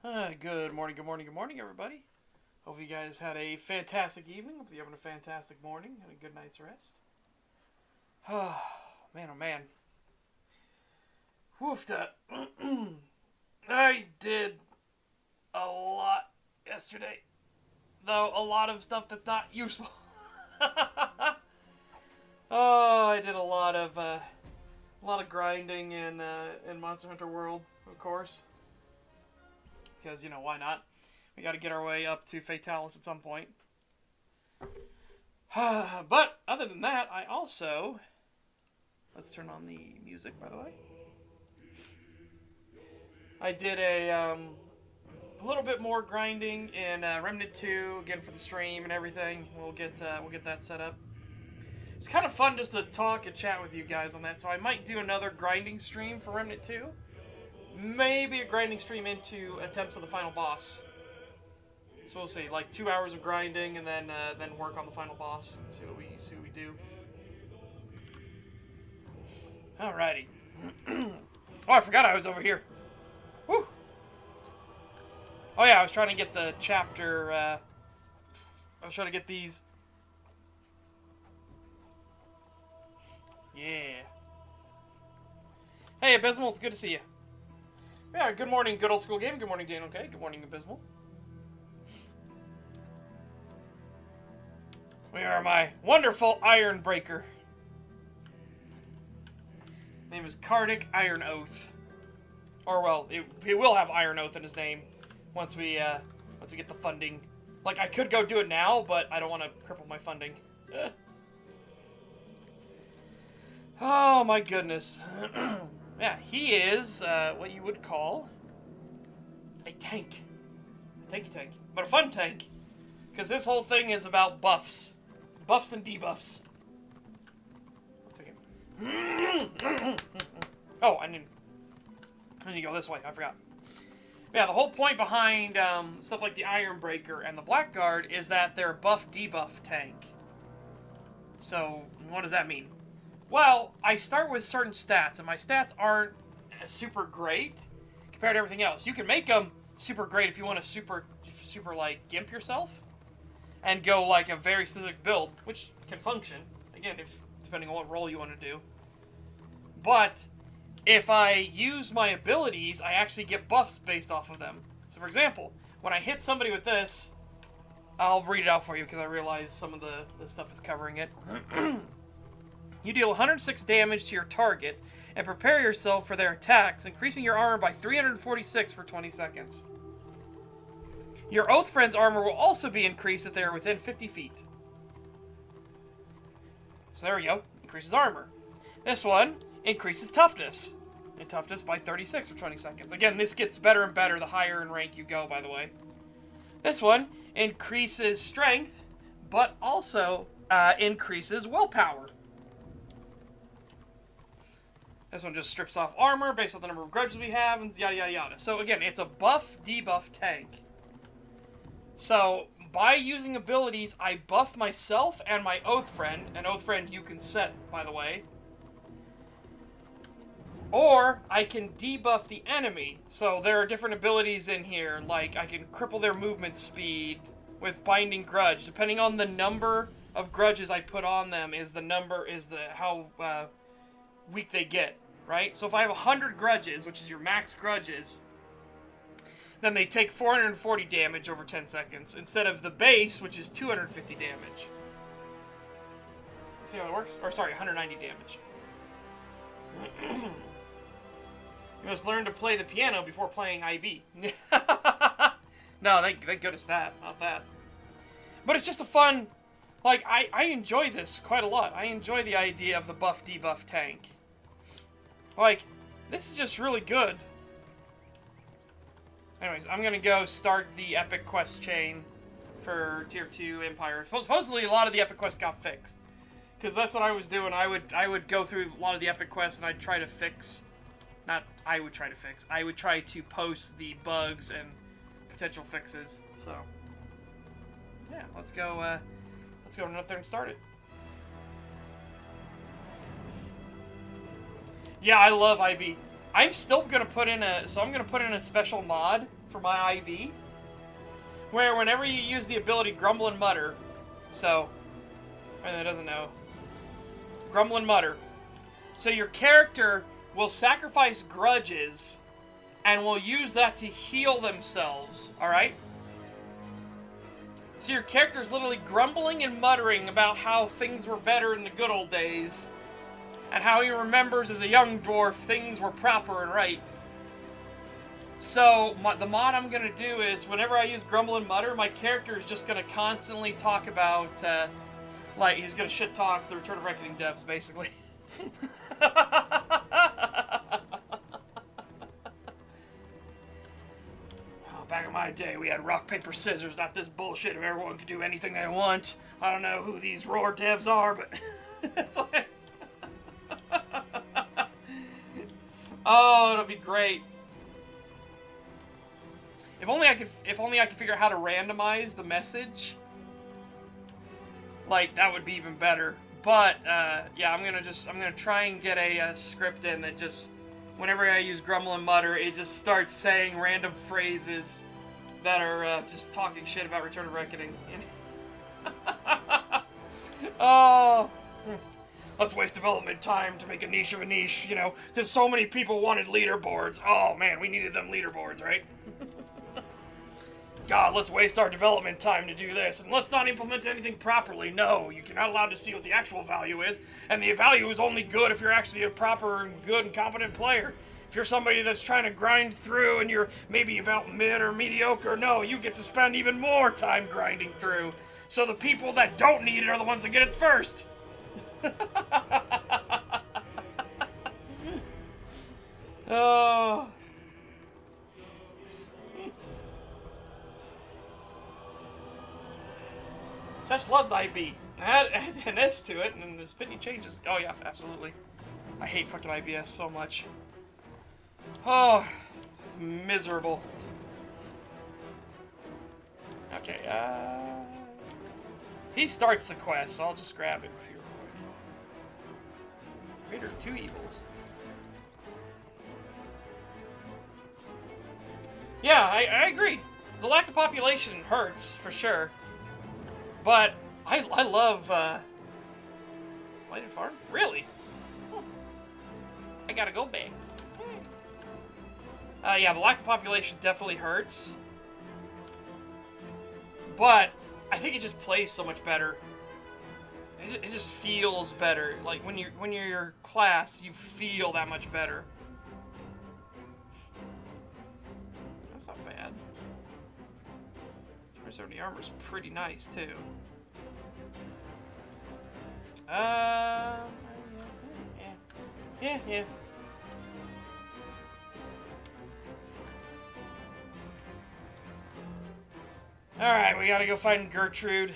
Good morning, everybody. Hope you guys had a fantastic evening. Hope you're having a fantastic morning and a good night's rest. Oh, man. Woofda. I did a lot yesterday. Though, a lot of stuff that's not useful. Oh, I did a lot of grinding in Monster Hunter World, of course. Because, why not? We got to get our way up to Fatalis at some point. But, other than that, I also... Let's turn on the music, by the way. I did a little bit more grinding in Remnant 2, again for the stream and everything. We'll get that set up. It's kind of fun just to talk and chat with you guys on that, so I might do another grinding stream for Remnant 2. Maybe a grinding stream into attempts of the final boss. So we'll see, like 2 hours of grinding and then work on the final boss. See what we do. Alrighty. Oh, I forgot I was over here. Woo! Oh yeah, I was trying to get the chapter. I was trying to get these. Yeah. Hey, Abysmal, it's good to see you. Yeah, good morning, good old school game. Good morning, Daniel K. Good morning, Abysmal. We are my wonderful Ironbreaker. Name is Kardik Ironoath. Or, well, he will have Ironoath in his name once we get the funding. Like, I could go do it now, but I don't want to cripple my funding. Oh, my goodness. Yeah, he is what you would call a tank. A tanky tank. But a fun tank. Because this whole thing is about buffs. Buffs and debuffs. One second. Oh, I need to go this way. I forgot. Yeah, the whole point behind stuff like the Ironbreaker and the Blackguard is that they're a buff-debuff tank. So, what does that mean? Well, I start with certain stats, and my stats aren't super great compared to everything else. You can make them super great if you want to super like, gimp yourself and go, like, a very specific build, which can function, again, depending on what role you want to do. But if I use my abilities, I actually get buffs based off of them. So, for example, when I hit somebody with this, I'll read it out for you because I realize some of the stuff is covering it. You deal 106 damage to your target and prepare yourself for their attacks, increasing your armor by 346 for 20 seconds. Your Oath Friend's armor will also be increased if they are within 50 feet. So there we go. Increases armor. This one increases toughness. And toughness by 36 for 20 seconds. Again, this gets better and better the higher in rank you go, by the way. This one increases strength, but also increases willpower. This one just strips off armor based on the number of grudges we have, and yada yada yada. So again, it's a buff-debuff tank. So, by using abilities, I buff myself and my Oath Friend. An Oath Friend you can set, by the way. Or, I can debuff the enemy. So, there are different abilities in here, like I can cripple their movement speed with Binding Grudge. Depending on the number of grudges I put on them how weak they get, right? So if I have 100 grudges, which is your max grudges, then they take 440 damage over 10 seconds, instead of the base, which is 250 damage. See how that works? Or sorry, 190 damage. You must learn to play the piano before playing IB. No, thank goodness not that. But it's just a fun... Like, I enjoy this quite a lot. I enjoy the idea of the buff-debuff tank. Like, this is just really good. Anyways, I'm gonna go start the epic quest chain for Tier 2 Empire. Supposedly, a lot of the epic quests got fixed. Because that's what I was doing. I would go through a lot of the epic quests and I'd try to fix... I would try to post the bugs and potential fixes. So, yeah, let's go run up there and start it. Yeah, I love IB. I'm still gonna put in a special mod for my IV, where whenever you use the ability Grumble and Mutter, so, anyone that doesn't know, Grumble and Mutter, so your character will sacrifice grudges and will use that to heal themselves, alright? So your character's literally grumbling and muttering about how things were better in the good old days, and how he remembers as a young dwarf things were proper and right. So, the mod I'm going to do is, whenever I use Grumble and Mutter, my character is just going to constantly talk about, like, he's going to shit talk the Return of Reckoning devs, basically. Back in my day, we had rock, paper, scissors, not this bullshit of everyone could do anything they want. I don't know who these roar devs are, but it's like... Oh, it'll be great. If only I could figure out how to randomize the message. Like, that would be even better. But yeah, I'm gonna try and get a script in that just, whenever I use Grumble and Mutter, it just starts saying random phrases that are just talking shit about Return of Reckoning. Oh, let's waste development time to make a niche of a niche, you know, because so many people wanted leaderboards. Oh man, we needed them leaderboards, right? God, let's waste our development time to do this, and let's not implement anything properly. No, you're not allowed to see what the actual value is, and the value is only good if you're actually a proper and good and competent player. If you're somebody that's trying to grind through and you're maybe about mid or mediocre, no, you get to spend even more time grinding through. So the people that don't need it are the ones that get it first. Oh... Such loves IB. Add an S to it, and then the spinny changes. Oh yeah, absolutely. I hate fucking IBS so much. Oh, it's miserable. Okay, he starts the quest, so I'll just grab it here real quick. Greater of two evils. Yeah, I agree. The lack of population hurts, for sure. But I love Lighted Farm? Really? Huh. I gotta go back. Yeah, the lack of population definitely hurts. But I think it just plays so much better. It just feels better. Like when you're your class, you feel that much better. That's not bad. 270 armor is pretty nice too. Yeah. Alright, we gotta go find Gertrude.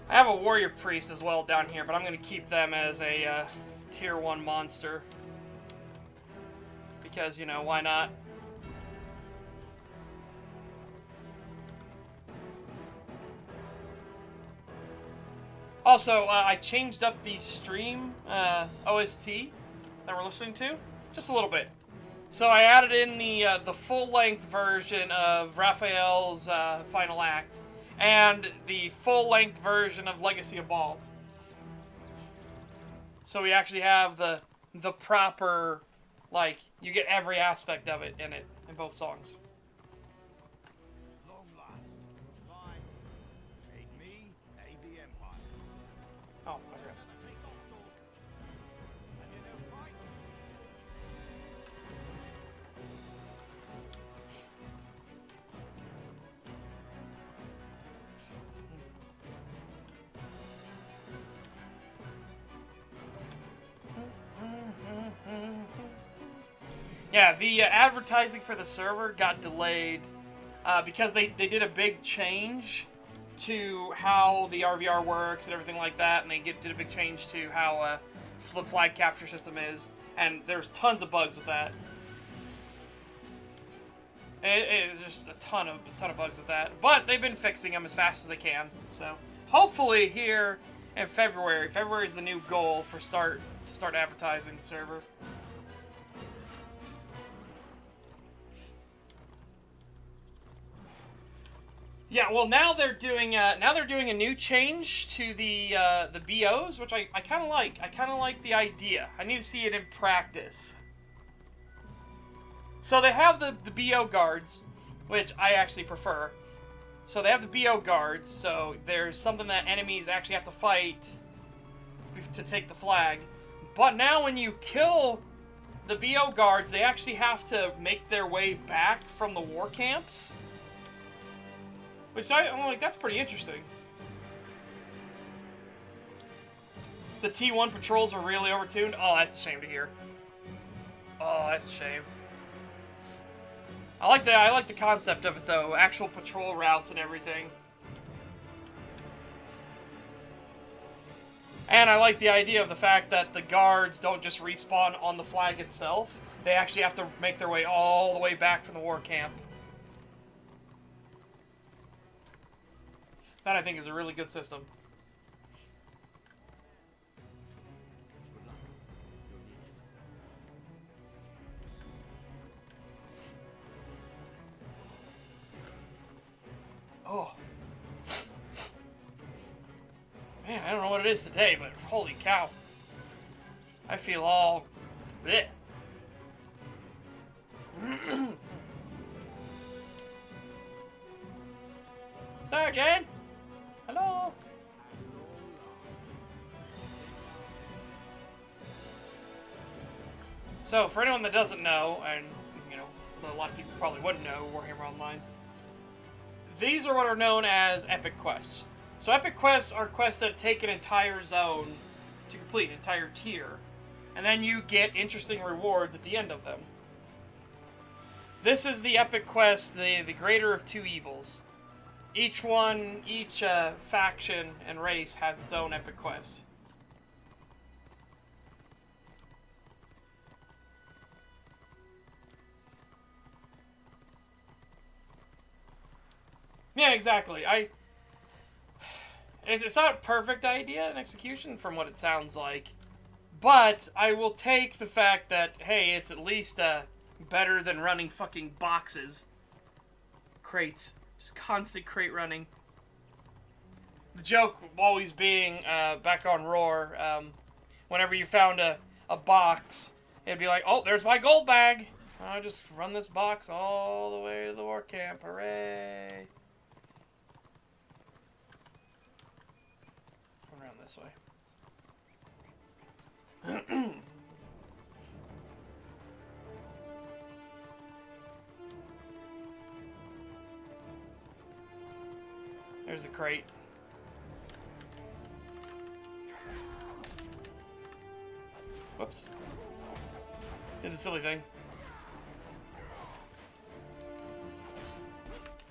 I have a warrior priest as well down here, but I'm going to keep them as a tier 1 monster. Because, you know, why not? Also, I changed up the stream OST that we're listening to just a little bit. So I added in the full-length version of Raphael's final act. And the full-length version of Legacy of Baal. So we actually have the proper, like, you get every aspect of it in both songs. Long last, fine. Aid me, aid the Empire. Oh, I forgot. Yeah, the advertising for the server got delayed because they did a big change to how the RVR works and everything like that, and they did a big change to how the flag capture system is, and there's tons of bugs with that. It's just a ton of bugs with that, but they've been fixing them as fast as they can. So hopefully here in February is the new goal for start advertising the server. Yeah, well now they're doing a new change to the BOs, which I kind of like. I kind of like the idea. I need to see it in practice. So they have the BO guards, which I actually prefer. So they have the BO guards, so there's something that enemies actually have to fight to take the flag. But now when you kill the BO guards, they actually have to make their way back from the war camps. Which I'm like, that's pretty interesting. The T1 patrols are really overtuned. Oh, that's a shame to hear. Oh, that's a shame. I like the concept of it though, actual patrol routes and everything. And I like the idea of the fact that the guards don't just respawn on the flag itself. They actually have to make their way all the way back from the war camp. That I think is a really good system. Oh. Man, I don't know what it is today, but holy cow. I feel all bleh. Sergeant! Hello? So, for anyone that doesn't know, and, you know, a lot of people probably wouldn't know Warhammer Online, these are what are known as epic quests. So epic quests are quests that take an entire zone to complete, an entire tier. And then you get interesting rewards at the end of them. This is the epic quest, the greater of two evils. Each faction and race has its own epic quest. Yeah, exactly. It's not a perfect idea in execution from what it sounds like, but I will take the fact that, hey, it's at least better than running fucking boxes. Crates. Just constant crate running. The joke always being, back on Roar, whenever you found a box, it'd be like, oh, there's my gold bag! I'll just run this box all the way to the war camp. Hooray! Around this way. There's the crate. Whoops. Did the silly thing.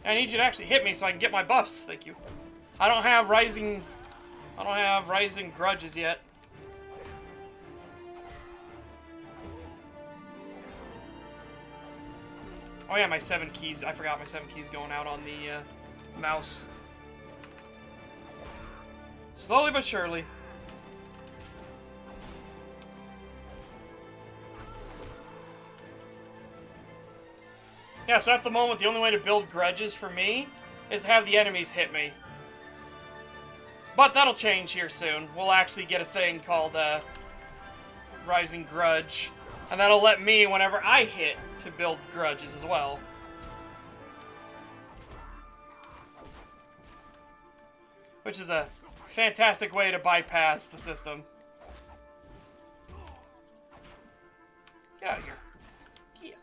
I need you to actually hit me so I can get my buffs. Thank you. I don't have rising grudges yet. Oh yeah, my 7 keys. I forgot my 7 keys going out on the mouse. Slowly but surely. Yeah, so at the moment, the only way to build grudges for me is to have the enemies hit me. But that'll change here soon. We'll actually get a thing called Rising Grudge. And that'll let me, whenever I hit, to build grudges as well. Which is a fantastic way to bypass the system. Get out of here. Yeah.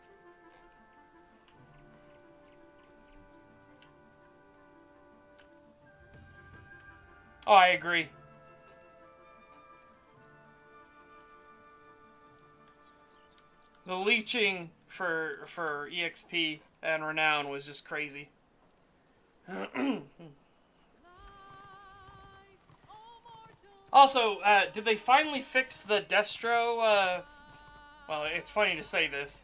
Oh, I agree. The leeching for EXP and renown was just crazy. Also, did they finally fix the Destro, well, it's funny to say this,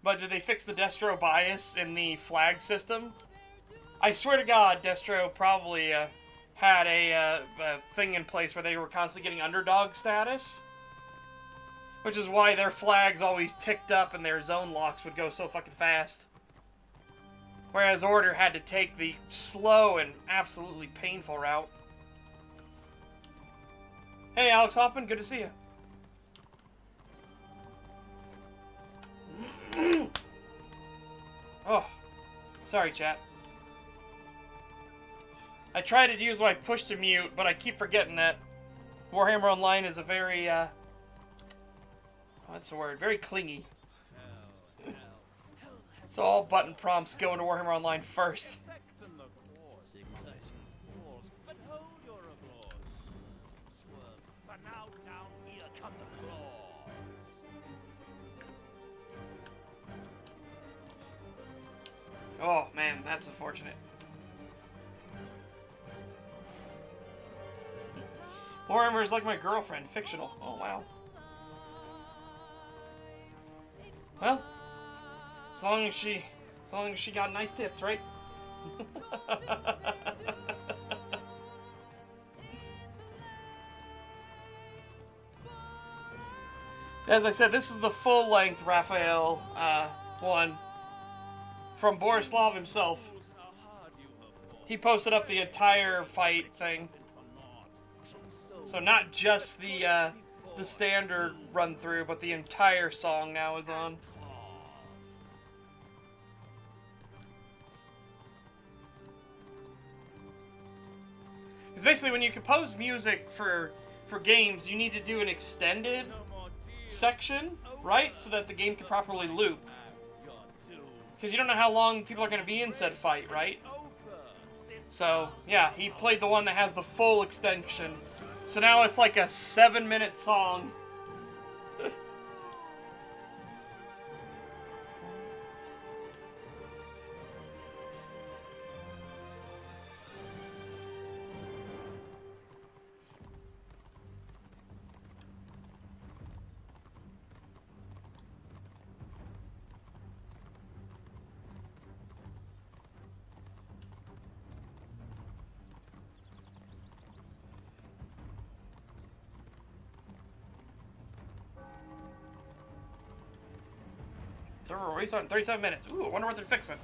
but did they fix the Destro bias in the flag system? I swear to God, Destro probably, had a thing in place where they were constantly getting underdog status. Which is why their flags always ticked up and their zone locks would go so fucking fast. Whereas Order had to take the slow and absolutely painful route. Hey, Alex Hoffman, good to see you. Oh, sorry, chat. I try to use my push to mute, but I keep forgetting that Warhammer Online is a very, what's the word? Very clingy. So all button prompts go into Warhammer Online first. Oh man, that's unfortunate. Warhammer is like my girlfriend, fictional. Oh wow. Well, as long as she got nice tits, right? As I said, this is the full-length Raphael one from Borislav himself. He posted up the entire fight thing, so not just the standard run through, but the entire song now is on. Because basically, when you compose music for games, you need to do an extended section, right? So that the game can properly loop. Because you don't know how long people are going to be in said fight, right? So, yeah, he played the one that has the full extension. So now it's like a 7-minute song. Server restart in 37 minutes. Ooh, I wonder what they're fixing.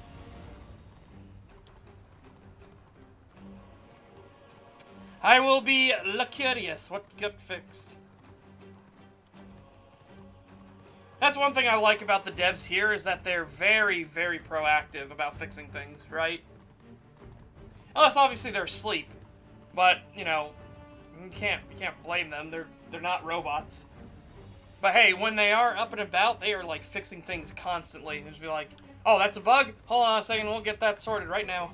I will be curious what got fixed. That's one thing I like about the devs here, is that they're very, very proactive about fixing things, right? Unless obviously they're asleep. But, you know, you can't blame them. They're not robots. But hey, when they are up and about, they are like fixing things constantly. Just be like, oh, that's a bug? Hold on a second, we'll get that sorted right now.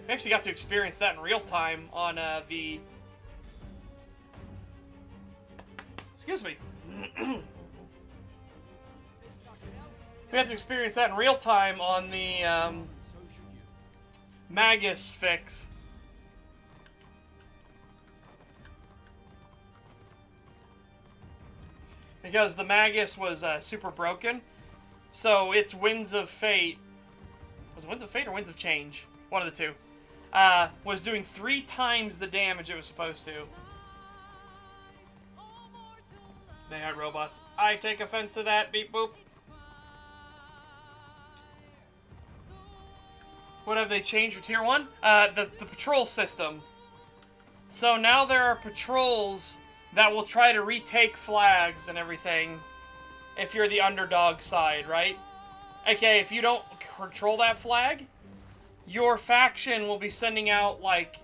We actually got to experience that in real time on the... Excuse me. We had to experience that in real time on the Magus fix. Because the Magus was super broken, so its Winds of Fate, was it Winds of Fate or Winds of Change? One of the two. Was doing 3 times the damage it was supposed to. They had robots. I take offense to that, beep boop. What have they changed for Tier 1? The patrol system. So now there are patrols that will try to retake flags and everything if you're the underdog side, right? Okay, if you don't control that flag, your faction will be sending out, like,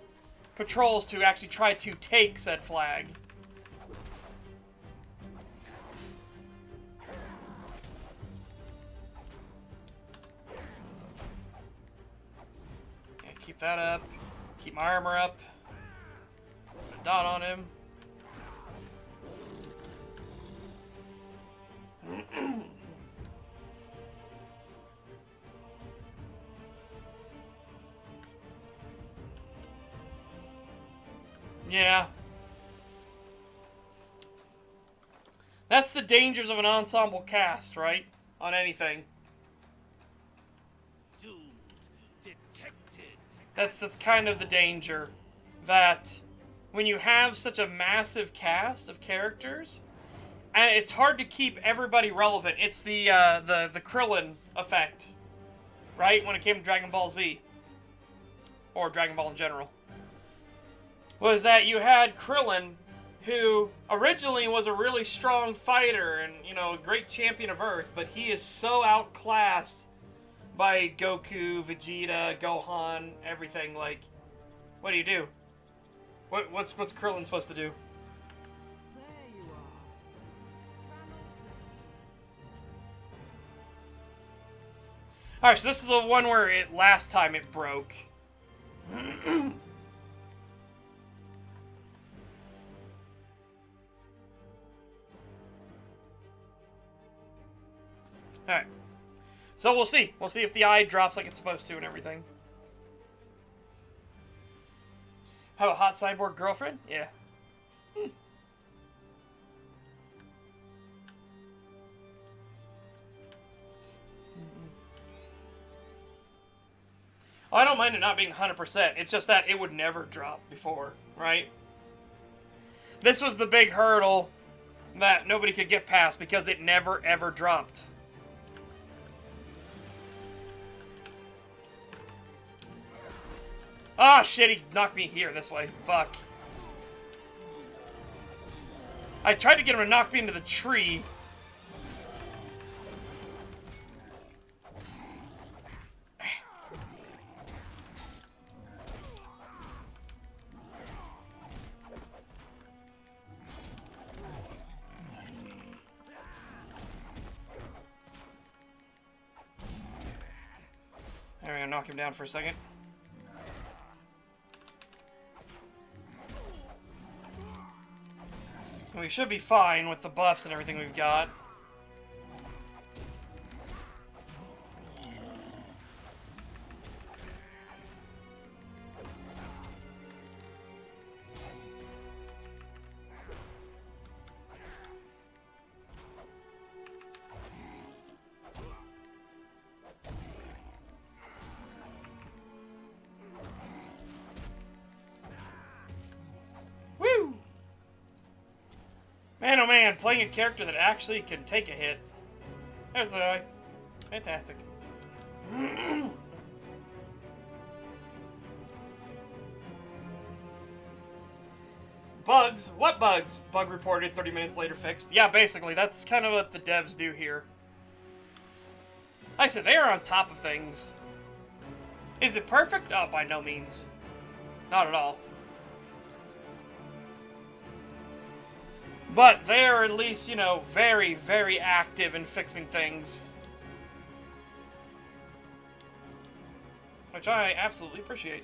patrols to actually try to take said flag. Okay, keep that up. Keep my armor up. Put a dot on him. Yeah. That's the dangers of an ensemble cast, right? On anything. That's kind of the danger. That when you have such a massive cast of characters, and it's hard to keep everybody relevant. It's the Krillin effect, right? When it came to Dragon Ball Z. Or Dragon Ball in general. Was that you had Krillin, who originally was a really strong fighter and, you know, a great champion of Earth, but he is so outclassed by Goku, Vegeta, Gohan, everything. Like, what do you do? What's Krillin supposed to do? Alright, so this is the one where last time it broke. Alright. So we'll see. We'll see if the eye drops like it's supposed to and everything. Have a hot cyborg girlfriend? Yeah. Oh, I don't mind it not being 100%. It's just that it would never drop before, right? This was the big hurdle that nobody could get past because it never, ever dropped. Ah, oh, shit, he knocked me here this way. Fuck. I tried to get him to knock me into the tree. There we go, knock him down for a second. We should be fine with the buffs and everything we've got. Woo! Man, oh man, playing a character that actually can take a hit. There's the eye. Fantastic. Bugs? What bugs? Bug reported, 30 minutes later fixed. Yeah, basically, that's kind of what the devs do here. Like I said, they are on top of things. Is it perfect? Oh, by no means. Not at all. But they are at least, you know, very, very active in fixing things. Which I absolutely appreciate.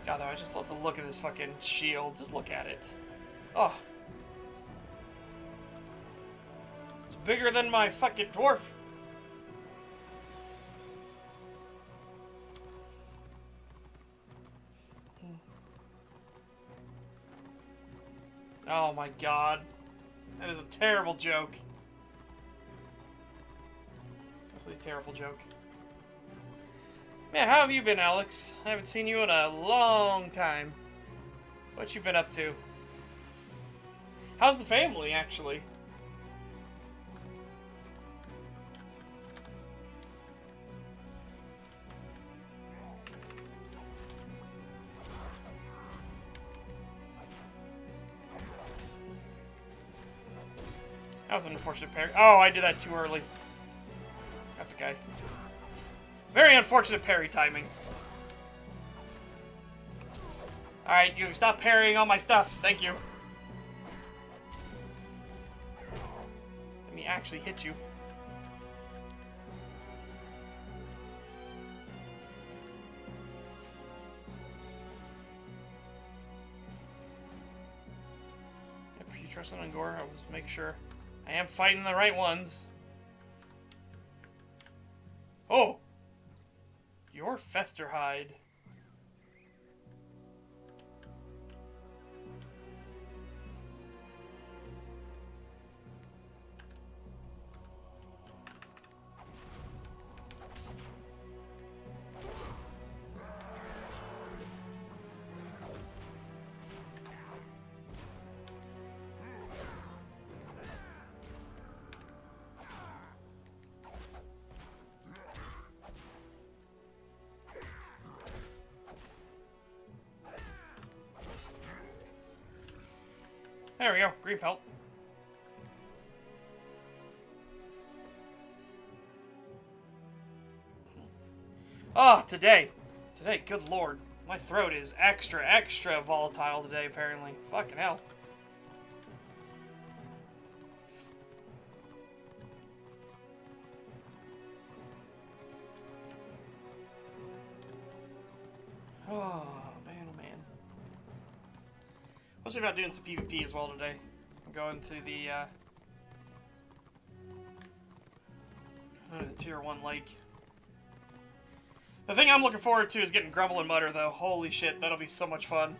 God, though, I just love the look of this fucking shield. Just look at it. Oh. It's bigger than my fucking dwarf. Oh my god. That is a terrible joke. Absolutely terrible joke. Man, how have you been, Alex? I haven't seen you in a long time. What you been up to? How's the family, actually? That was an unfortunate parry. Oh, I did that too early. That's okay. Very unfortunate parry timing. Alright, you stop parrying all my stuff. Thank you. Let me actually hit you. Tristan and Gore. I was make sure I am fighting the right ones. Oh! Your Festerhide. There we go, green pelt. Oh, today, good lord. My throat is extra volatile today, apparently. Fucking hell. Oh, man, oh man. I was thinking about doing some PvP as well today. I'm going to the tier 1 lake. The thing I'm looking forward to is getting Grumble and Mutter, though. Holy shit, that'll be so much fun.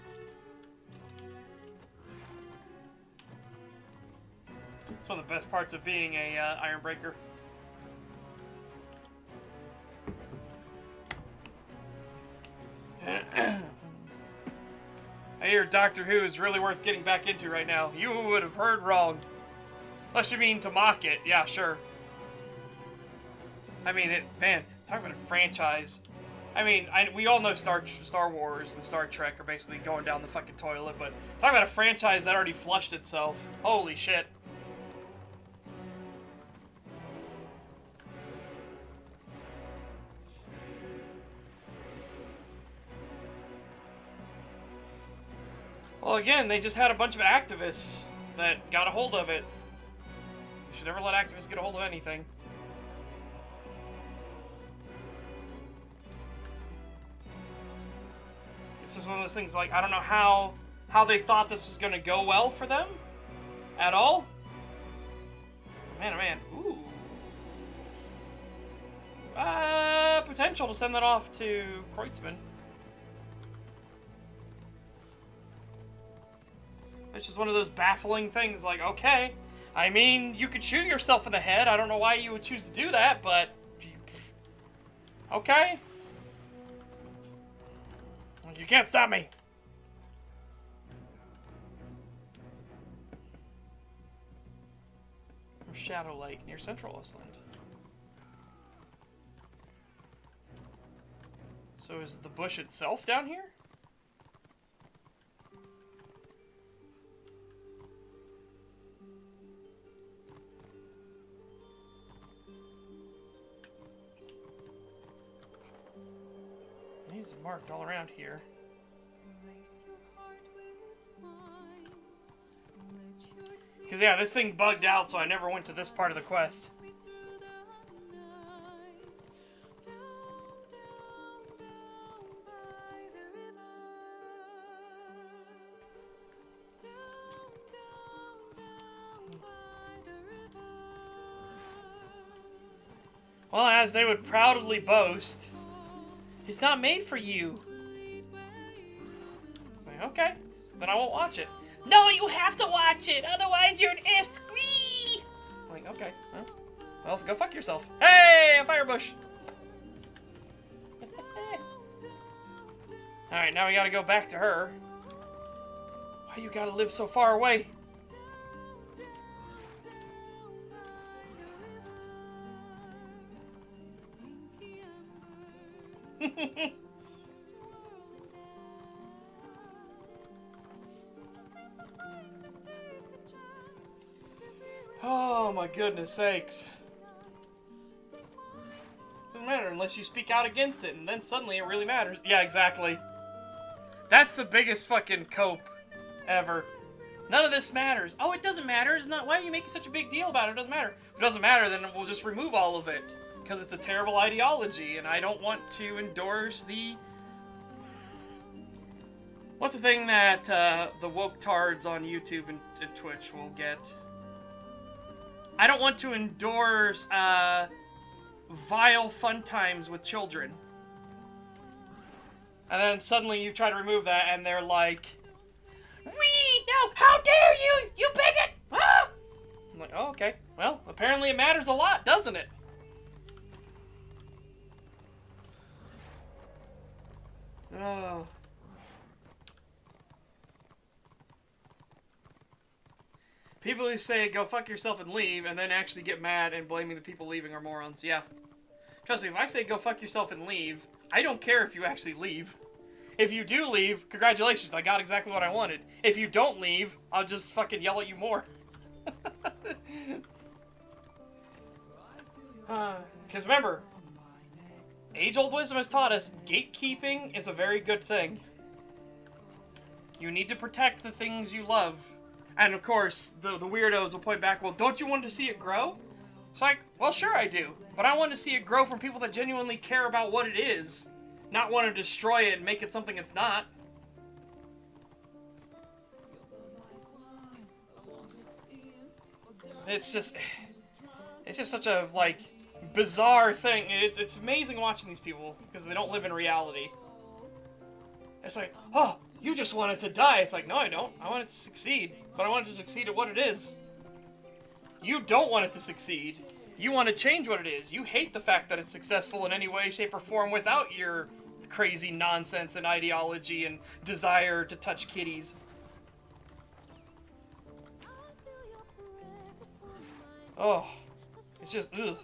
It's one of the best parts of being a Ironbreaker. I hear Doctor Who is really worth getting back into right now. You would have heard wrong. Unless you mean to mock it. Yeah, sure. I mean, man, talk about a franchise. I mean, we all know Star Wars and Star Trek are basically going down the fucking toilet, but talk about a franchise that already flushed itself. Holy shit. Well, again, they just had a bunch of activists that got a hold of it. You should never let activists get a hold of anything. This is one of those things, like, I don't know how they thought this was going to go well for them at all. Man, oh man. Ooh. Potential to send that off to Kreutzmann. It's just one of those baffling things, like, okay, I mean, you could shoot yourself in the head. I don't know why you would choose to do that, but okay. You can't stop me. Shadow Lake near Central Ostland. So is the bush itself down here? It's marked all around here. Because, yeah, this thing bugged out, so I never went to this part of the quest. Well, as they would proudly boast, it's not made for you. Like, okay, then I won't watch it. No, you have to watch it, otherwise you're an escree. Like, okay, well, go fuck yourself. Hey, a firebush. Alright, now we gotta go back to her. Why you gotta live so far away? Oh my goodness sakes. Doesn't matter unless you speak out against it, and then suddenly it really matters. Yeah, exactly. That's the biggest fucking cope ever. None of this matters. Oh, it doesn't matter. It's not. Why are you making such a big deal about it? It doesn't matter. If it doesn't matter, then we'll just remove all of it. Because it's a terrible ideology, and I don't want to endorse the What's the thing that the woke tards on YouTube and Twitch will get? I don't want to endorse vile fun times with children. And then suddenly you try to remove that and they're like, "Wee! No! How dare you! You bigot! Ah!" I'm like, oh, okay. Well, apparently it matters a lot, doesn't it? Oh. People who say, go fuck yourself and leave, and then actually get mad and blaming the people leaving are morons. Yeah. Trust me, if I say go fuck yourself and leave, I don't care if you actually leave. If you do leave, congratulations, I got exactly what I wanted. If you don't leave, I'll just fucking yell at you more. Because remember, age-old wisdom has taught us, gatekeeping is a very good thing. You need to protect the things you love. And of course, the weirdos will point back, well, don't you want to see it grow? It's like, well, sure I do. But I want to see it grow from people that genuinely care about what it is. Not want to destroy it and make it something it's not. It's just such a, like, bizarre thing. It's amazing watching these people, because they don't live in reality. It's like, oh, you just want it to die. It's like, no, I don't. I want it to succeed. But I want it to succeed at what it is. You don't want it to succeed. You want to change what it is. You hate the fact that it's successful in any way, shape, or form without your crazy nonsense and ideology and desire to touch kitties. Oh, it's just, ugh.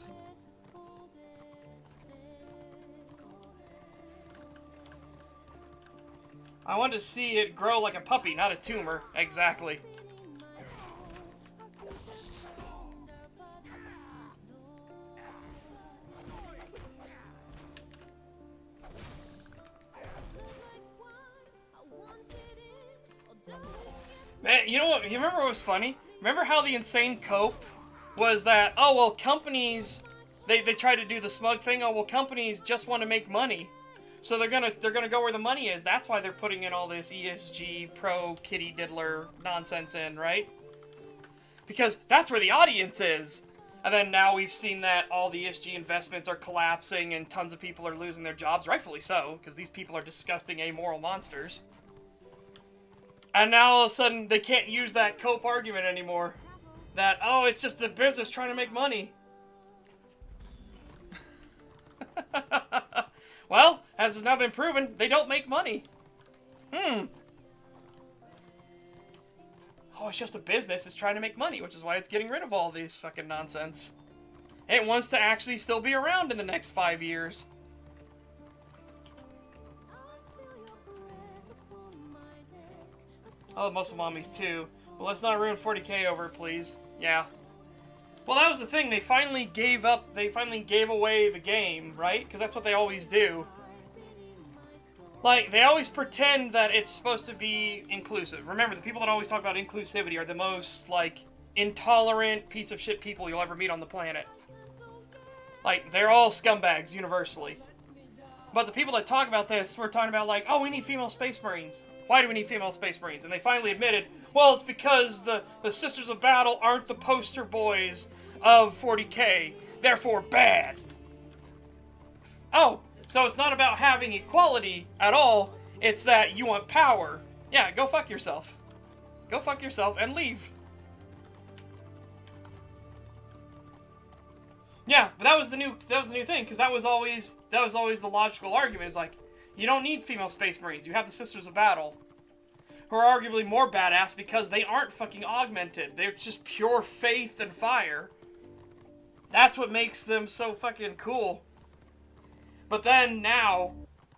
I want to see it grow like a puppy, not a tumor. Exactly. Man, you know what? You remember what was funny? Remember how the insane cope was that, oh, well, companies, they try to do the smug thing, oh, well, companies just want to make money. So they're gonna go where the money is. That's why they're putting in all this ESG pro kitty diddler nonsense in, right? Because that's where the audience is. And then now we've seen that all the ESG investments are collapsing and tons of people are losing their jobs, rightfully so, because these people are disgusting, amoral monsters. And now all of a sudden they can't use that cope argument anymore. That, oh, it's just the business trying to make money. Well, as has now been proven, they don't make money. Oh, it's just a business that's trying to make money, which is why it's getting rid of all these fucking nonsense. It wants to actually still be around in the next 5 years. Oh, muscle mommies too. Well, let's not ruin 40k over it, please. Yeah. Well, that was the thing. They finally gave up. They finally gave away the game, right? Because that's what they always do. Like, they always pretend that it's supposed to be inclusive. Remember, the people that always talk about inclusivity are the most, like, intolerant piece of shit people you'll ever meet on the planet. Like, they're all scumbags, universally. But the people that talk about this were talking about, like, oh, we need female space marines. Why do we need female space marines? And they finally admitted, well, it's because the Sisters of Battle aren't the poster boys of 40k, therefore bad. Oh, so it's not about having equality at all, it's that you want power. Yeah, go fuck yourself. Go fuck yourself and leave. Yeah, but that was the new thing, because that was always the logical argument, is like, you don't need female space marines, you have the Sisters of Battle, who are arguably more badass because they aren't fucking augmented. They're just pure faith and fire. That's what makes them so fucking cool. But then now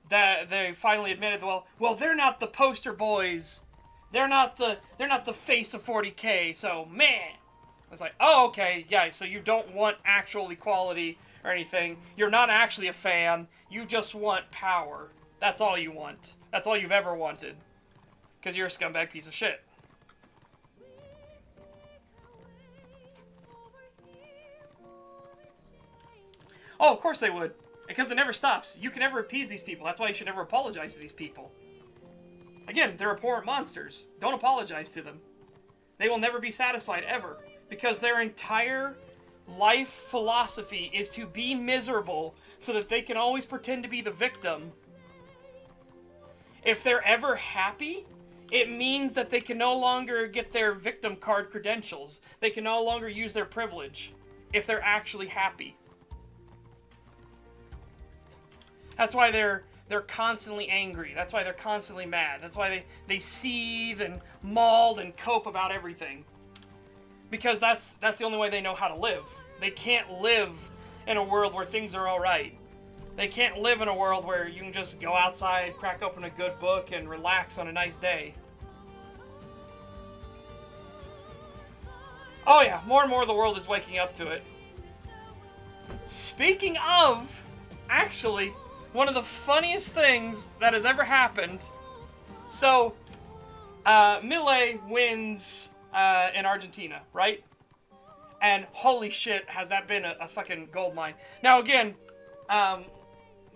that they finally admitted, well, they're not the poster boys. They're not the face of 40k. So man, it's like, oh, okay, yeah. So you don't want actual equality or anything. You're not actually a fan. You just want power. That's all you want. That's all you've ever wanted. Because you're a scumbag piece of shit. Oh, of course they would. Because it never stops. You can never appease these people. That's why you should never apologize to these people. Like, again, they're abhorrent monsters. Don't apologize to them. They will never be satisfied, ever. Because their entire life philosophy is to be miserable so that they can always pretend to be the victim. If they're ever happy, it means that they can no longer get their victim card credentials. They can no longer use their privilege if they're actually happy. That's why they're constantly angry. That's why they're constantly mad. That's why they seethe and maul and cope about everything. Because that's the only way they know how to live. They can't live in a world where things are alright. They can't live in a world where you can just go outside, crack open a good book, and relax on a nice day. Oh yeah, more and more of the world is waking up to it. Speaking of, actually, one of the funniest things that has ever happened. So, Milei wins in Argentina, right? And holy shit, has that been a fucking gold mine. Now again,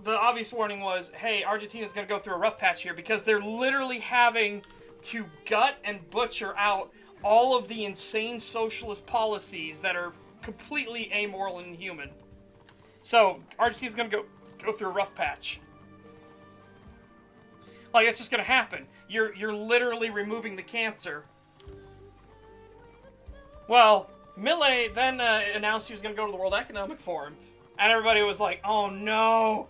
the obvious warning was, hey, Argentina's gonna go through a rough patch here because they're literally having to gut and butcher out all of the insane socialist policies that are completely amoral and inhuman. So, Argentina's gonna go through a rough patch. Like, it's just gonna happen. You're literally removing the cancer. Well, Milei then announced he was gonna go to the World Economic Forum. And everybody was like, oh no!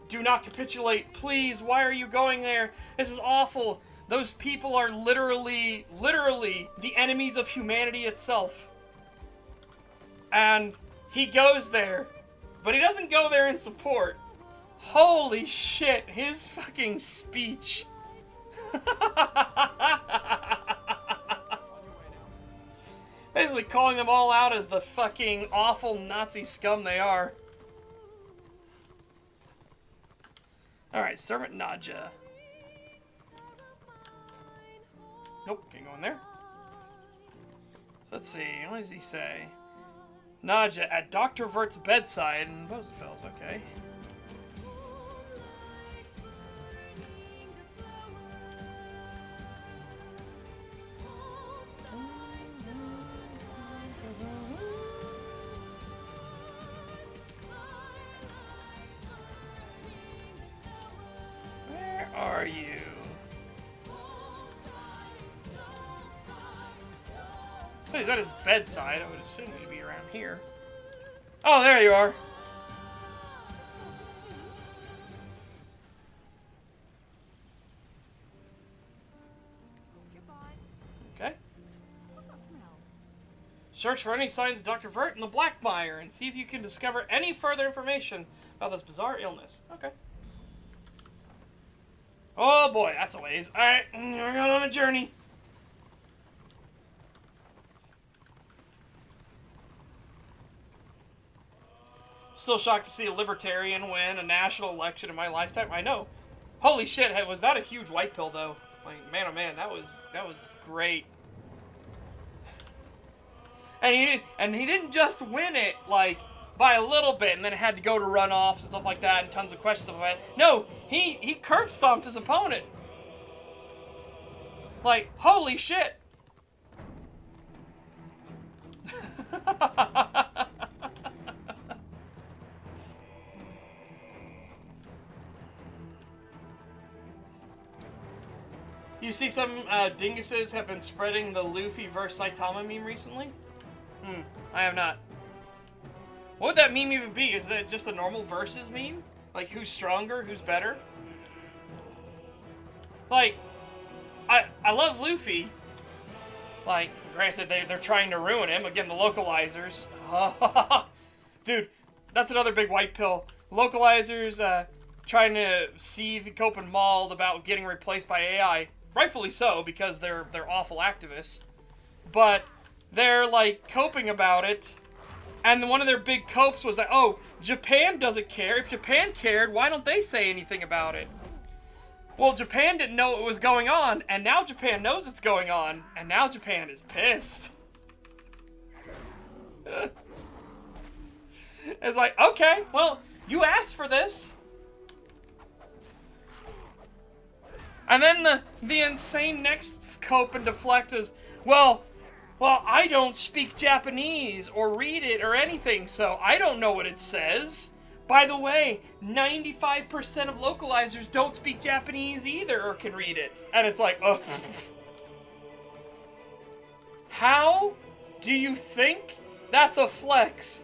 Do not capitulate, please, why are you going there? This is awful. Those people are literally the enemies of humanity itself. And he goes there, but he doesn't go there in support. Holy shit, his fucking speech. Basically calling them all out as the fucking awful Nazi scum they are. Alright, Servant Nadja. Nope, can't go in there. Let's see, what does he say? Nadja at Dr. Vert's bedside in Rosenfels, okay. Where are you? So he's at his bedside. I would assume he'd be around here. Oh, there you are. Okay. What's that smell? Search for any signs of Dr. Vert in the Black Mire and see if you can discover any further information about this bizarre illness. Okay. Oh boy, that's a ways. Alright, we're going on a journey. Still shocked to see a libertarian win a national election in my lifetime. I know. Holy shit, was that a huge white pill though? Like, man oh man, that was great. And he didn't just win it like by a little bit and then had to go to runoffs and stuff like that and tons of questions about it. No, he curb stomped his opponent. Like, holy shit. You see some dinguses have been spreading the Luffy vs. Saitama meme recently? I have not. What would that meme even be? Is that just a normal versus meme? Like, who's stronger, who's better? Like, I love Luffy. Like, granted, they're trying to ruin him. Again, the localizers. Dude, that's another big white pill. Localizers trying to seethe, cope, and maul about getting replaced by AI. Rightfully so, because they're awful activists. But they're, like, coping about it. And one of their big copes was that, oh, Japan doesn't care. If Japan cared, why don't they say anything about it? Well, Japan didn't know what was going on, and now Japan knows it's going on, and now Japan is pissed. It's like, okay, well, you asked for this. And then the insane next cope and deflect is, well, I don't speak Japanese or read it or anything, so I don't know what it says. By the way, 95% of localizers don't speak Japanese either or can read it. And it's like, ugh. How do you think that's a flex?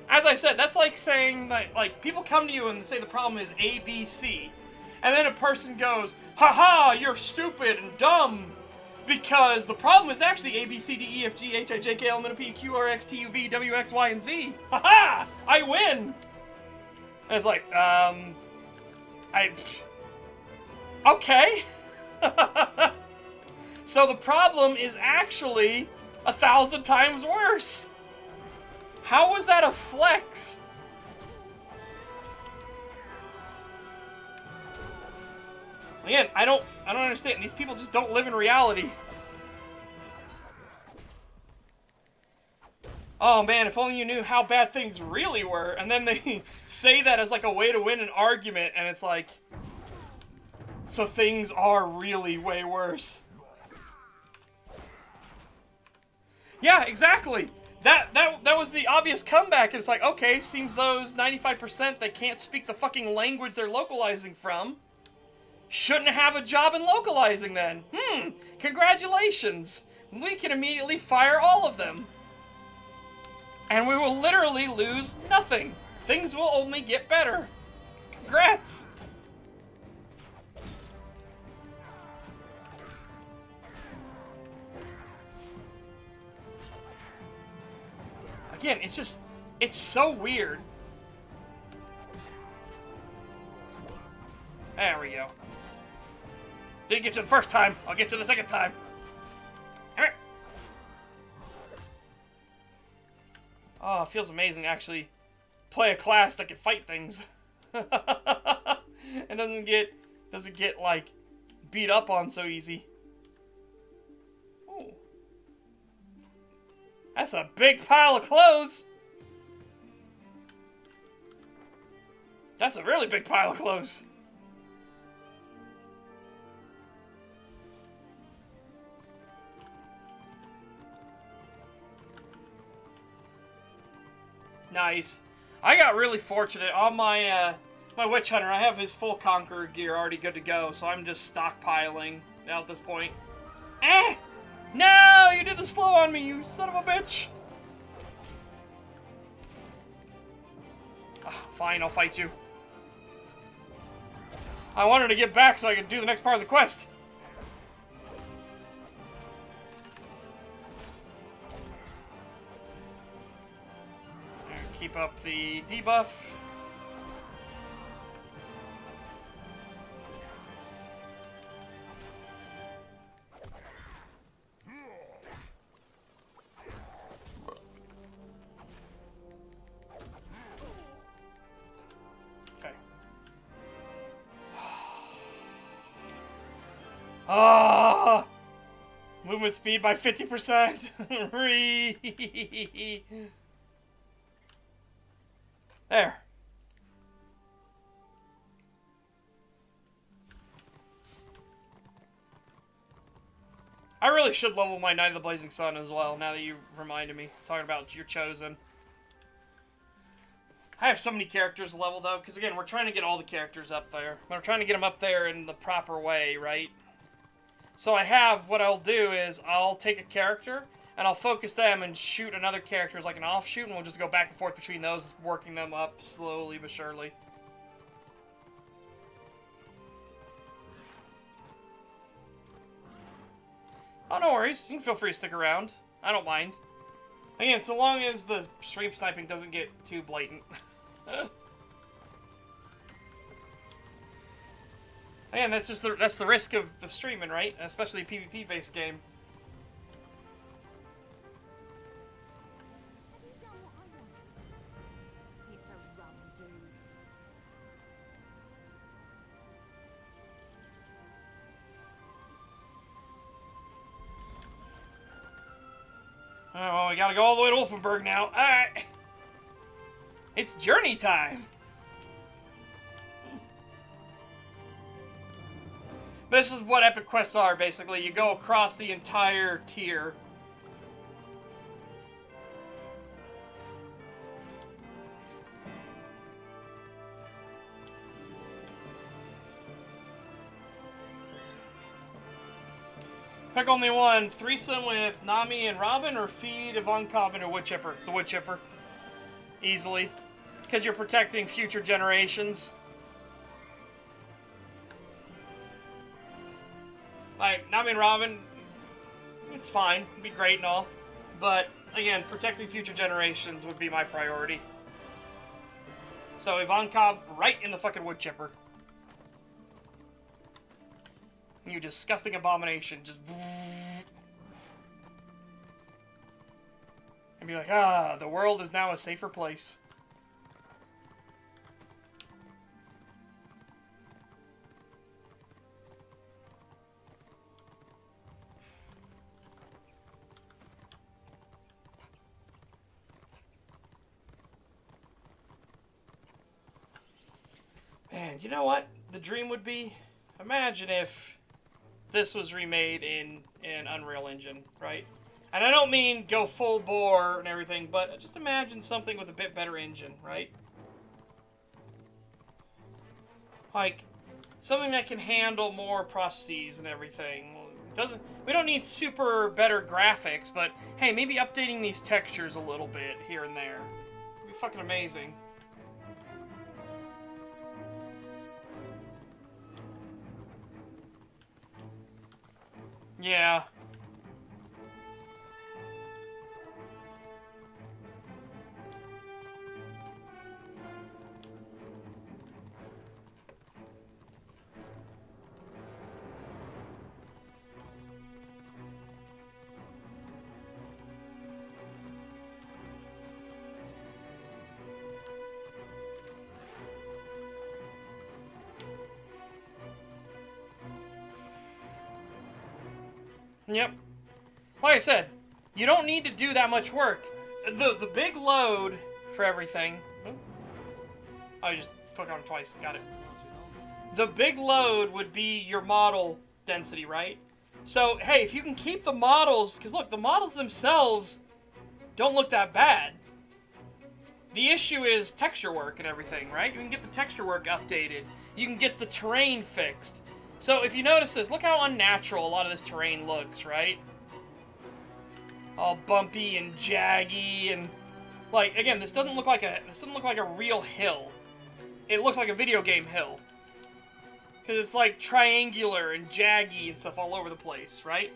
As I said, that's like saying, like people come to you and say the problem is ABC. And then a person goes, haha, you're stupid and dumb. Because the problem is actually A, B, C, D, E, F, G, H, I, J, K, L, M, N, O, P, Q, R, X, T, U, V, W, X, Y, and Z. Haha! I win! And it's like, okay. So the problem is actually 1,000 times worse. How was that a flex? Again, I don't understand. These people just don't live in reality. Oh man, if only you knew how bad things really were. And then they say that as like a way to win an argument, and it's like, so things are really way worse. Yeah, exactly. That was the obvious comeback. It's like, okay, seems those 95% that can't speak the fucking language they're localizing from shouldn't have a job in localizing then. Congratulations. We can immediately fire all of them. And we will literally lose nothing. Things will only get better. Congrats. Again, it's so weird. There we go. Didn't get you the first time. I'll get you the second time. Come here. Oh, it feels amazing actually play a class that can fight things. And doesn't get like beat up on so easy. Oh. That's a big pile of clothes. That's a really big pile of clothes. Nice. I got really fortunate on my my witch hunter. I have his full conqueror gear already good to go, so I'm just stockpiling now at this point. No, you did the slow on me, you son of a bitch. Fine, I'll fight you. I wanted to get back so I could do the next part of the quest. Keep up the debuff. Okay. Ah! Movement speed by 50%. There. I really should level my Knight of the Blazing Sun as well, now that you reminded me. Talking about your chosen. I have so many characters leveled though, because again, we're trying to get all the characters up there. We're trying to get them up there in the proper way, right? So I have, what I'll do is, I'll take a character, and I'll focus them and shoot another character as like an offshoot, and we'll just go back and forth between those, working them up slowly but surely. Oh, no worries. You can feel free to stick around. I don't mind. Again, so long as the stream sniping doesn't get too blatant. Again, that's just that's the risk of streaming, right? Especially a PvP-based game. Oh, well, we gotta go all the way to Wolfenburg now. Alright. It's journey time. This is what epic quests are, basically. You go across the entire tier. Pick only one. Threesome with Nami and Robin, or feed Ivankov and a wood chipper. The wood chipper. Easily. Because you're protecting future generations. Like, Nami and Robin, it's fine. It'd be great and all. But, again, protecting future generations would be my priority. So, Ivankov, right in the fucking wood chipper. You disgusting abomination. Just... And be like, ah, the world is now a safer place. Man, you know what the dream would be? Imagine if this was remade in Unreal Engine, right? And I don't mean go full bore and everything, but just imagine something with a bit better engine, right? Like, something that can handle more processes and everything. We don't need super better graphics, but hey, maybe updating these textures a little bit here and there. It'd be fucking amazing. Yeah. Yep. Like I said, you don't need to do that much work. The big load for everything... Oh, I just clicked on it twice. Got it. The big load would be your model density, right? So, hey, if you can keep the models... Because look, the models themselves don't look that bad. The issue is texture work and everything, right? You can get the texture work updated. You can get the terrain fixed. So if you notice this, look how unnatural a lot of this terrain looks, right? All bumpy and jaggy and like again, this doesn't look like a real hill. It looks like a video game hill. Cuz it's like triangular and jaggy and stuff all over the place, right?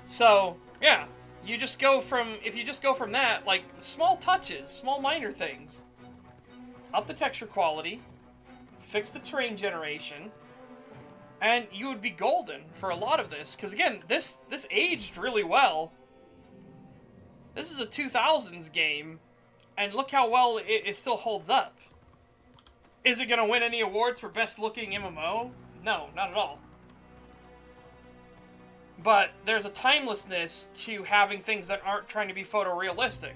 So, yeah, if you just go from that, like small touches, small minor things. Up the texture quality, fix the terrain generation, and you would be golden for a lot of this. Because again, this aged really well. This is a 2000s game, and look how well it still holds up. Is it going to win any awards for best looking MMO? No, not at all. But there's a timelessness to having things that aren't trying to be photorealistic.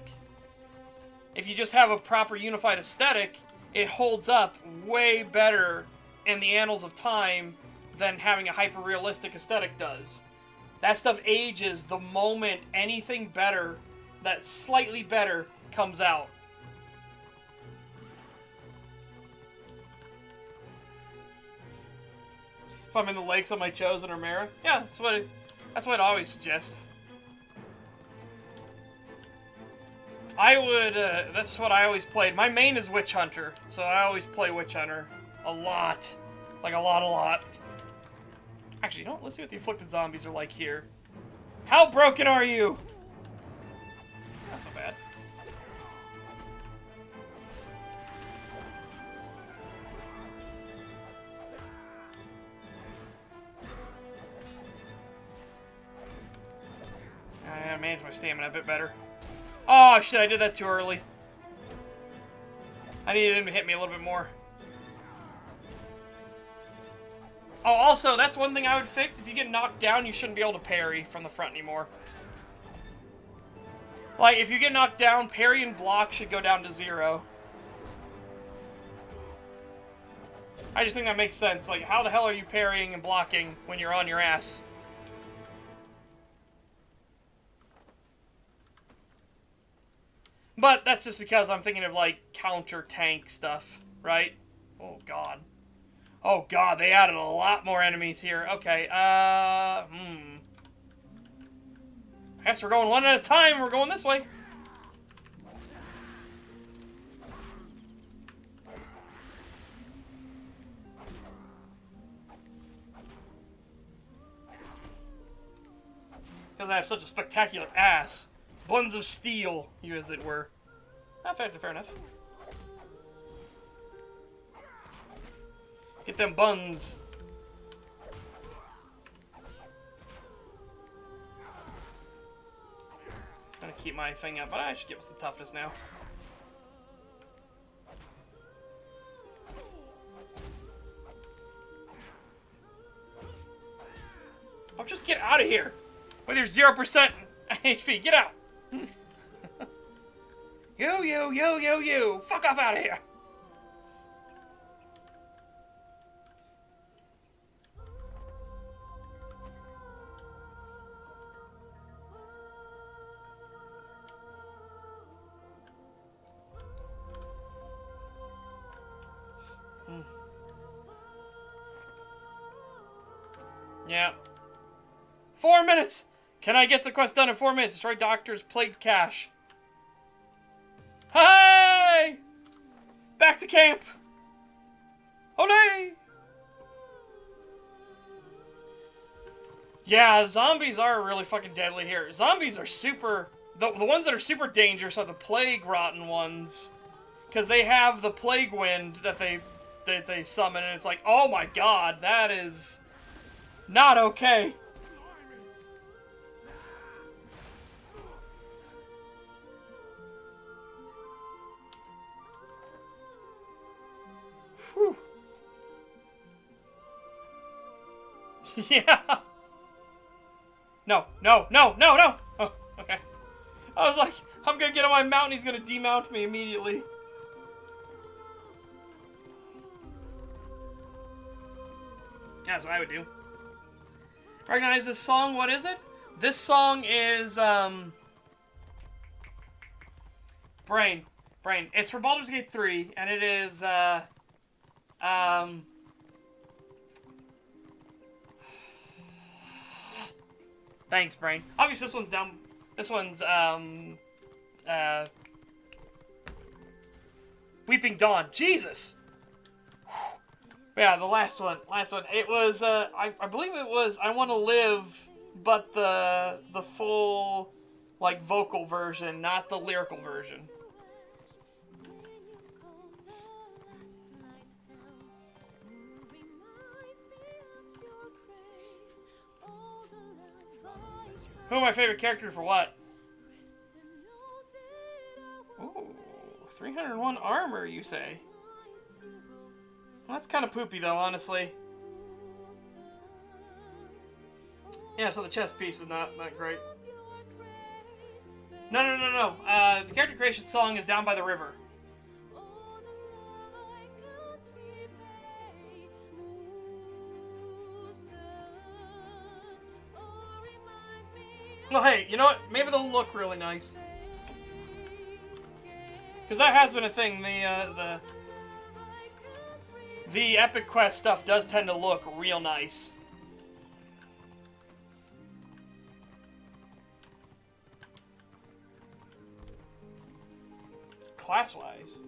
If you just have a proper unified aesthetic, it holds up way better in the annals of time than having a hyper-realistic aesthetic does. That stuff ages the moment anything better, that's slightly better, comes out. If I'm in the lakes on my Chosen or Mara, yeah, that's what I'd always suggest. I would, that's what I always played. My main is Witch Hunter, so I always play Witch Hunter. A lot. Like, a lot. Actually, you know what? Let's see what the Afflicted Zombies are like here. How broken are you? That's not bad. I managed my stamina a bit better. Oh, shit, I did that too early. I needed him to hit me a little bit more. Oh, also, that's one thing I would fix. If you get knocked down, you shouldn't be able to parry from the front anymore. Like, if you get knocked down, parry and block should go down to 0. I just think that makes sense. Like, how the hell are you parrying and blocking when you're on your ass? But that's just because I'm thinking of, like, counter-tank stuff, right? Oh, God. Oh, God, they added a lot more enemies here. Okay, I guess we're going one at a time. We're going this way. Because I have such a spectacular ass. Buns of steel, you as it were. Not fair enough. Get them buns. I'm gonna keep my thing up, but I should give us the toughness now. Oh, just get out of here with your 0% HP. Get out. You. Fuck off out of here. Yeah. 4 minutes! Can I get the quest done in 4 minutes? Destroy Doctor's Plague Cache. Hey! Back to camp! Olé! Yeah, zombies are really fucking deadly here. Zombies are super... The ones that are super dangerous are the plague-rotten ones. Because they have the plague wind that they summon, and it's like, oh my god, that is... not okay. Whew. Yeah. No. Oh, okay. I was like, I'm gonna get on my mount and he's gonna demount me immediately. That's what I would do. Recognize this song? What is it? This song is, Brain. It's for Baldur's Gate 3, and it is, Thanks, Brain. Obviously, this one's down... This one's, Weeping Dawn. Jesus! Yeah, the last one. It was, I believe it was I Want to Live, but the full, like, vocal version, not the lyrical version. Who are my favorite character for what? Ooh, 301 armor, you say? Well, that's kind of poopy, though, honestly. Yeah, so the chest piece is not great. No. The character creation song is Down by the River. Well, hey, you know what? Maybe they'll look really nice. Because that has been a thing. The Epic Quest stuff does tend to look real nice. Class-wise.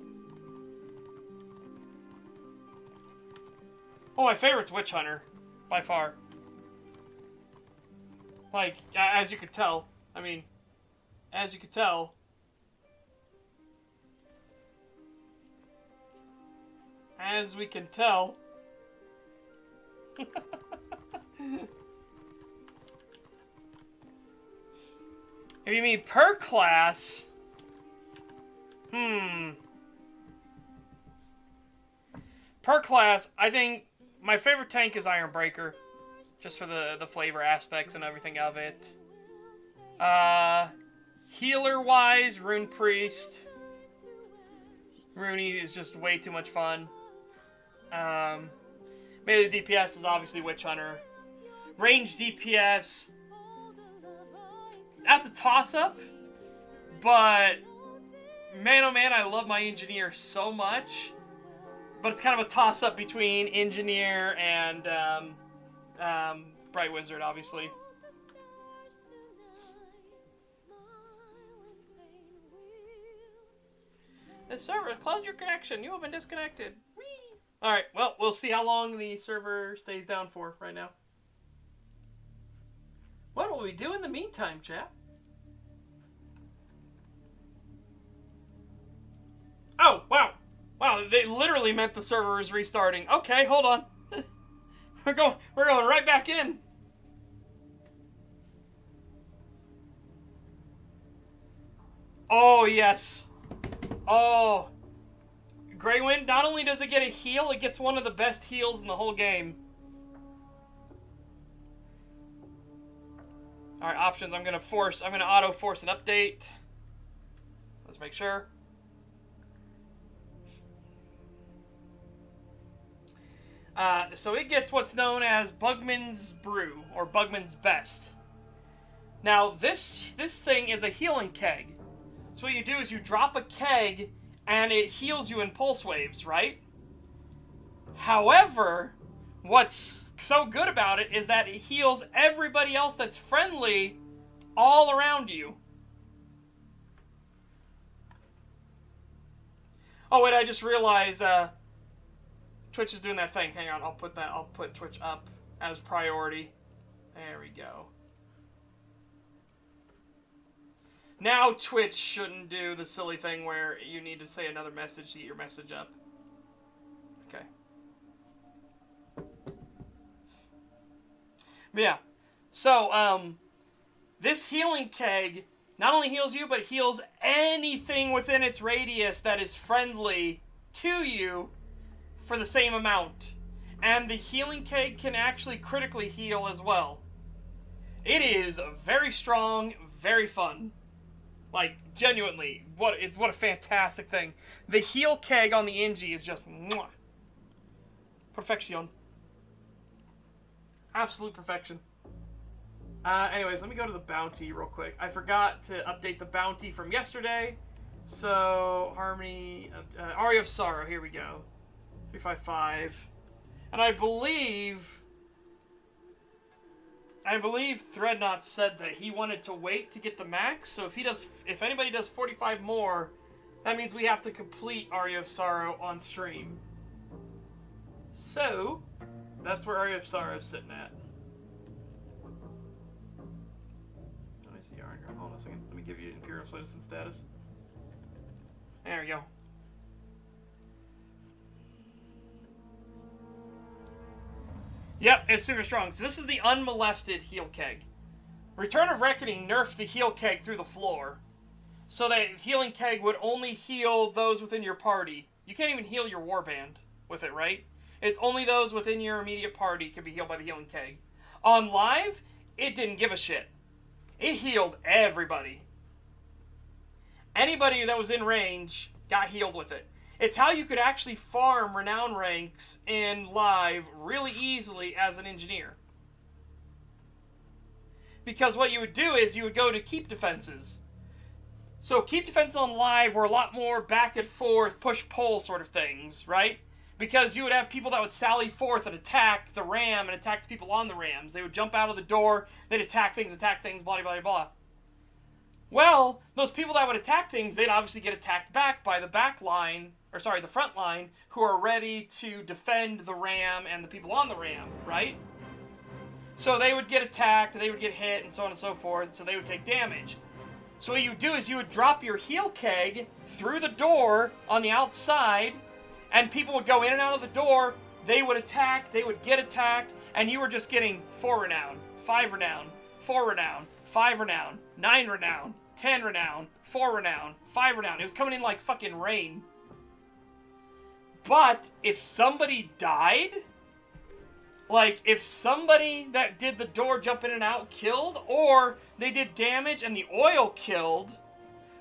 Oh, my favorite's Witch Hunter. By far. Like, as you could tell. I mean, as you could tell. As we can tell. If you mean per class... Per class, I think my favorite tank is Ironbreaker. Just for the flavor aspects and everything of it. Healer-wise, Rune Priest. Rooney is just way too much fun. Melee DPS is obviously Witch Hunter. Range DPS, that's a toss-up, but man oh man, I love my Engineer so much. But it's kind of a toss-up between Engineer and Bright Wizard, obviously. The server closed your connection. You have been disconnected. Whee! Alright, well, we'll see how long the server stays down for right now. What will we do in the meantime, chat? Oh, wow. Wow, they literally meant the server is restarting. Okay, hold on. we're going right back in. Oh, yes. Oh. Greywind, not only does it get a heal, it gets one of the best heals in the whole game. Alright, options. I'm gonna auto force an update. Let's make sure. So it gets what's known as Bugman's Brew, or Bugman's Best. Now, this thing is a healing keg. So what you do is you drop a keg, and it heals you in pulse waves, right? However, what's so good about it is that it heals everybody else that's friendly all around you. Oh, wait, I just realized, Twitch is doing that thing. Hang on, I'll put Twitch up as priority. There we go. Now Twitch shouldn't do the silly thing where you need to say another message to get your message up. Okay. But yeah. So, this healing keg not only heals you, but heals anything within its radius that is friendly to you for the same amount. And the healing keg can actually critically heal as well. It is very strong, very fun. Like, genuinely, what a fantastic thing. The heal keg on the Engie is just mwah. Perfection. Absolute perfection. Anyways, let me go to the bounty real quick. I forgot to update the bounty from yesterday. So, Harmony, Aria of Sorrow, here we go. 355. And I believe Threadnought said that he wanted to wait to get the max. So if anybody does 45 more, that means we have to complete Aria of Sorrow on stream. So, that's where Aria of Sorrow is sitting at. Let me see Iron. Hold on a second. Let me give you Imperial Citizen status. There we go. Yep, it's super strong. So this is the unmolested heal keg. Return of Reckoning nerfed the heal keg through the floor. So that healing keg would only heal those within your party. You can't even heal your warband with it, right? It's only those within your immediate party can be healed by the healing keg. On live, it didn't give a shit. It healed everybody. Anybody that was in range got healed with it. It's how you could actually farm renown ranks in live really easily as an engineer. Because what you would do is you would go to keep defenses. So keep defenses on live were a lot more back and forth, push-pull sort of things, right? Because you would have people that would sally forth and attack the ram and attack the people on the rams. They would jump out of the door, they'd attack things, blah, blah, blah. Well, those people that would attack things, they'd obviously get attacked back by the back line, the front line, who are ready to defend the ram and the people on the ram, right? So they would get attacked, they would get hit, and so on and so forth, so they would take damage. So what you would do is you would drop your heal keg through the door on the outside, and people would go in and out of the door, they would attack, they would get attacked, and you were just getting 4 renown, 5 renown, 4 renown, 5 renown, 9 renown, 10 renown, 4 renown, 5 renown. It was coming in like fucking rain. But if somebody died, like if somebody that did the door jump in and out killed, or they did damage and the oil killed,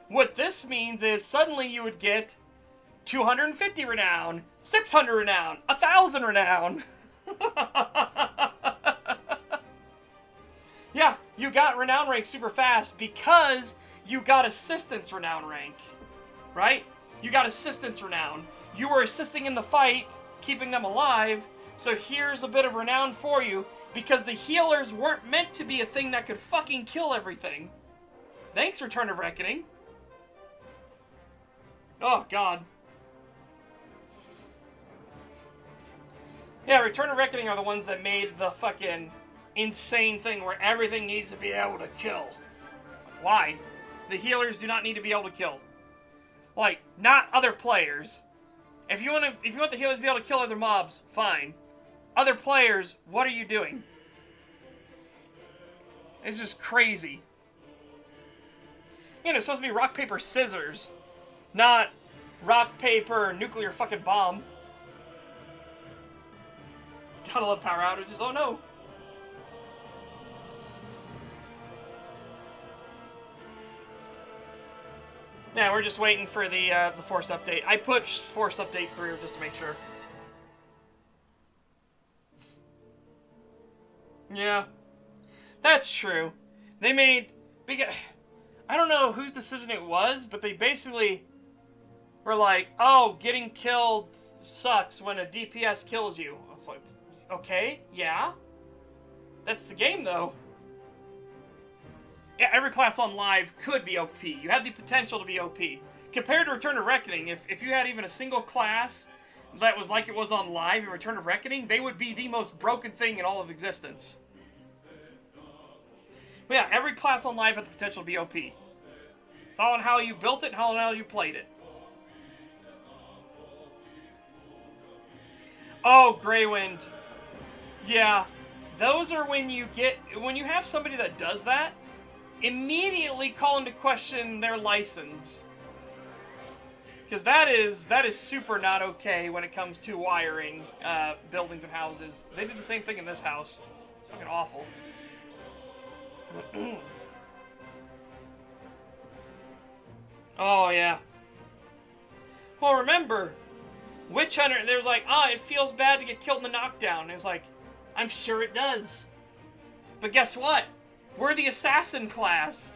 what this means is suddenly you would get 250 renown, 600 renown, 1,000 renown. Yeah, you got renown rank super fast because you got assistance renown rank, right? You got assistance renown. You were assisting in the fight, keeping them alive, so here's a bit of renown for you, because the healers weren't meant to be a thing that could fucking kill everything. Thanks, Return of Reckoning. Oh, God. Yeah, Return of Reckoning are the ones that made the fucking insane thing where everything needs to be able to kill. Why? The healers do not need to be able to kill. Like, not other players. If you want the healers to be able to kill other mobs, fine. Other players, what are you doing? It's just crazy. You know, it's supposed to be rock, paper, scissors. Not rock, paper, nuclear fucking bomb. Gotta love power outages. Oh no. Yeah, we're just waiting for the force update. I pushed force update through just to make sure. Yeah, that's true. They made I don't know whose decision it was, but they basically were like, "Oh, getting killed sucks when a DPS kills you." I was like, okay, yeah, that's the game though. Yeah, every class on live could be OP. You had the potential to be OP. Compared to Return of Reckoning, if you had even a single class that was like it was on live in Return of Reckoning, they would be the most broken thing in all of existence. But yeah, every class on live had the potential to be OP. It's all on how you built it and how you played it. Oh, Greywind. Yeah, those are when you have somebody that does that, immediately call into question their license. Because that is super not okay when it comes to wiring buildings and houses. They did the same thing in this house. It's fucking awful. Oh, yeah. Well, remember, Witch Hunter, there's like, it feels bad to get killed in the knockdown. And it's like, I'm sure it does. But guess what? We're the assassin class.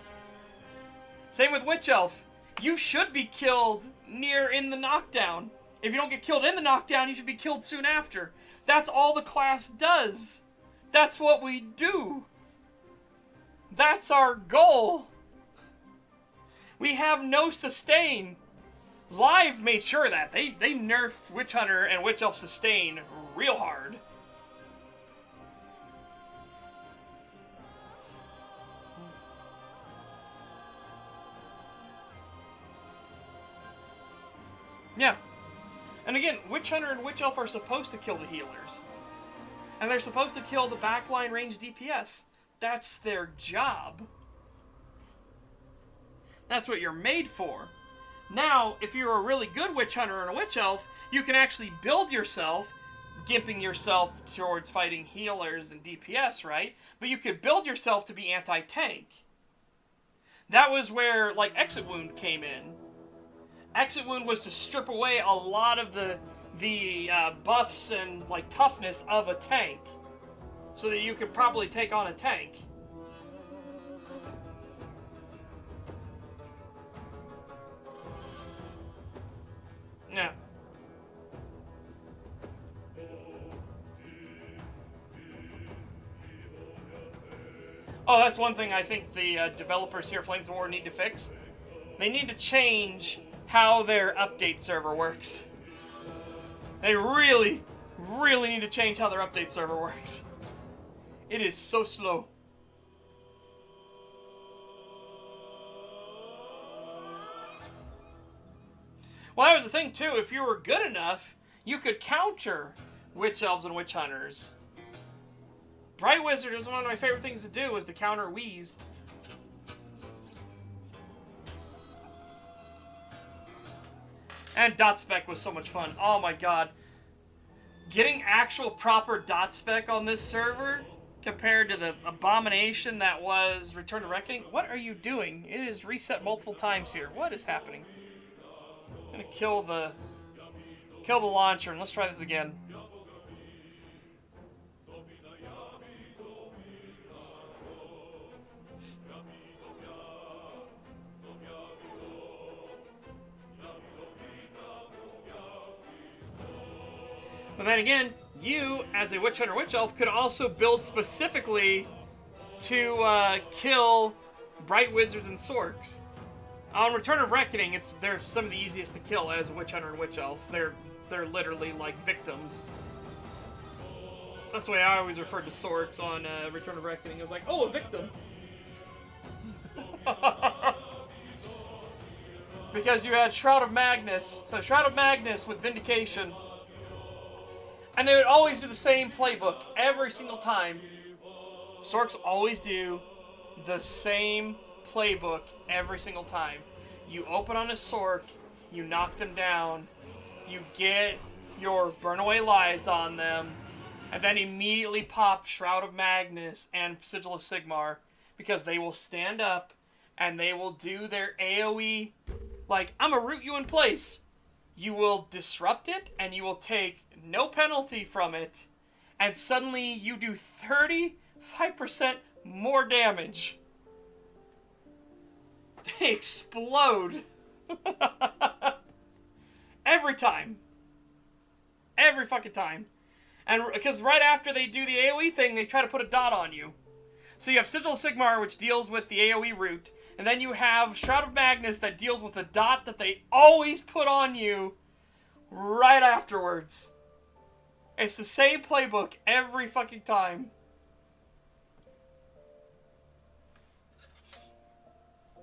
Same with Witch Elf. You should be killed in the knockdown. If you don't get killed in the knockdown, you should be killed soon after. That's all the class does. That's what we do. That's our goal. We have no sustain. Live made sure of that. They nerfed Witch Hunter and Witch Elf sustain real hard. Yeah. And again, Witch Hunter and Witch Elf are supposed to kill the healers. And they're supposed to kill the backline range DPS. That's their job. That's what you're made for. Now, if you're a really good Witch Hunter and a Witch Elf, you can actually build yourself, gimping yourself towards fighting healers and DPS, right? But you could build yourself to be anti-tank. That was where, like, Exit Wound came in. Exit Wound was to strip away a lot of the buffs and, like, toughness of a tank, so that you could probably take on a tank. Yeah. Oh, that's one thing I think the developers here, Flames of War, need to fix. They need to change how their update server works. They really, really need to change how their update server works. It is so slow. Well, that was the thing, too. If you were good enough, you could counter Witch Elves and Witch Hunters. Bright Wizard is one of my favorite things to do, is to counter Wheeze. And dot spec was so much fun. Oh my god. Getting actual proper dot spec on this server compared to the abomination that was Return of Reckoning. What are you doing? It is reset multiple times here. What is happening? I'm gonna kill the kill the launcher, and let's try this again. But then again, you, as a witch hunter witch elf, could also build specifically to kill bright wizards and sorks. On Return of Reckoning, they're some of the easiest to kill as a witch hunter and witch elf. They're literally like victims. That's the way I always referred to sorks on Return of Reckoning. I was like, oh, a victim. Because you had Shroud of Magnus. So Shroud of Magnus with Vindication. And they would always do the same playbook every single time. Sorks always do the same playbook every single time. You open on a sork, you knock them down, you get your Burn Away Lies on them, and then immediately pop Shroud of Magnus and Sigil of Sigmar, because they will stand up and they will do their AoE, like, I'm gonna root you in place. You will disrupt it, and you will take no penalty from it, and suddenly you do 35% more damage. They explode. Every time. Every fucking time. And because right after they do the AoE thing, they try to put a dot on you. So you have Sigil of Sigmar, which deals with the AoE route, and then you have Shroud of Magnus that deals with the dot that they always put on you right afterwards. It's the same playbook every fucking time.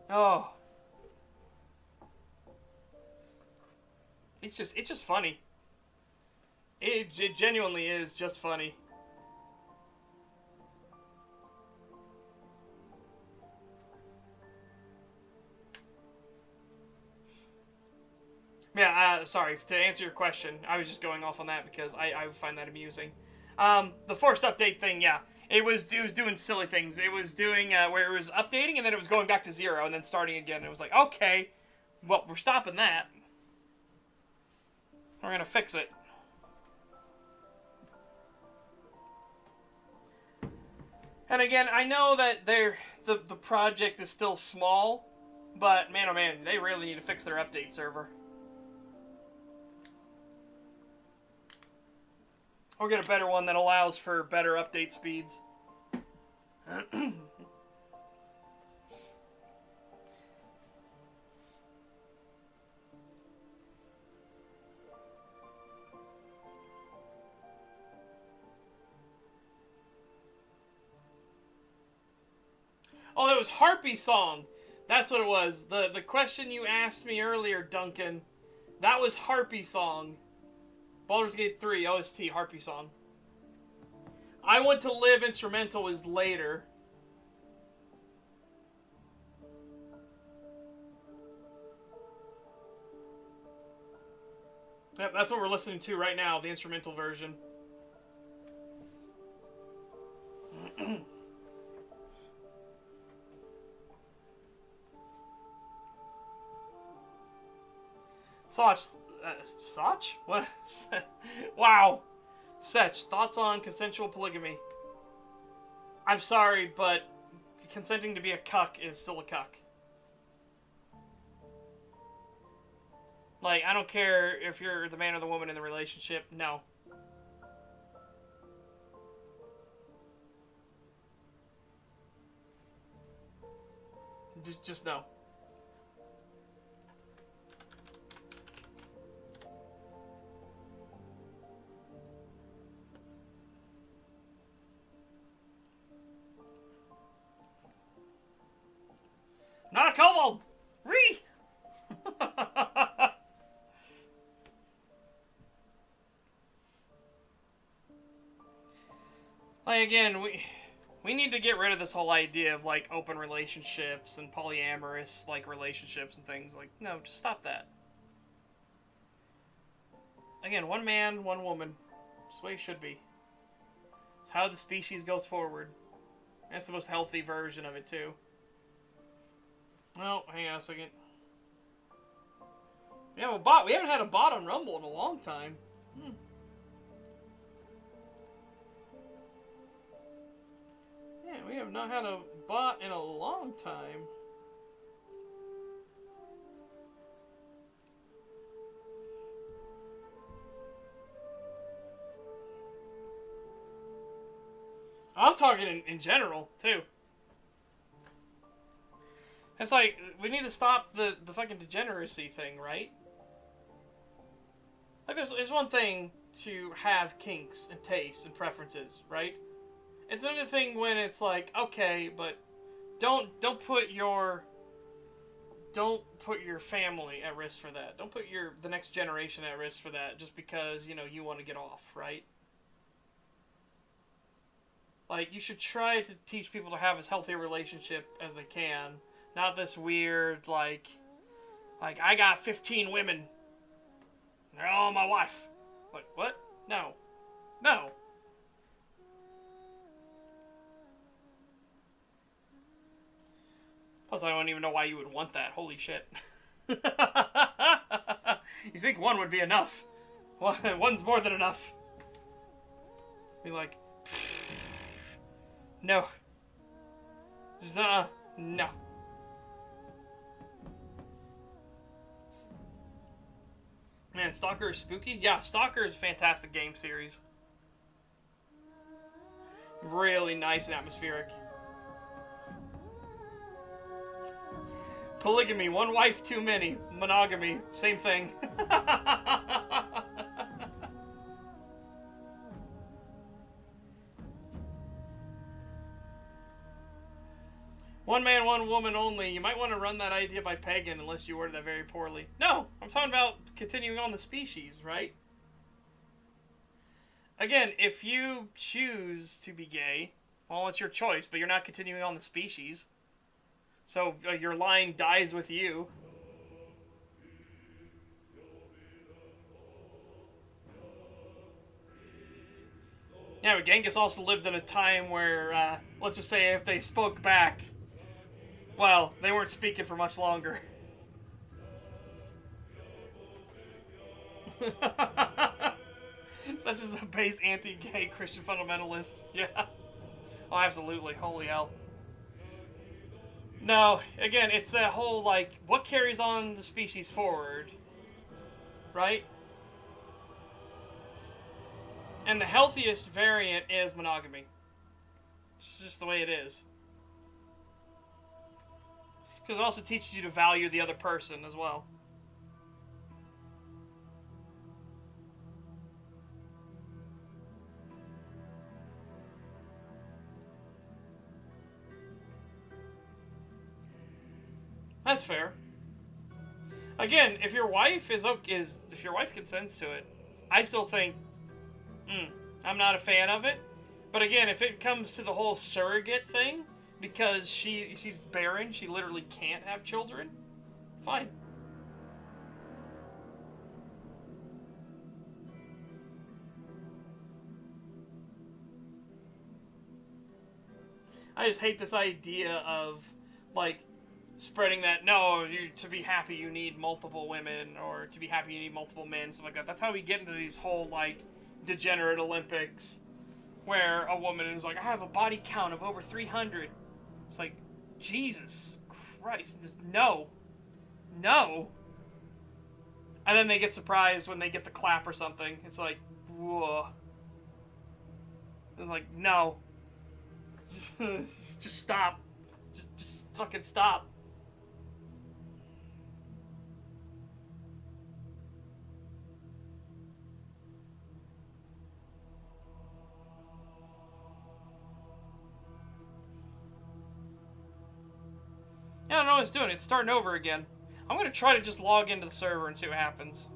Oh. It's just funny. It genuinely is just funny. Yeah, sorry, to answer your question, I was just going off on that because I find that amusing. The forced update thing, yeah. It was doing silly things. It was doing where it was updating and then it was going back to 0 and then starting again. It was like, okay, well, we're stopping that. We're gonna fix it. And again, I know that the project is still small, but man, oh man, they really need to fix their update server. Or get a better one that allows for better update speeds. Oh, it was Harpy Song. That's what it was. The question you asked me earlier, Duncan, that was Harpy Song. Baldur's Gate 3 OST Harpy Song. I Want to Live instrumental was later. Yep, that's what we're listening to right now, the instrumental version. Soch? What? Wow. Setch, thoughts on consensual polygamy? I'm sorry, but consenting to be a cuck is still a cuck. Like, I don't care if you're the man or the woman in the relationship. No. Just no. Not a kobold! Ree! Like, again, we need to get rid of this whole idea of, like, open relationships and polyamorous, like, relationships and things. Like, no, just stop that. Again, one man, one woman. Just the way it should be. It's how the species goes forward. That's the most healthy version of it, too. Oh, hang on a second. We have a bot. We haven't had a bot on Rumble in a long time. Yeah, we have not had a bot in a long time. I'm talking in general, too. It's like, we need to stop the fucking degeneracy thing, right? Like, there's one thing to have kinks and tastes and preferences, right? It's another thing when it's like, okay, but don't put your family at risk for that. Don't put the next generation at risk for that just because, you know, you want to get off, right? Like, you should try to teach people to have as healthy a relationship as they can. Not this weird, like, I got 15 women. They're all my wife. Like, what? No. No. Plus, I don't even know why you would want that. Holy shit. You think one would be enough. One's more than enough. Be like, no. Just no. Man, Stalker is spooky? Yeah, Stalker is a fantastic game series. Really nice and atmospheric. Polygamy, one wife too many. Monogamy, same thing. One man, one woman only. You might want to run that idea by Pagan unless you worded that very poorly. No, I'm talking about continuing on the species, right? Again, if you choose to be gay, well, it's your choice, but you're not continuing on the species. So your line dies with you. Yeah, but Genghis also lived in a time where, let's just say if they spoke back, well, they weren't speaking for much longer. Such as a base anti-gay Christian fundamentalist. Yeah. Oh, absolutely. Holy hell. No, again, it's that whole, like, what carries on the species forward, right? And the healthiest variant is monogamy. It's just the way it is. Because it also teaches you to value the other person as well. That's fair. Again, if your wife if your wife consents to it, I still think, I'm not a fan of it. But again, if it comes to the whole surrogate thing, because she's barren, she literally can't have children, fine. I just hate this idea of, like, spreading that, no, to be happy you need multiple women, or to be happy you need multiple men, stuff like that. That's how we get into these whole, like, degenerate Olympics, where a woman is like, I have a body count of over 300. It's like, Jesus Christ, no. No. And then they get surprised when they get the clap or something. It's like, whoa. It's like, no. Just stop. Just fucking stop. Yeah, I don't know what it's doing. It's starting over again. I'm going to try to just log into the server and see what happens.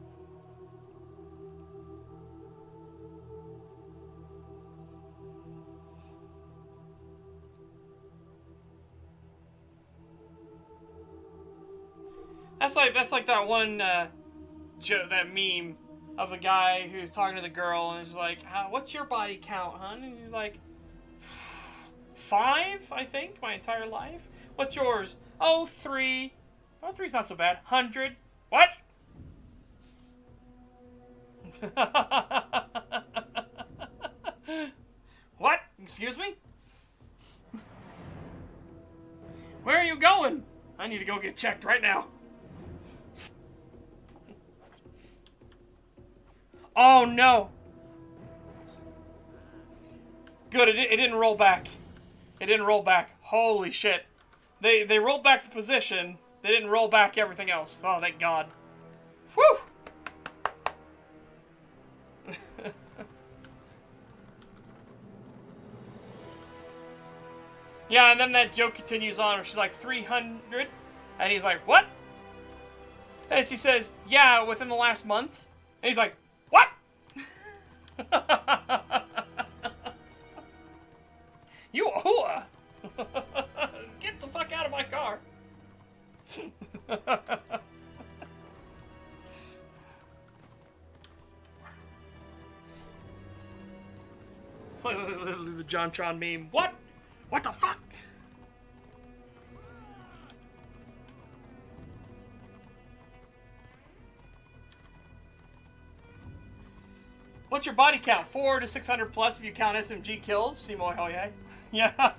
That's like that one that meme of the guy who's talking to the girl and he's like, what's your body count, hon? And he's like, 5, I think, my entire life. What's yours? Oh, 3. Oh, 3's not so bad. 100. What? What? Excuse me? Where are you going? I need to go get checked right now. Oh no. Good, it didn't roll back. It didn't roll back. Holy shit. They rolled back the position. They didn't roll back everything else. Oh, thank God. Whew! Yeah, and then that joke continues on where she's like, 300? And he's like, what? And she says, yeah, within the last month. And he's like, what? You whore! Get the fuck out of my car! It's like the JonTron meme. What? What the fuck? What's your body count? 400 to 600 plus if you count SMG kills? Seymour, hell yeah. Yeah.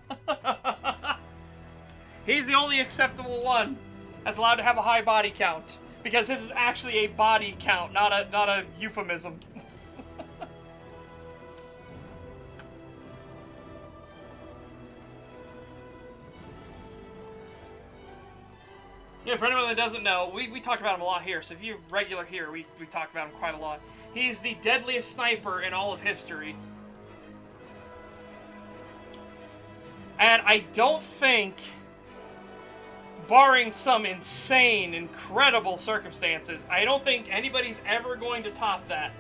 He's the only acceptable one that's allowed to have a high body count. Because his is actually a body count, not a euphemism. Yeah, for anyone that doesn't know, we talked about him a lot here, so if you're regular here, we talked about him quite a lot. He's the deadliest sniper in all of history. And I don't think, barring some insane, incredible circumstances, I don't think anybody's ever going to top that.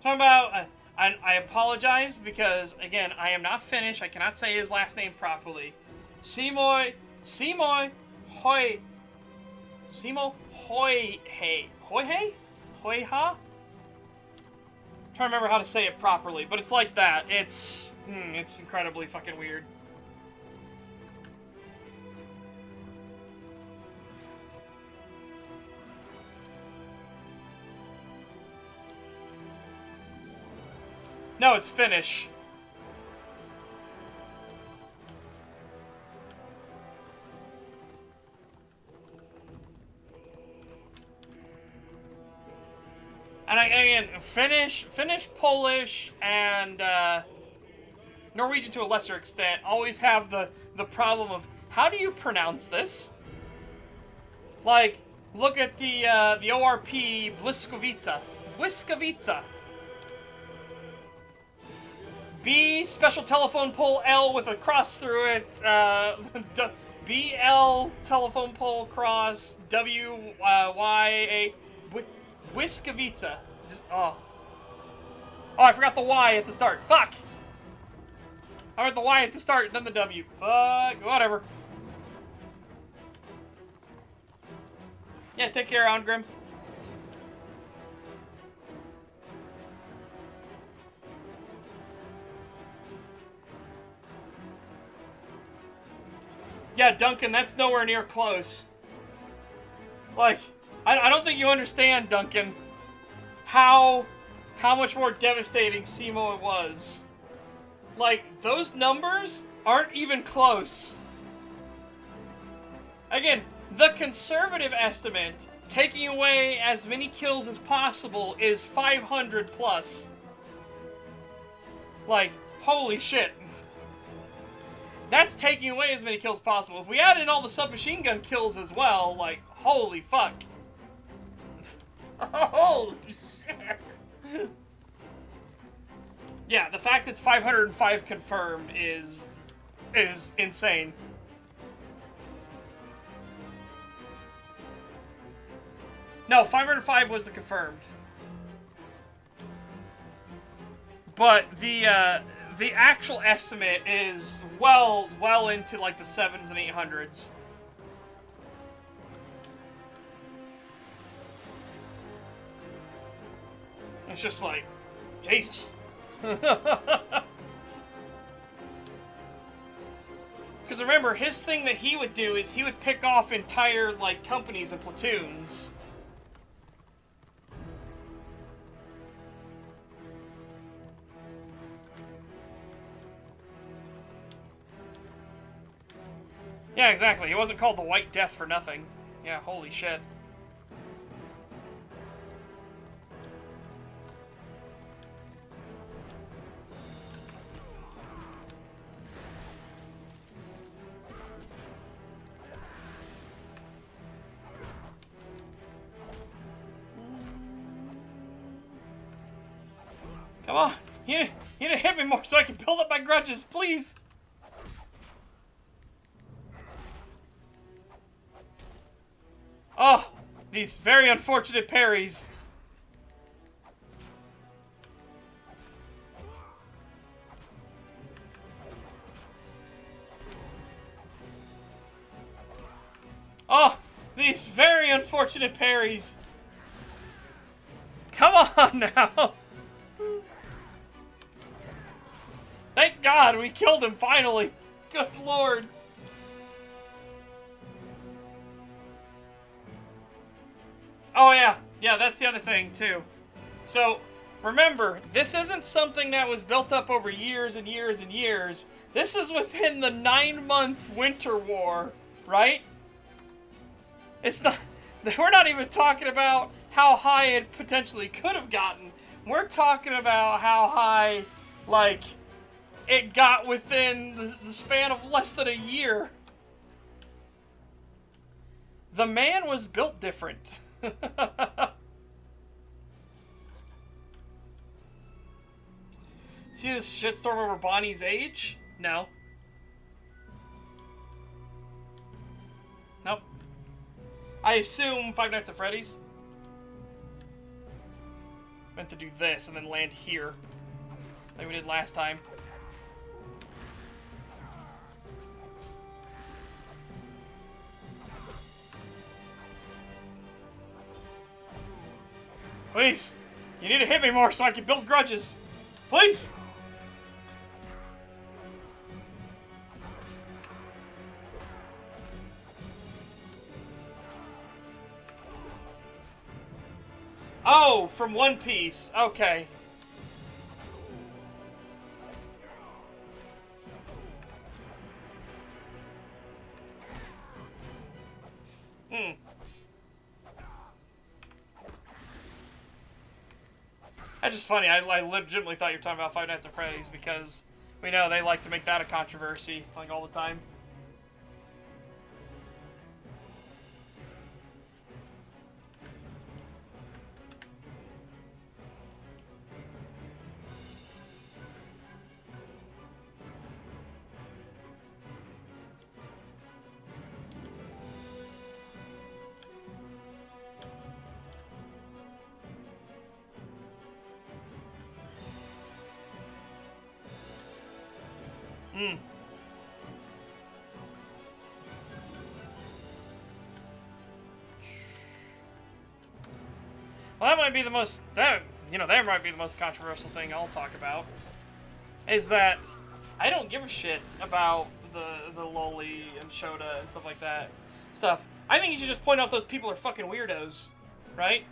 Talking about, I apologize because, again, I am not Finnish. I cannot say his last name properly. Seymour Hoy. Seymour Hoyhe. Hoyhe? Hoyha? I'm trying to remember how to say it properly, but it's like that. It's incredibly fucking weird. No, it's Finnish. And again, Finnish, Polish, and Norwegian to a lesser extent always have the problem of, how do you pronounce this? Like, look at the ORP Bliskovica. Bliskovica. B, special telephone pole L with a cross through it, BL, telephone pole cross, W, Y, A, Wiskovica. Just, oh. Oh, I forgot the Y at the start. Fuck! I heard the Y at the start, then the W. Fuck, whatever. Yeah, take care, Ongrim. Yeah, Duncan, that's nowhere near close. Like, I don't think you understand, Duncan, how much more devastating Simo was. Like, those numbers aren't even close. Again, the conservative estimate, taking away as many kills as possible, is 500 plus. Like, holy shit. That's taking away as many kills as possible. If we add in all the submachine gun kills as well, like, holy fuck. Holy shit. Yeah, the fact it's 505 confirmed is insane. No, 505 was the confirmed. But the actual estimate is well into like the 700s and 800s. It's just like, Jesus. Because remember, his thing that he would do is he would pick off entire, like, companies and platoons. Yeah, exactly. He wasn't called the White Death for nothing. Yeah, holy shit. Come on. You need to hit me more so I can build up my grudges, please. Oh, these very unfortunate parries. Oh, these very unfortunate parries. Come on now. Thank God we killed him finally. Good Lord. Oh yeah, yeah, that's the other thing too. So, remember, this isn't something that was built up over years and years and years. This is within the 9-month winter war, right? It's not, we're not even talking about how high it potentially could have gotten. We're talking about how high, like, it got within the span of less than a year. The man was built different. See this shitstorm over Bonnie's age? No. Nope. I assume Five Nights at Freddy's meant to do this and then land here, like we did last time. Please, you need to hit me more so I can build grudges. Please. Oh, from One Piece. Okay. Hmm. That's just funny. I legitimately thought you were talking about Five Nights at Freddy's because we know they like to make that a controversy, like, all the time. Hmm. Well, that might be the most, that might be the most controversial thing I'll talk about. Is that I don't give a shit about the loli and Shota and stuff like that. I think you should just point out those people are fucking weirdos, right?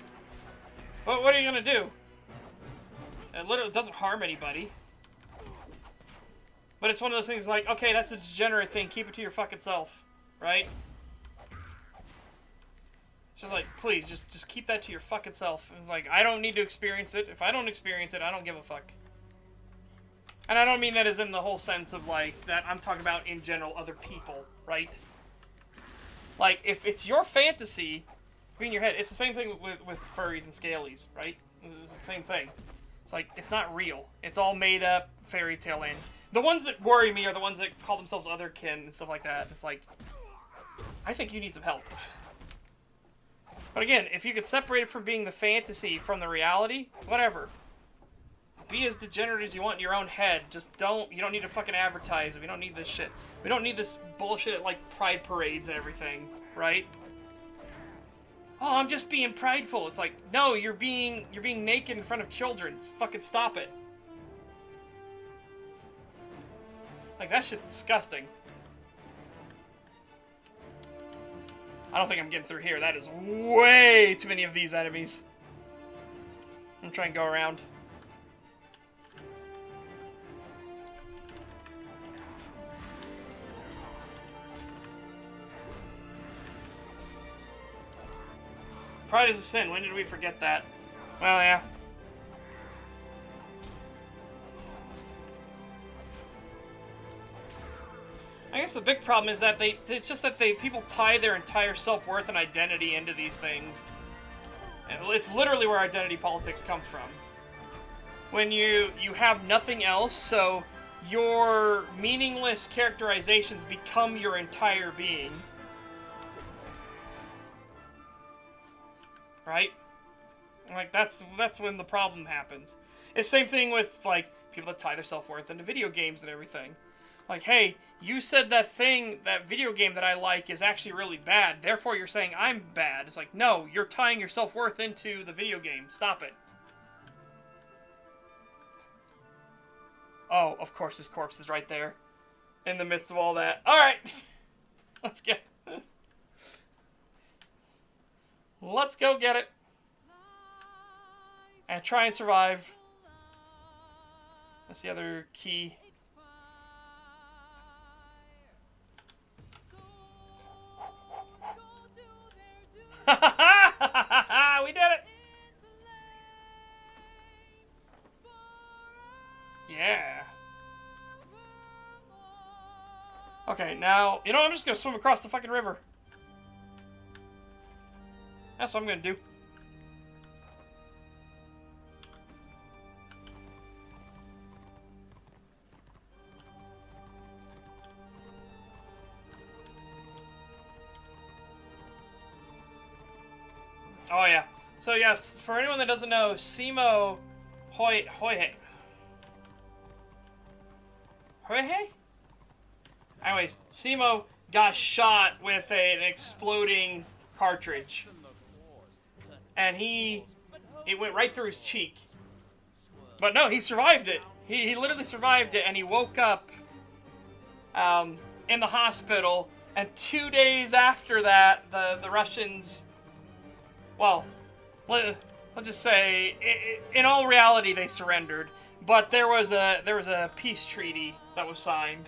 But what are you gonna do? It literally doesn't harm anybody. But it's one of those things like, okay, that's a degenerate thing, keep it to your fucking self, right? It's just like, please, just keep that to your fucking self. It's like, I don't need to experience it. If I don't experience it, I don't give a fuck. And I don't mean that as in the whole sense of, like, that I'm talking about in general other people, right? Like, if it's your fantasy, in your head, it's the same thing with furries and scalies, right? It's the same thing. It's like, it's not real. It's all made up fairy tale land. The ones that worry me are the ones that call themselves otherkin and stuff like that. It's like, I think you need some help. But again, if you could separate it from being the fantasy from the reality, whatever. Be as degenerate as you want in your own head. Just you don't need to fucking advertise it. We don't need this shit. We don't need this bullshit at, like, pride parades and everything, right? oh, I'm just being prideful. It's like, no, you're being naked in front of children. Just fucking stop it. Like, that's just disgusting. I don't think I'm getting through here. That is way too many of these enemies. I'm trying to go around. Pride is a sin. When did we forget that? Well, yeah. I guess the big problem is that it's just that people tie their entire self-worth and identity into these things. And it's literally where identity politics comes from. When you have nothing else, so your meaningless characterizations become your entire being. Right? Like, that's when the problem happens. It's the same thing with, like, people that tie their self-worth into video games and everything. Like, hey, you said that video game that I like is actually really bad, therefore you're saying I'm bad. It's like, no, you're tying your self-worth into the video game. Stop it. Oh, of course his corpse is right there. In the midst of all that. Alright! Let's get... Let's go get it. And try and survive. That's the other key. We did it! Yeah. Okay, now, you know, I'm just gonna swim across the fucking river. That's what I'm gonna do. Oh yeah. So yeah, for anyone that doesn't know, Simo Hoyhe. Anyways, Simo got shot with an exploding cartridge. And it went right through his cheek. But no, he survived it. He literally survived it, and he woke up in the hospital, and 2 days after that, the Russians, well, let's just say, in all reality, they surrendered. But there was a peace treaty that was signed.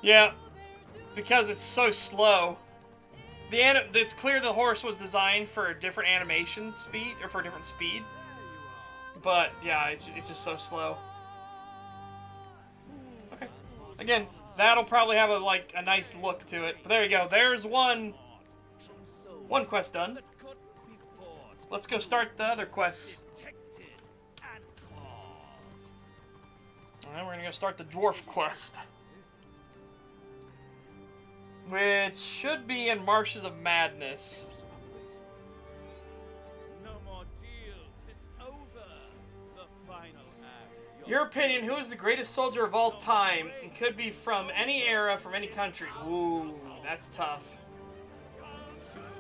Yeah, because it's so slow. It's clear the horse was designed for a different animation speed, or for a different speed. But yeah, it's just so slow. Okay, again, that'll probably have a nice look to it. But there you go. There's one quest done. Let's go start the other quests. Alright, we're gonna go start the dwarf quest, which should be in Marshes of Madness. No more deals. It's over. The final act. Your opinion, who is the greatest soldier of all time? It could be from any era, from any country. Ooh, that's tough.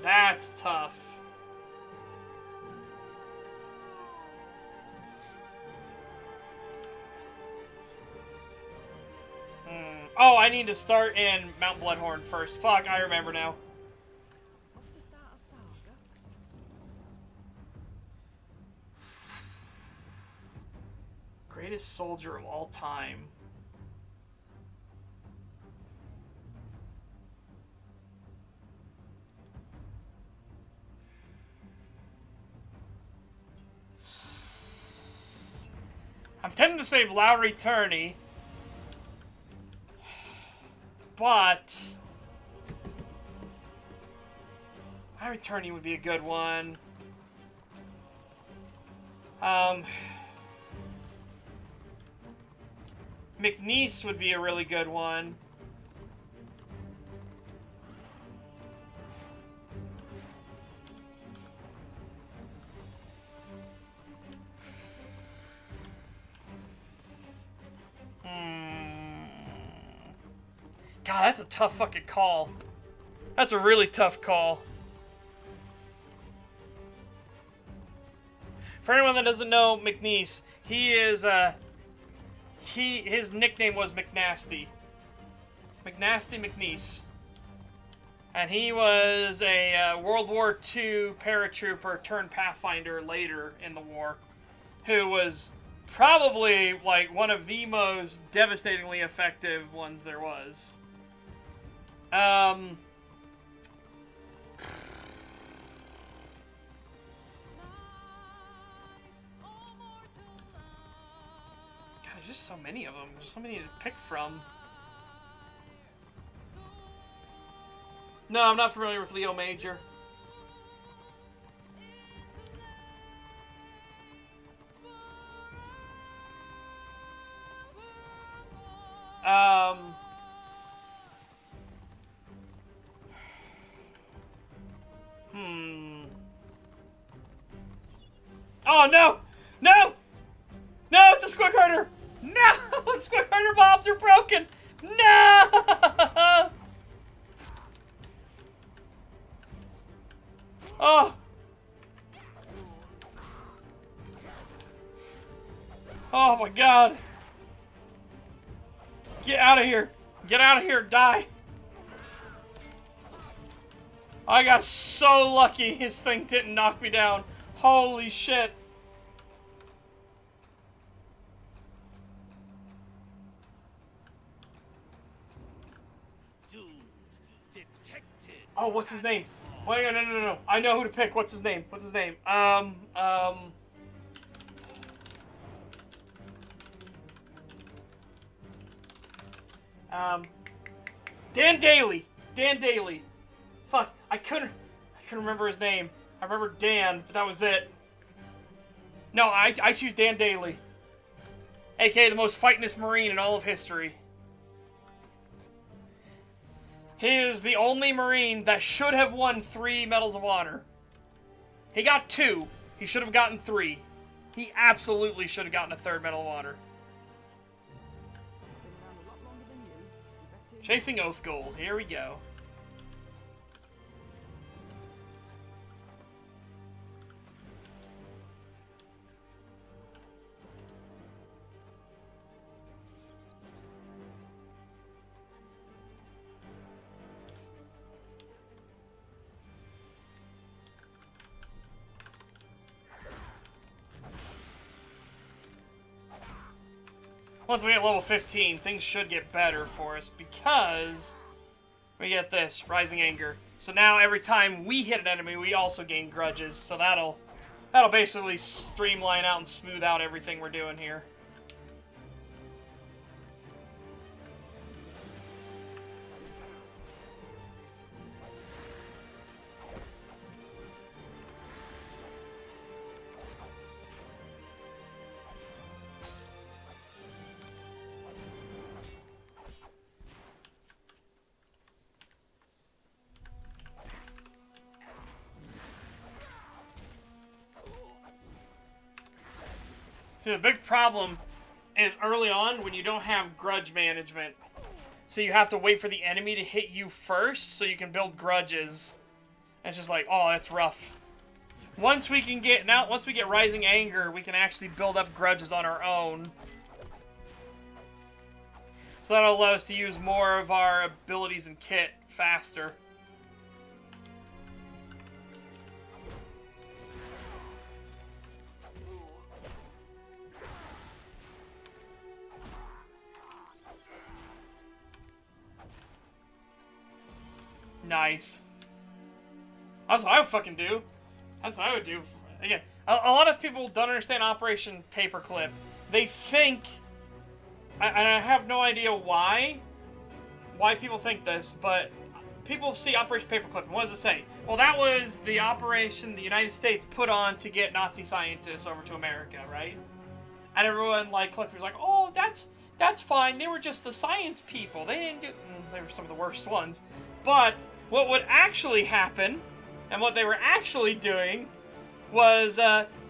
That's tough. Oh, I need to start in Mount Bloodhorn first. Fuck, I remember now. Greatest soldier of all time. I'm tempted to say Lowry Turney, but Lowry Turney would be a good one. McNeese would be a really good one. God, that's a tough fucking call. That's a really tough call. For anyone that doesn't know McNeese, he is, his nickname was McNasty. McNasty McNeese. And he was a World War II paratrooper turned Pathfinder later in the war, who was probably, like, one of the most devastatingly effective ones there was. God, there's just so many of them. There's so many to pick from. No, I'm not familiar with Leo Major. Oh, no! No! No, it's a Squick Herder! No! Squick Herder mobs are broken! No! Oh! Oh my god! Get out of here! Get out of here! Die! I got so lucky his thing didn't knock me down. Holy shit. Oh, what's his name? Wait, no. I know who to pick. What's his name? What's his name? Dan Daly. Dan Daly. Fuck, I couldn't remember his name. I remember Dan, but that was it. No, I choose Dan Daly. AKA the most fightingest Marine in all of history. He is the only Marine that should have won 3 Medals of Honor. He got 2. He should have gotten 3. He absolutely should have gotten a 3rd Medal of Honor. Chasing Oath Gold. Here we go. Once we get level 15, things should get better for us because we get this, Rising Anger. So now every time we hit an enemy, we also gain grudges. So that'll basically streamline out and smooth out everything we're doing here. The big problem is early on when you don't have grudge management. So you have to wait for the enemy to hit you first so you can build grudges. And it's just like, oh, that's rough. Once we get Rising Anger, we can actually build up grudges on our own. So that'll allow us to use more of our abilities and kit faster. Nice. That's what I would fucking do. That's what I would do. Again, a lot of people don't understand Operation Paperclip. They think, and I have no idea why people think this, but people see Operation Paperclip, and what does it say? Well, that was the operation the United States put on to get Nazi scientists over to America, right? And everyone, like, collectors, like, oh, that's fine. They were just the science people. They didn't do. They were some of the worst ones. But what would actually happen, and what they were actually doing, was,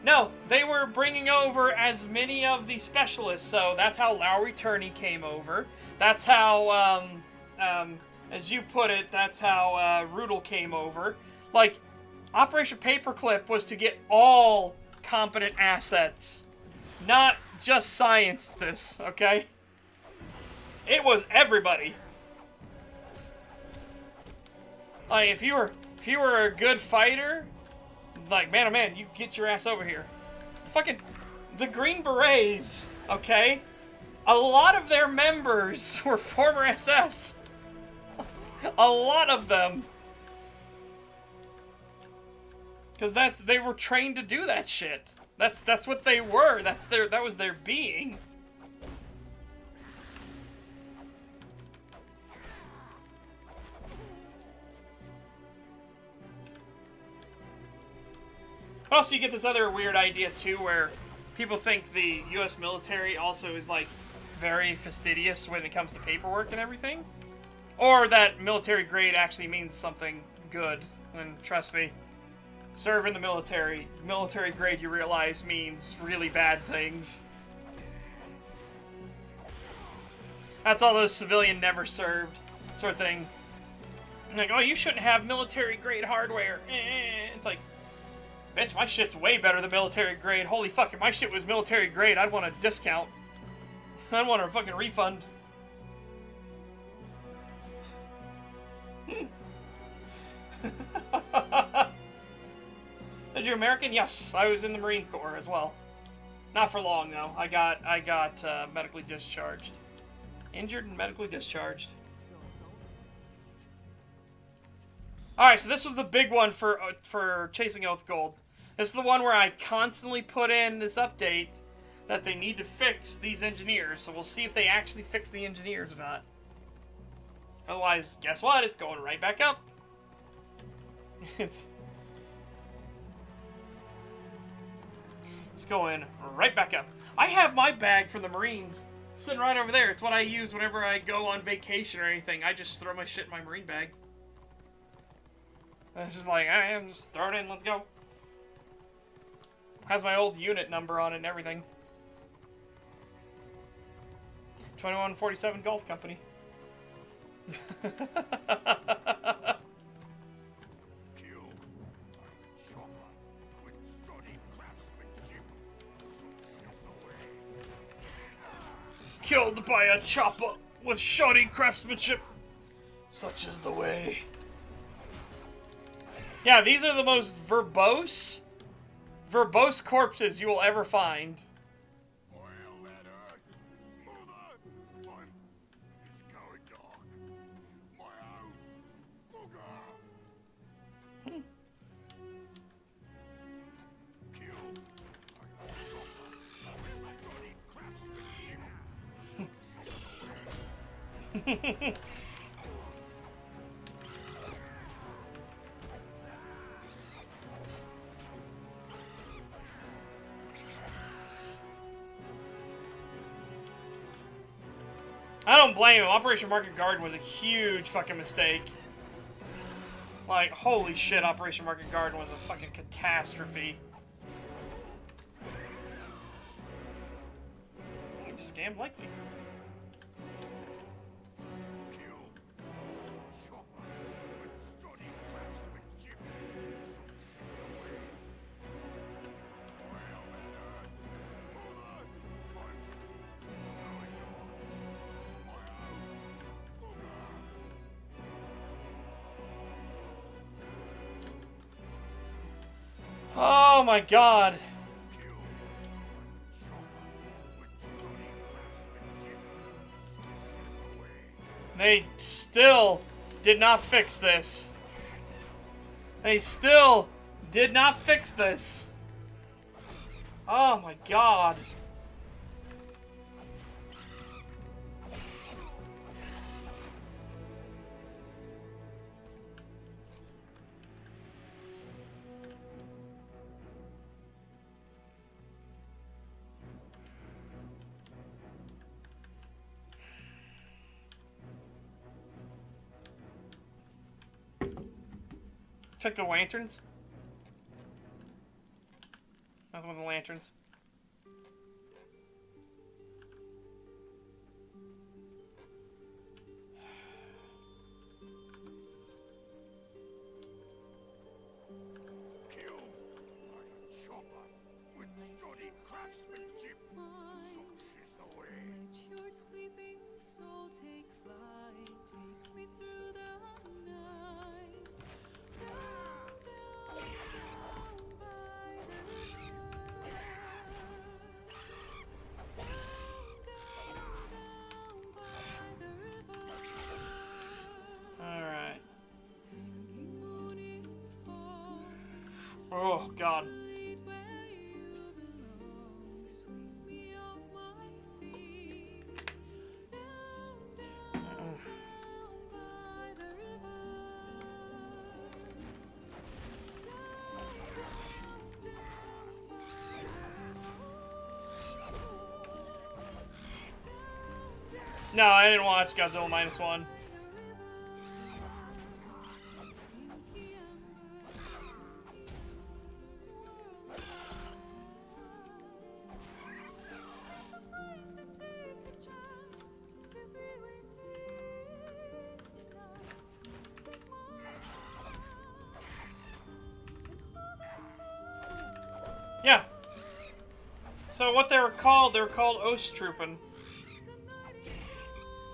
no, they were bringing over as many of the specialists. So that's how Lowry Turney came over. That's how, as you put it, that's how Rudel came over. Like, Operation Paperclip was to get all competent assets, not just scientists, okay? It was everybody. Like, if you were a good fighter, like, man, oh man, you get your ass over here. Fucking, the Green Berets, okay? A lot of their members were former SS. A lot of them. Because they were trained to do that shit. That's what they were. That was their being. Also, you get this other weird idea too, where people think the U.S. military also is like very fastidious when it comes to paperwork and everything, or that military grade actually means something good. And trust me, serve in the military grade, you realize, means really bad things. That's all those civilian never served sort of thing. Like, oh, you shouldn't have military grade hardware. It's like, bitch, my shit's way better than military grade. Holy fuck, if my shit was military grade, I'd want a discount. I'd want a fucking refund. Are you American? Yes, I was in the Marine Corps as well. Not for long though. I got medically discharged. Injured and medically discharged. Alright, so this was the big one for Chasing Oath Gold. This is the one where I constantly put in this update that they need to fix these engineers. So we'll see if they actually fix the engineers or not. Otherwise, guess what? It's going right back up. It's going right back up. I have my bag from the Marines sitting right over there. It's what I use whenever I go on vacation or anything. I just throw my shit in my Marine bag. It's just like, I'm just throw it in, let's go. Has my old unit number on it and everything. 2147 Golf Company. Killed by a chopper with shoddy craftsmanship. Such is the way. Yeah, these are the most verbose corpses you will ever find. I don't blame him. Operation Market Garden was a huge fucking mistake. Like, holy shit, Operation Market Garden was a fucking catastrophe. Scam likely. Oh my god. They still did not fix this. They still did not fix this. Oh my god. Check the lanterns. Nothing with the lanterns. Oh, God. No, I didn't watch Godzilla -1. Yeah. So what they were called Osttruppen.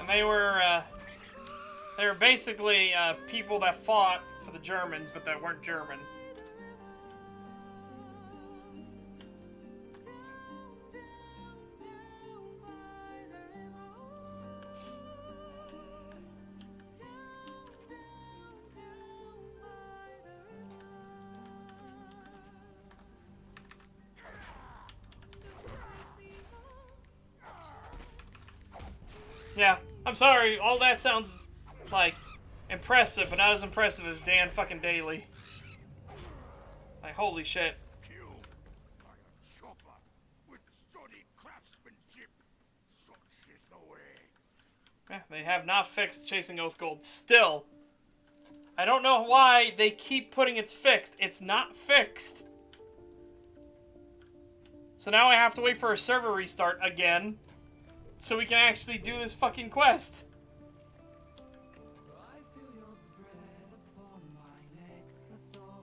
And they were basically people that fought for the Germans, but that weren't German. Yeah, I'm sorry, all that sounds, like, impressive, but not as impressive as Dan fucking Daly. Like, holy shit. Killed by a chopper with solid craftsmanship. Such is the way. Yeah, they have not fixed Chasing Oath Gold. Still. I don't know why they keep putting it's fixed. It's not fixed. So now I have to wait for a server restart again, so we can actually do this fucking quest.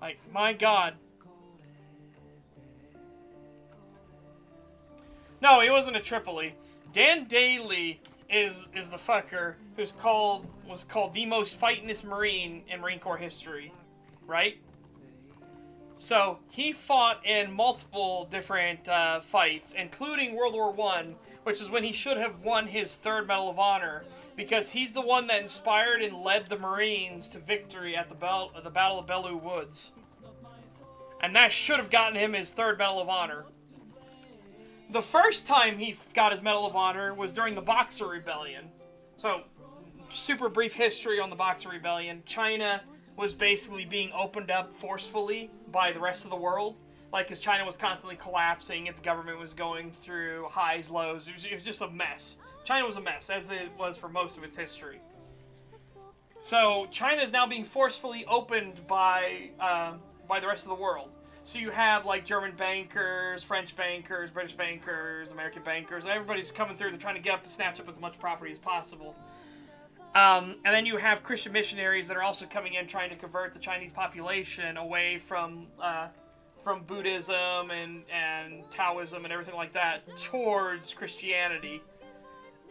Like, my god. No, he wasn't a Tripoli. Dan Daly is the fucker was called the most fightingest Marine in Marine Corps history, right? So he fought in multiple different fights, including World War I, which is when he should have won his 3rd Medal of Honor, because he's the one that inspired and led the Marines to victory at the Battle of Belleau Woods. And that should have gotten him his 3rd Medal of Honor. The first time he got his Medal of Honor was during the Boxer Rebellion. So, super brief history on the Boxer Rebellion. China was basically being opened up forcefully by the rest of the world. Like, because China was constantly collapsing, its government was going through highs, lows. It was just a mess. China was a mess, as it was for most of its history. So, China is now being forcefully opened by the rest of the world. So you have, like, German bankers, French bankers, British bankers, American bankers. Everybody's coming through. They're trying to get up and snatch up as much property as possible. And then you have Christian missionaries that are also coming in trying to convert the Chinese population away from Buddhism and Taoism and everything like that towards Christianity.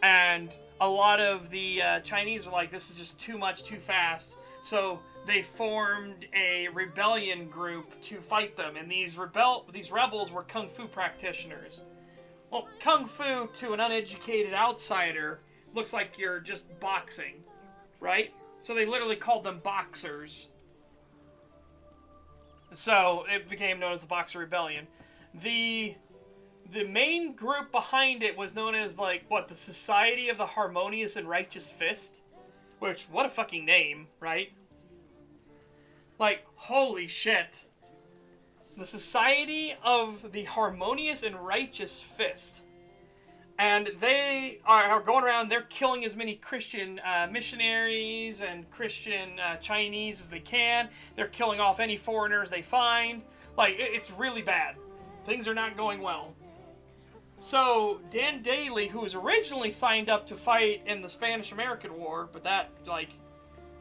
And a lot of the Chinese were like, this is just too much, too fast. So they formed a rebellion group to fight them, and these rebels were kung fu practitioners. Well, kung fu to an uneducated outsider looks like you're just boxing, right? So they literally called them boxers. So it became known as the Boxer Rebellion. The main group behind it was known as, like, the Society of the Harmonious and Righteous Fist? Which, what a fucking name, right? Like, holy shit. The Society of the Harmonious and Righteous Fist. And they are going around, they're killing as many Christian missionaries and Christian Chinese as they can. They're killing off any foreigners they find. Like, it's really bad. Things are not going well. So, Dan Daly, who was originally signed up to fight in the Spanish-American War, but that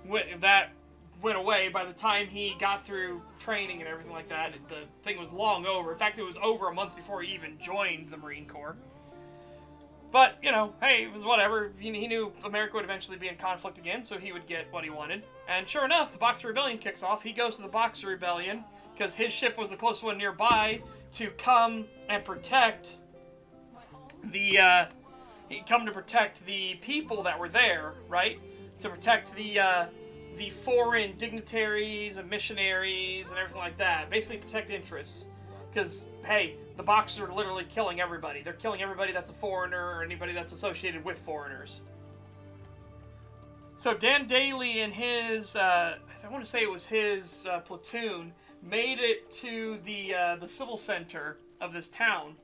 went away by the time he got through training and everything like that. The thing was long over. In fact, it was over a month before he even joined the Marine Corps. But, you know, hey, it was whatever. He knew America would eventually be in conflict again, so he would get what he wanted. And sure enough, the Boxer Rebellion kicks off. He goes to the Boxer Rebellion, because his ship was the closest one nearby, to come and protect the people that were there, right? To protect the the foreign dignitaries and missionaries and everything like that. Basically protect interests. Because, hey, the Boxers are literally killing everybody. They're killing everybody that's a foreigner or anybody that's associated with foreigners. So Dan Daly and his, I want to say it was his platoon, made it to the civil center of this town.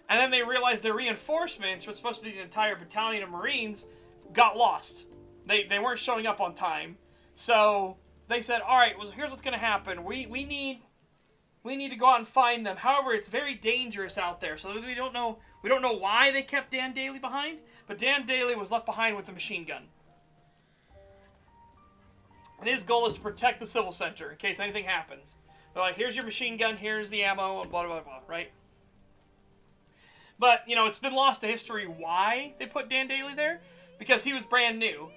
And then they realized their reinforcements, which was supposed to be the entire battalion of Marines, got lost. They weren't showing up on time. So they said, all right, well, here's what's going to happen. We need to go out and find them. However, it's very dangerous out there. So we don't know why they kept Dan Daly behind, but Dan Daly was left behind with a machine gun. And his goal is to protect the civil center in case anything happens. They're like, here's your machine gun, here's the ammo, and blah, blah, blah, right? But, you know, it's been lost to history why they put Dan Daly there. Because he was brand new.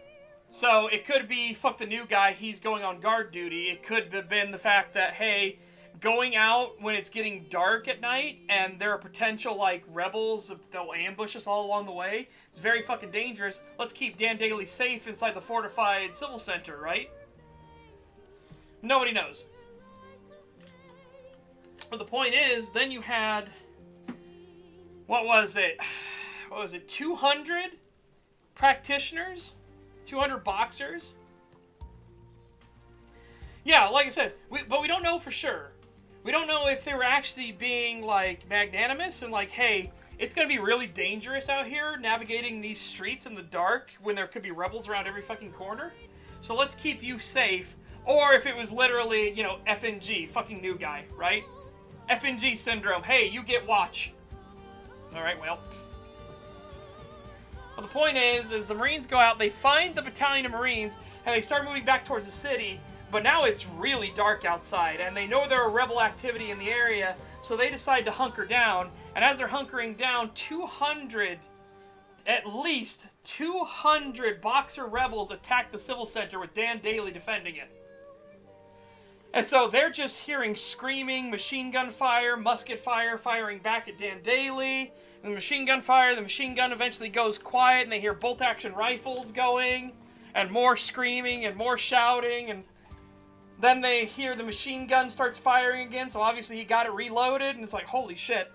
So it could be, fuck the new guy, he's going on guard duty. It could have been the fact that, hey, going out when it's getting dark at night and there are potential, like, rebels, they'll ambush us all along the way. It's very fucking dangerous. Let's keep Dan Daly safe inside the fortified civil center, right? Nobody knows. But the point is, then you had, what was it? 200 practitioners? 200 boxers? Yeah, like I said, but we don't know for sure. We don't know if they were actually being, like, magnanimous and like, hey, it's going to be really dangerous out here navigating these streets in the dark when there could be rebels around every fucking corner. So let's keep you safe. Or if it was literally, you know, FNG, fucking new guy, right? FNG syndrome. Hey, you get watch. Alright, well. Well, the point is the Marines go out, they find the battalion of Marines, and they start moving back towards the city, but now it's really dark outside, and they know there are rebel activity in the area, so they decide to hunker down, and as they're hunkering down, at least 200 Boxer rebels attack the civil center with Dan Daly defending it. And so they're just hearing screaming, machine gun fire, musket fire, firing back at Dan Daly. And the machine gun fire, the machine gun eventually goes quiet, and they hear bolt-action rifles going, and more screaming, and more shouting, and then they hear the machine gun starts firing again, so obviously he got it reloaded, and it's like, holy shit.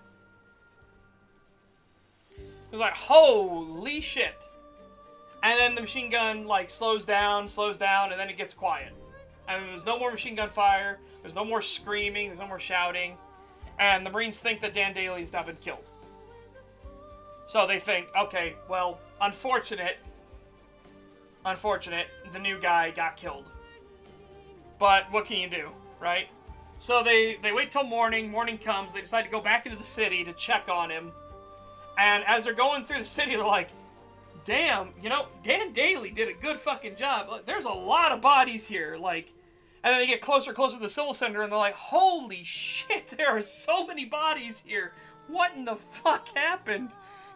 It's like, holy shit. And then the machine gun, like, slows down, and then it gets quiet. And there's no more machine gun fire, there's no more screaming, there's no more shouting, and the Marines think that Dan Daly's now been killed. So they think, okay, well, unfortunate, the new guy got killed. But what can you do, right? So they wait till morning comes, they decide to go back into the city to check on him, and as they're going through the city, they're like, damn, you know, Dan Daly did a good fucking job. There's a lot of bodies here, like, and then they get closer to the civil center, and they're like, holy shit, there are so many bodies here. What in the fuck happened?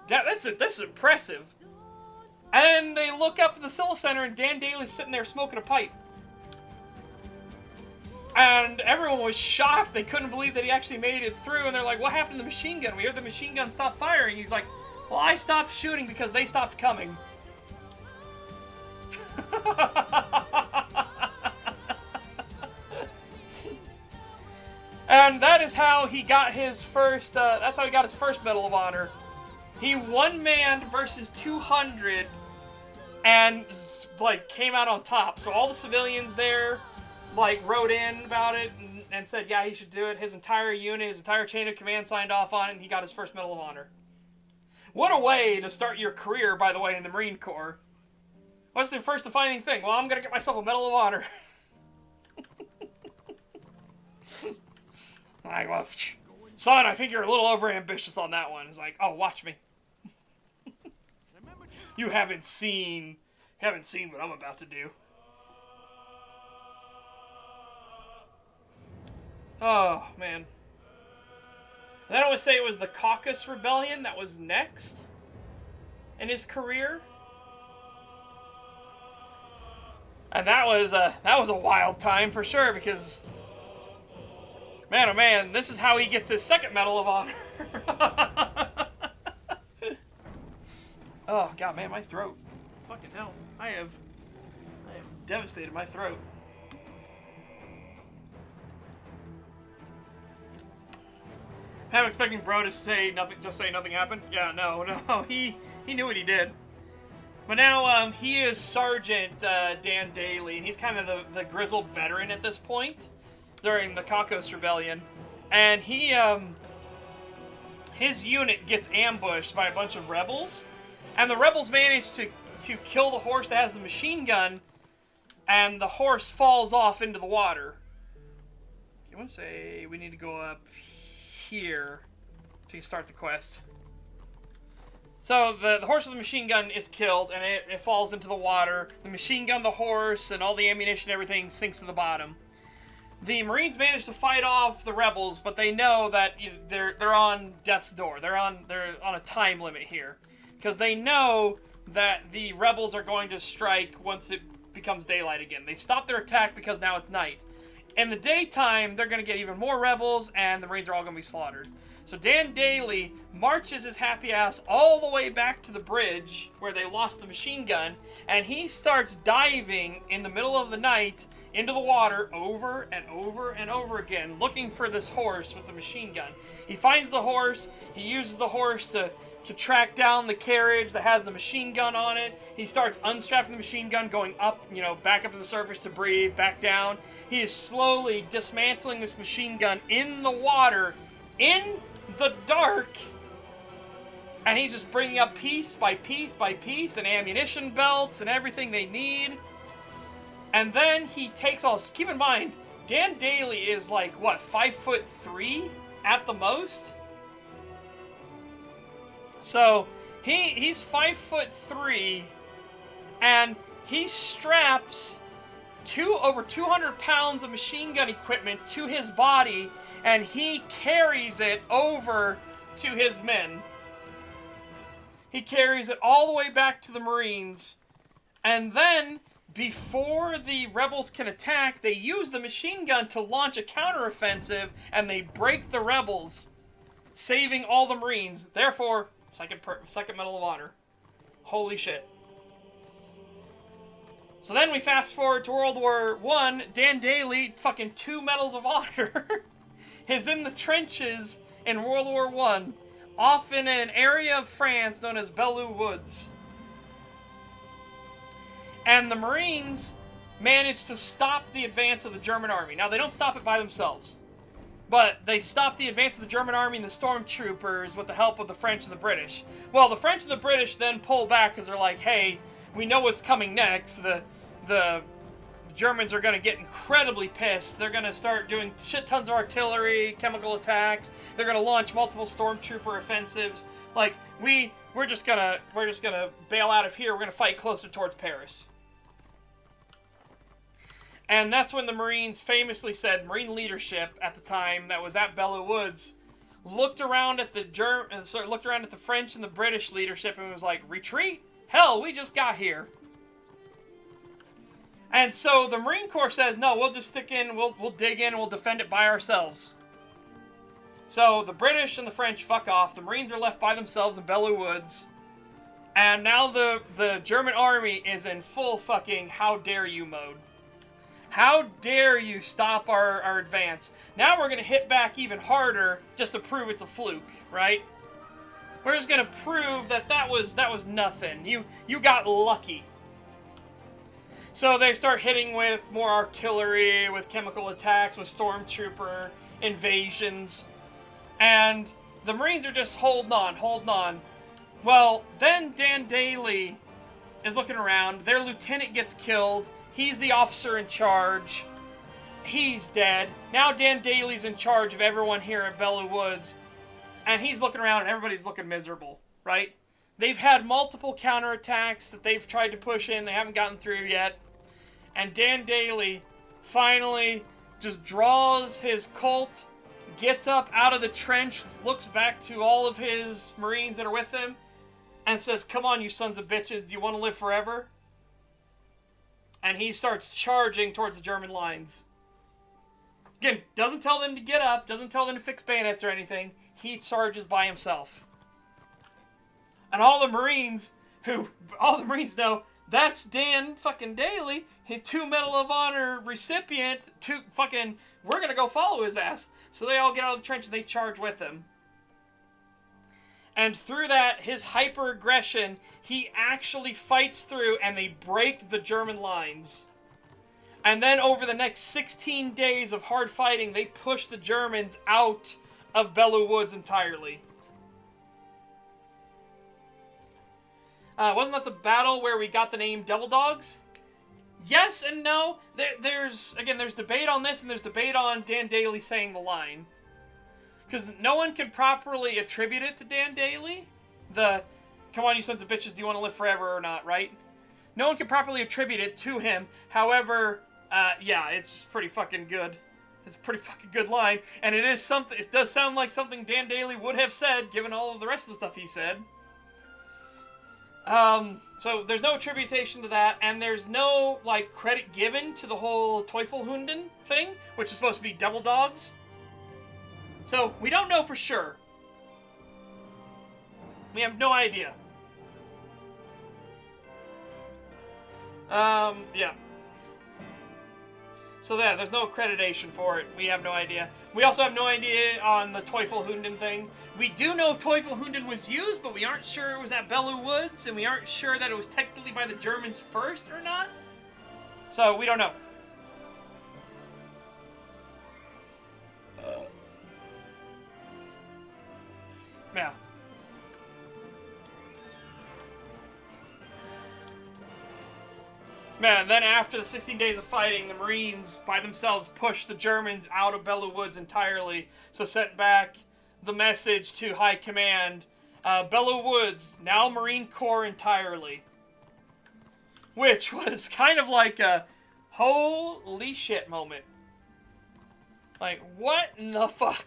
That's impressive. And they look up at the civil center, and Dan Daly's sitting there smoking a pipe. And everyone was shocked. They couldn't believe that he actually made it through, and they're like, what happened to the machine gun? We heard the machine gun stop firing. He's like, well, I stopped shooting because they stopped coming. And that is how he got his first, that's how he got his first Medal of Honor. He one-manned versus 200 and, like, came out on top. So all the civilians there, like, wrote in about it and said, yeah, he should do it. His entire unit, his entire chain of command signed off on it, and he got his first Medal of Honor. What a way to start your career, by the way, in the Marine Corps. What's the first defining thing? Well, I'm going to get myself a Medal of Honor. Like, well, son, I think you're a little overambitious on that one. It's like, oh, watch me. You haven't seen what I'm about to do. Oh, man. And I always say it was the Caucasus Rebellion that was next in his career. And that was a wild time for sure, because man, oh man, this is how he gets his second Medal of Honor. Oh god, man, my throat. Fucking hell. I I am devastated. My throat. I'm expecting bro to say nothing. Just say nothing happened. Yeah, no. He knew what he did. But now he is Sergeant Dan Daly, and he's kind of the grizzled veteran at this point during the Kakos Rebellion, and he his unit gets ambushed by a bunch of rebels, and the rebels manage to kill the horse that has the machine gun, and the horse falls off into the water. I want to say we need to go up here to start the quest. So the horse with the machine gun is killed, and it falls into the water. The machine gun, the horse, and all the ammunition, everything sinks to the bottom. The Marines manage to fight off the rebels, but they know that they're on death's door. They're on a time limit here, because they know that the rebels are going to strike once it becomes daylight again. They've stopped their attack because now it's night. In the daytime, they're going to get even more rebels, and the Marines are all going to be slaughtered. So Dan Daly marches his happy ass all the way back to the bridge where they lost the machine gun, and he starts diving in the middle of the night into the water over and over and over again, looking for this horse with the machine gun. He finds the horse, he uses the horse to track down the carriage that has the machine gun on it. He starts unstrapping the machine gun, going up, back up to the surface to breathe, back down. He is slowly dismantling this machine gun in the water, in the dark, and he's just bringing up piece by piece by piece, and ammunition belts and everything they need. And then he takes all. Keep in mind, Dan Daly is like what, 5'3" at the most. So he's 5'3", and he straps over 200 pounds of machine gun equipment to his body, and he carries it over to his men. He carries it all the way back to the Marines, and then before the rebels can attack, they use the machine gun to launch a counteroffensive, and they break the rebels, saving all the Marines. Therefore, second Medal of Honor. Holy shit. So then we fast forward to World War I. Dan Daly, fucking 2 Medals of Honor, is in the trenches in World War I, off in an area of France known as Belleau Woods. And the Marines manage to stop the advance of the German army. Now, they don't stop it by themselves, but they stop the advance of the German army and the stormtroopers with the help of the French and the British. Well, the French and the British then pull back because they're like, hey, we know what's coming next. The Germans are going to get incredibly pissed. They're going to start doing shit tons of artillery, chemical attacks. They're going to launch multiple stormtrooper offensives. Like, we're just gonna bail out of here. We're going to fight closer towards Paris. And that's when the Marines famously said, Marine leadership at the time that was at Belleau Woods, looked around at the French and the British leadership and was like, retreat? Hell, we just got here. And so the Marine Corps says, no, we'll just stick in, we'll dig in, and we'll defend it by ourselves. So the British and the French fuck off. The Marines are left by themselves in Belleau Woods. And now the German army is in full fucking how dare you mode. How dare you stop our advance? Now we're going to hit back even harder just to prove it's a fluke, right? We're just going to prove that was nothing. You got lucky. So they start hitting with more artillery, with chemical attacks, with stormtrooper invasions. And the Marines are just holding on. Well, then Dan Daly is looking around. Their lieutenant gets killed. He's the officer in charge. He's dead. Now Dan Daly's in charge of everyone here at Belleau Woods. And he's looking around and everybody's looking miserable, right? They've had multiple counterattacks that they've tried to push in. They haven't gotten through yet. And Dan Daly finally just draws his Colt, gets up out of the trench, looks back to all of his Marines that are with him, and says, come on, you sons of bitches, do you want to live forever? And he starts charging towards the German lines. Again, doesn't tell them to get up, doesn't tell them to fix bayonets or anything. He charges by himself. And all the Marines know that's Dan fucking Daly, his 2 Medal of Honor recipient, we're gonna go follow his ass. So they all get out of the trench and they charge with him. And through that, his hyper-aggression, he actually fights through and they break the German lines. And then over the next 16 days of hard fighting, they push the Germans out of Belleau Woods entirely. Wasn't that the battle where we got the name Devil Dogs? Yes and no. There's debate on this, and there's debate on Dan Daly saying the line. Because no one can properly attribute it to Dan Daly. Come on, you sons of bitches, do you want to live forever or not, right? No one can properly attribute it to him. However, yeah, it's pretty fucking good. It's a pretty fucking good line. And it is something, it does sound like something Dan Daly would have said, given all of the rest of the stuff he said. So there's no attribution to that, and there's no, like, credit given to the whole Teufelhunden thing, which is supposed to be devil dogs. So, we don't know for sure. We have no idea. Yeah. So yeah, there's no accreditation for it. We have no idea. We also have no idea on the Teufelhunden thing. We do know Teufelhunden was used, but we aren't sure it was at Belleau Woods, and we aren't sure that it was technically by the Germans first or not. So, we don't know. Yeah. Man, then after the 16 days of fighting, the Marines, by themselves, pushed the Germans out of Belleau Woods entirely, so sent back the message to High Command, Belleau Woods, now Marine Corps entirely. Which was kind of like a holy shit moment. Like, what in the fuck?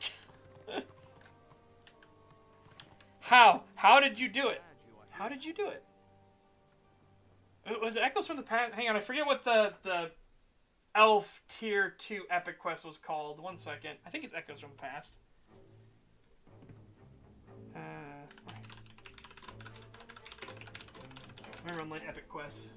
How? How did you do it? How did you do it? Was it Echoes from the Past? Hang on, I forget what the Elf Tier 2 Epic Quest was called. 1 second. I think it's Echoes from the Past. Warhammer Online Epic Quests.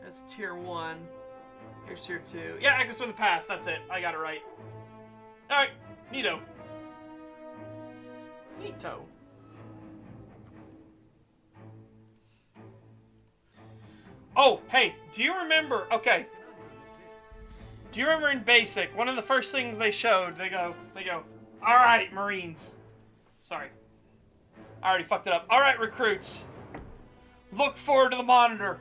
That's Tier 1. Here's Tier 2. Yeah, Echoes from the Past. That's it. I got it right. Alright. Neato. Neato. Oh, hey. Do you remember... Okay. Do you remember in Basic, one of the first things they showed, they go, Alright, Marines. Sorry. I already fucked it up. Alright, recruits. Look forward to the monitor.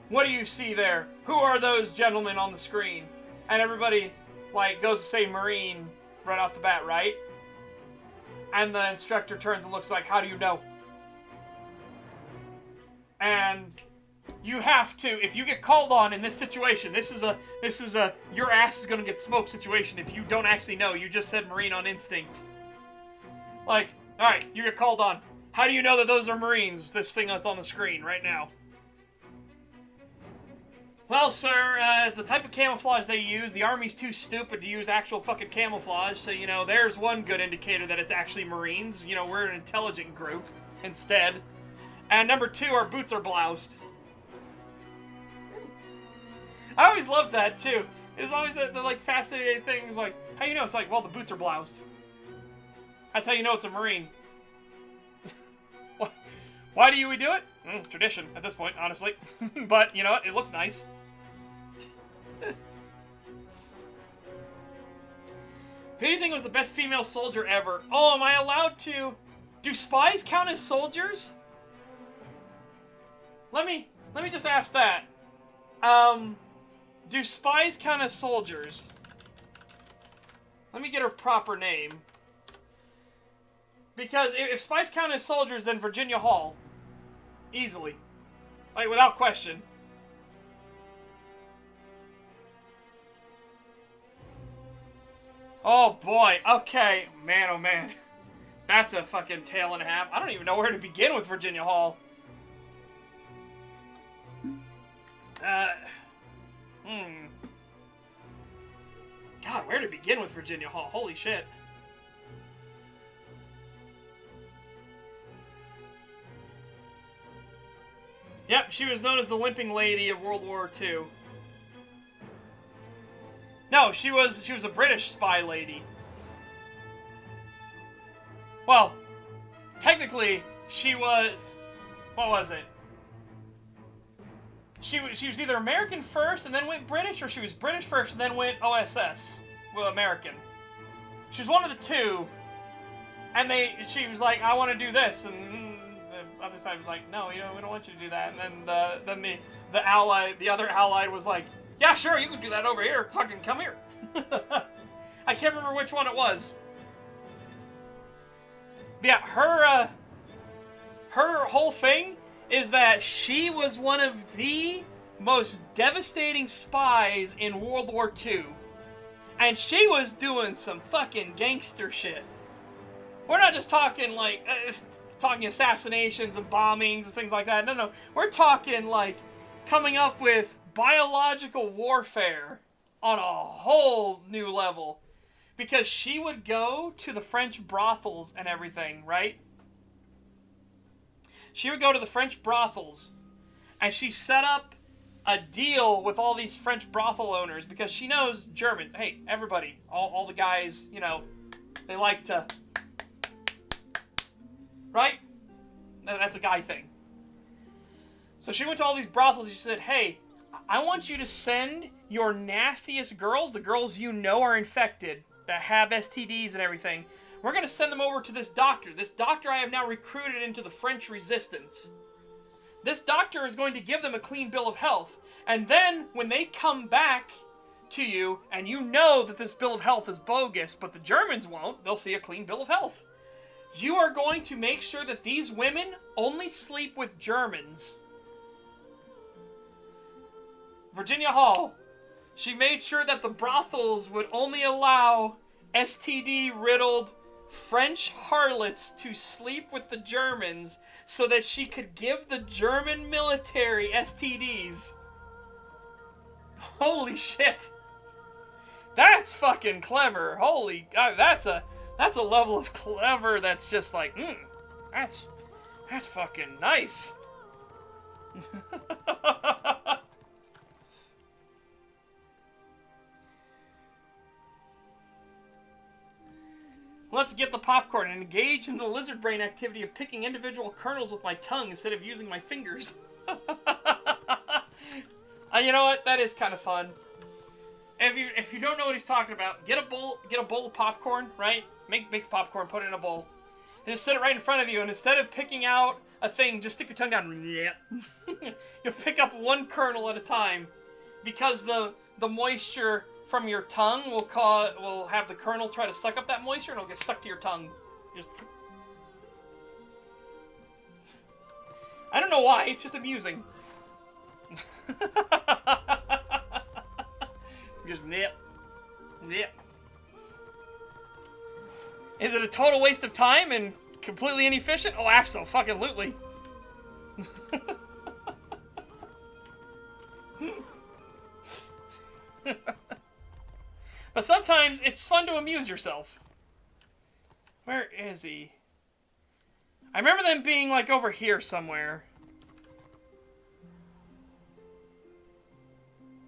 What do you see there? Who are those gentlemen on the screen? And everybody, like, goes to say Marine right off the bat, right? And the instructor turns and looks like, how do you know? And you have to, if you get called on in this situation, this is a your ass is gonna get smoked situation if you don't actually know. You just said Marine on instinct. Like, alright, you get called on. How do you know that those are Marines? This thing that's on the screen right now. Well, sir, the type of camouflage they use, the Army's too stupid to use actual fucking camouflage, so, you know, there's one good indicator that it's actually Marines. You know, we're an intelligent group, instead. And number 2, our boots are bloused. I always loved that, too. It's always the like, fascinating thing. It's like, how you know? It's like, well, the boots are bloused. That's how you know it's a Marine. Why do we do it? Tradition, at this point, honestly. But, you know what? It looks nice. Who do you think was the best female soldier ever? Oh, am I allowed to... Do spies count as soldiers? Let me just ask that. Do spies count as soldiers? Let me get her proper name. Because if spies count as soldiers, then Virginia Hall. Easily. Like, without question. Oh, boy. Okay. Man, oh, man. That's a fucking tale and a half. I don't even know where to begin with Virginia Hall. Where to begin with Virginia Hall? Holy shit. Yep, she was known as the Limping Lady of World War II. No, she was a British spy lady. Well, technically, she was... What was it? She was either American first and then went British, or she was British first and then went OSS. Well, American. She was one of the two. And she was like, I want to do this, and the other side was like, no, we don't want you to do that. And then the other ally was like, yeah, sure, you can do that over here. Fucking come here. I can't remember which one it was. But yeah, her whole thing is that she was one of the most devastating spies in World War II. And she was doing some fucking gangster shit. We're not just talking like, talking assassinations and bombings and things like that. No. We're talking like coming up with biological warfare on a whole new level. Because she would go to the French brothels and everything, right? She would go to the French brothels, and she set up a deal with all these French brothel owners because she knows Germans. Hey, everybody, all the guys, you know, they like to, right? That's a guy thing. So she went to all these brothels. She said, hey, I want you to send your nastiest girls, the girls you know are infected, that have STDs and everything. We're going to send them over to this doctor. This doctor I have now recruited into the French resistance. This doctor is going to give them a clean bill of health. And then, when they come back to you, and you know that this bill of health is bogus, but the Germans won't, they'll see a clean bill of health. You are going to make sure that these women only sleep with Germans. Virginia Hall, she made sure that the brothels would only allow STD-riddled French harlots to sleep with the Germans so that she could give the German military STDs. Holy shit. That's fucking clever. Holy God, that's a level of clever that's just like, that's fucking nice. Let's get the popcorn and engage in the lizard brain activity of picking individual kernels with my tongue instead of using my fingers. You know what? That is kind of fun. If you don't know what he's talking about, get a bowl of popcorn, right? Make popcorn, put it in a bowl, and just set it right in front of you. And instead of picking out a thing, just stick your tongue down. You'll pick up one kernel at a time, because the moisture from your tongue will have the kernel try to suck up that moisture, and it'll get stuck to your tongue. I don't know why, it's just amusing. Just nip. Is it a total waste of time and completely inefficient? Oh, absolutely. But sometimes it's fun to amuse yourself. Where is he? I remember them being like over here somewhere.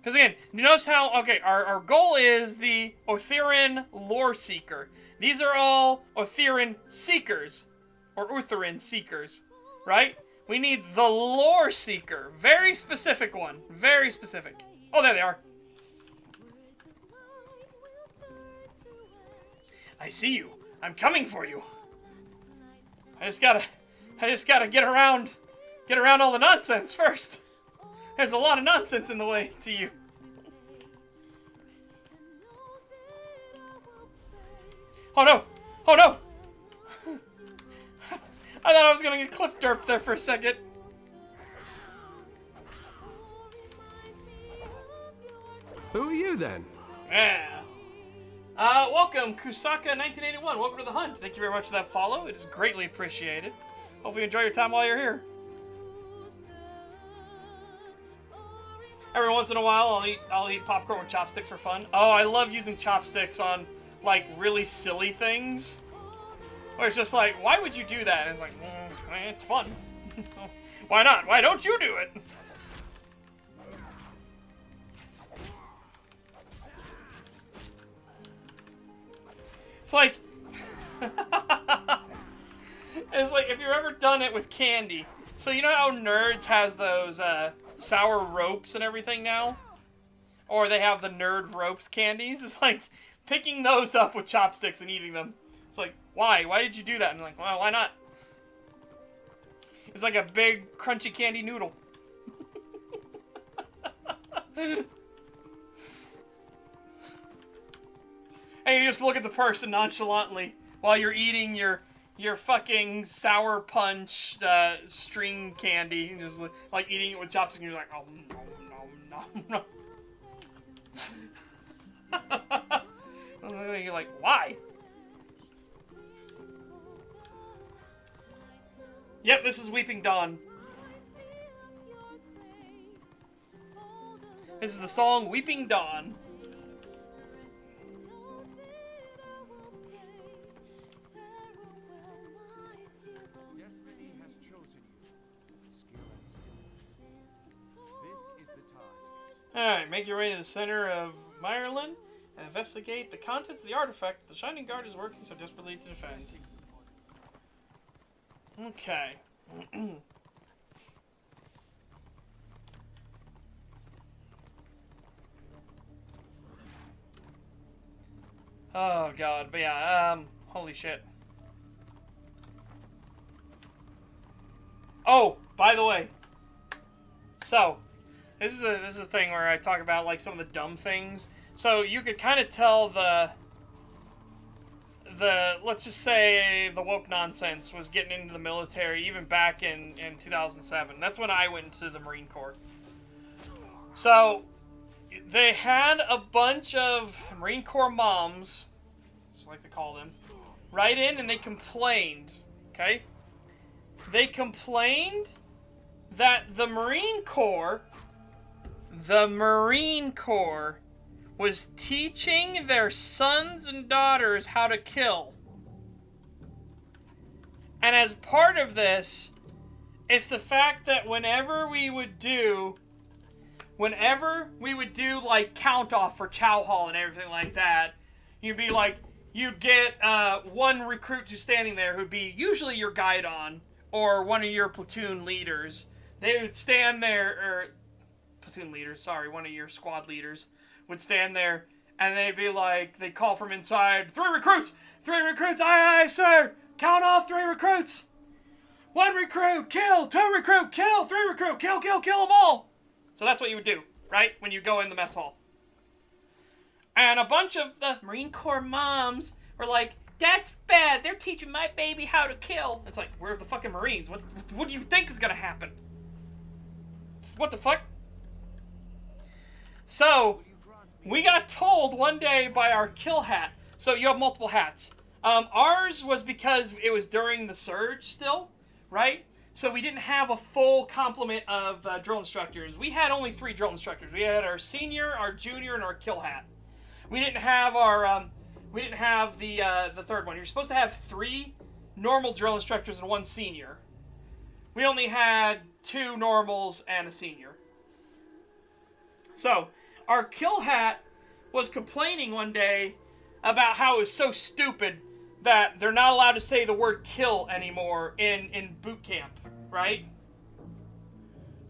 Because again, you notice how, okay, our goal is the Otheran Lore Seeker. These are all Otheran Seekers. Or Utheran Seekers. Right? We need the Lore Seeker. Very specific one. Very specific. Oh, there they are. I see you. I'm coming for you. I just gotta get around all the nonsense first. There's a lot of nonsense in the way to you. Oh no! Oh no! I thought I was gonna get cliff derped there for a second. Who are you then? Yeah. Welcome, Kusaka1981. Welcome to the hunt. Thank you very much for that follow. It is greatly appreciated. Hopefully you enjoy your time while you're here. Every once in a while, I'll eat popcorn with chopsticks for fun. Oh, I love using chopsticks on, like, really silly things. Where it's just like, why would you do that? And it's like, it's fun. Why not? Why don't you do it? It's like... it's like, if you've ever done it with candy. So you know how Nerds has those, sour ropes and everything now? Or they have the Nerd Ropes candies? It's like, picking those up with chopsticks and eating them. It's like, why? Why did you do that? And I'm like, well, why not? It's like a big, crunchy candy noodle. And you just look at the person nonchalantly while you're eating your fucking sour punch string candy. And just like eating it with chopsticks, and you're like, oh, no. And you're like, why? Yep, this is Weeping Dawn. This is the song Weeping Dawn. Destiny has chosen you. Skill and stillness. This is the task. Alright, make your way to the center of Myrelin and investigate the contents of the artifact the Shining Guard is working so desperately to defend. Okay. Oh god, but yeah, holy shit. Oh, by the way. So, this is a thing where I talk about like some of the dumb things. So you could kind of tell the let's just say the woke nonsense was getting into the military even back in 2007. That's when I went into the Marine Corps. So they had a bunch of Marine Corps moms, just like to call them, write in and they complained, okay? They complained that the Marine Corps was teaching their sons and daughters how to kill. And as part of this, it's the fact that whenever we would do like count off for Chow Hall and everything like that, you'd get one recruit who's standing there who'd be usually your guidon or one of your platoon leaders. They would stand there, one of your squad leaders would stand there, and they'd be like, they'd call from inside, 3 recruits, aye, aye, sir, count off 3 recruits, 1 recruit, kill, 2 recruit, kill, 3 recruit, kill them all. So that's what you would do, right, when you go in the mess hall. And a bunch of the Marine Corps moms were like, that's bad, they're teaching my baby how to kill. It's like, we're the fucking Marines, what do you think is gonna happen? What the fuck? So, we got told one day by our kill hat. So you have multiple hats. Ours was because it was during the surge still, right? So we didn't have a full complement of drill instructors. We had only 3 drill instructors. We had our senior, our junior, and our kill hat. We didn't have the third one. You're supposed to have 3 normal drill instructors and 1 senior. We only had 2 normals and a senior. So, our kill hat was complaining one day about how it was so stupid that they're not allowed to say the word kill anymore in boot camp, right?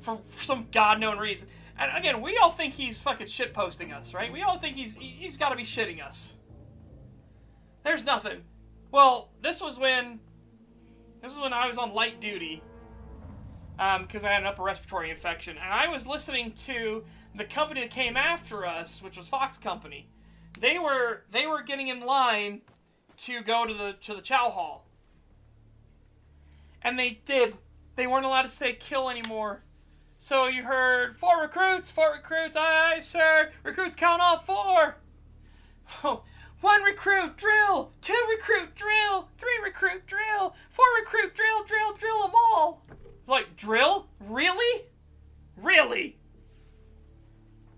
For some god-known reason. And again, we all think he's fucking shitposting us, right? We all think he's got to be shitting us. There's nothing. Well, this was when I was on light duty, because I had an upper respiratory infection, and I was listening to the company that came after us, which was Fox Company. They were getting in line to go to the Chow Hall, and they weren't allowed to say kill anymore. So you heard 4 recruits, aye, aye, sir. Recruits count off 4. Oh, 1 recruit, drill. 2 recruit, drill. 3 recruit, drill. 4 recruit, drill them all. It's like, drill? Really? Really?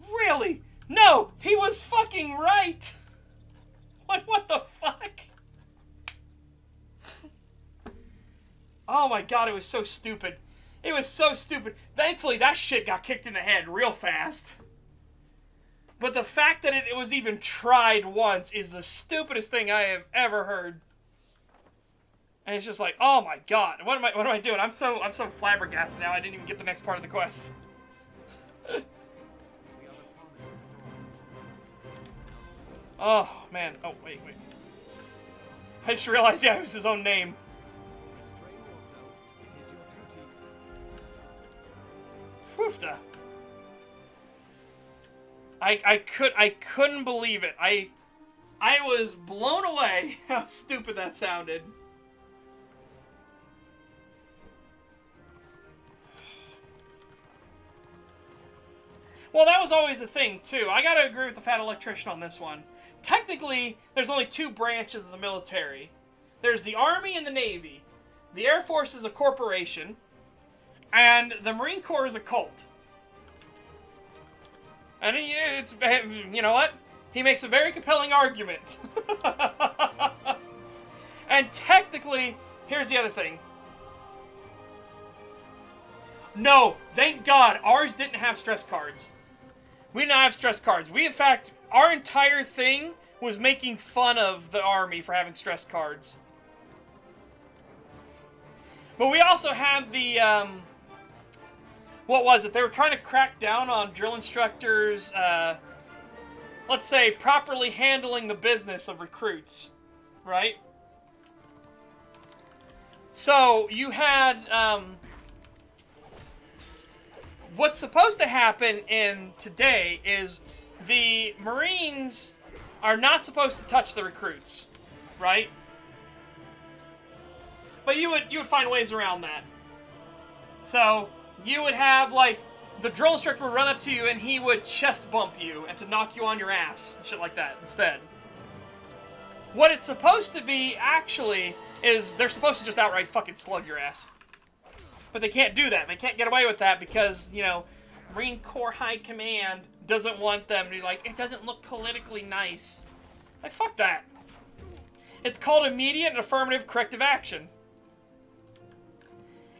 Really? No, he was fucking right. What the fuck? Oh my god, it was so stupid. It was so stupid. Thankfully, that shit got kicked in the head real fast. But the fact that it was even tried once is the stupidest thing I have ever heard. And it's just like, oh my god, what am I doing? I'm so flabbergasted now. I didn't even get the next part of the quest. Oh man. Oh wait. I just realized, yeah, it was his own name. Woofda. I couldn't believe it. I was blown away how stupid that sounded. Well, that was always the thing, too. I gotta agree with the Fat Electrician on this one. Technically, there's only two branches of the military. There's the Army and the Navy. The Air Force is a corporation. And the Marine Corps is a cult. And it's, you know what? He makes a very compelling argument. And technically, here's the other thing. No, thank God, ours didn't have stress cards. We didn't have stress cards. We, in fact, our entire thing was making fun of the Army for having stress cards. But we also had the, what was it? They were trying to crack down on drill instructors, let's say, properly handling the business of recruits, right? So, you had, what's supposed to happen in today is the Marines are not supposed to touch the recruits, right? But you would find ways around that. So, you would have, like, the drill instructor would run up to you and he would chest bump you and to knock you on your ass and shit like that instead. What it's supposed to be, actually, is they're supposed to just outright fucking slug your ass. But they can't do that. They can't get away with that because, you know, Marine Corps High Command doesn't want them to be like, it doesn't look politically nice. Like, fuck that. It's called immediate and affirmative corrective action.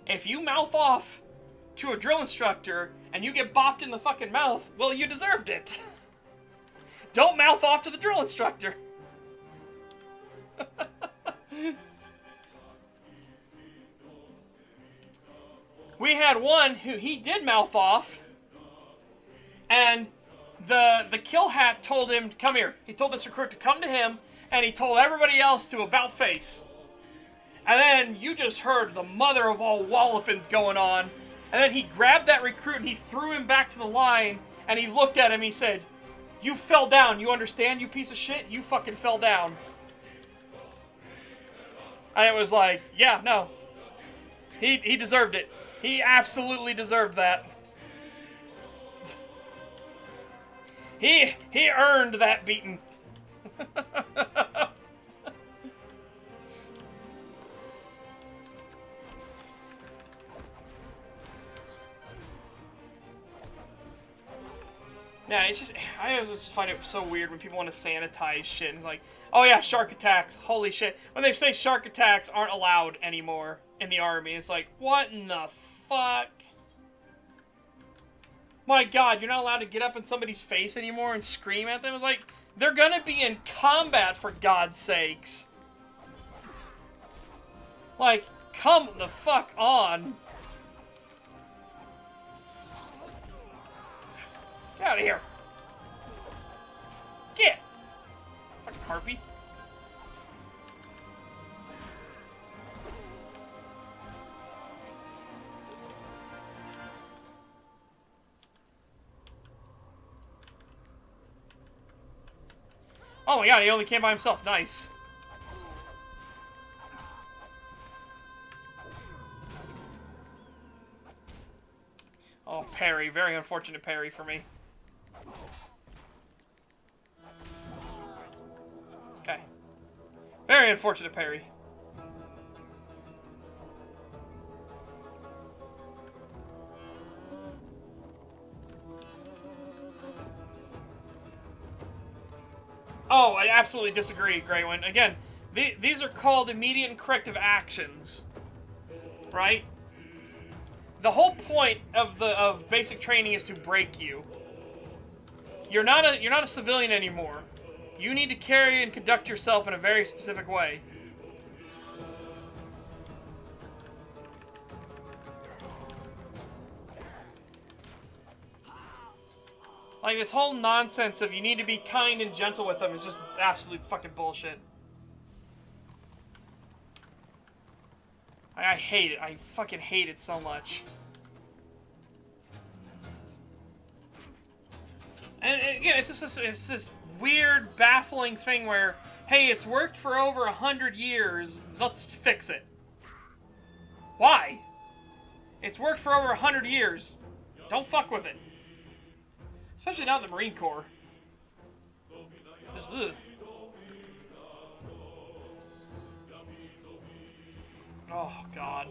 If you mouth off to a drill instructor and you get bopped in the fucking mouth, well, you deserved it. Don't mouth off to the drill instructor. We had one who he did mouth off, and the kill hat told him to come here. He told this recruit to come to him, and he told everybody else to about face. And then you just heard the mother of all wallopings going on. And then he grabbed that recruit and he threw him back to the line, and he looked at him and he said, "You fell down, you understand, you piece of shit? You fucking fell down." And it was like, yeah, no. He deserved it. He absolutely deserved that. He earned that beating. Yeah, it's just, I always just find it so weird when people want to sanitize shit. And it's like, oh yeah, shark attacks. Holy shit. When they say shark attacks aren't allowed anymore in the Army, it's like, what in the fuck? My god, you're not allowed to get up in somebody's face anymore and scream at them? It's like, they're gonna be in combat, for God's sakes. Like, come the fuck on. Get out of here. Get. Fucking harpy. Oh my god, he only came by himself. Nice. Oh, parry. Very unfortunate parry for me. Okay. Very unfortunate parry. Oh, I absolutely disagree, Grey One. Again, these are called immediate and corrective actions, right? The whole point of basic training is to break you. You're not a civilian anymore. You need to carry and conduct yourself in a very specific way. Like, this whole nonsense of you need to be kind and gentle with them is just absolute fucking bullshit. I hate it. I fucking hate it so much. And again, it's just this weird, baffling thing where, hey, it's worked for over 100 years, let's fix it. Why? It's worked for over 100 years. Don't fuck with it. Especially not the Marine Corps. Just, ugh. Oh, God.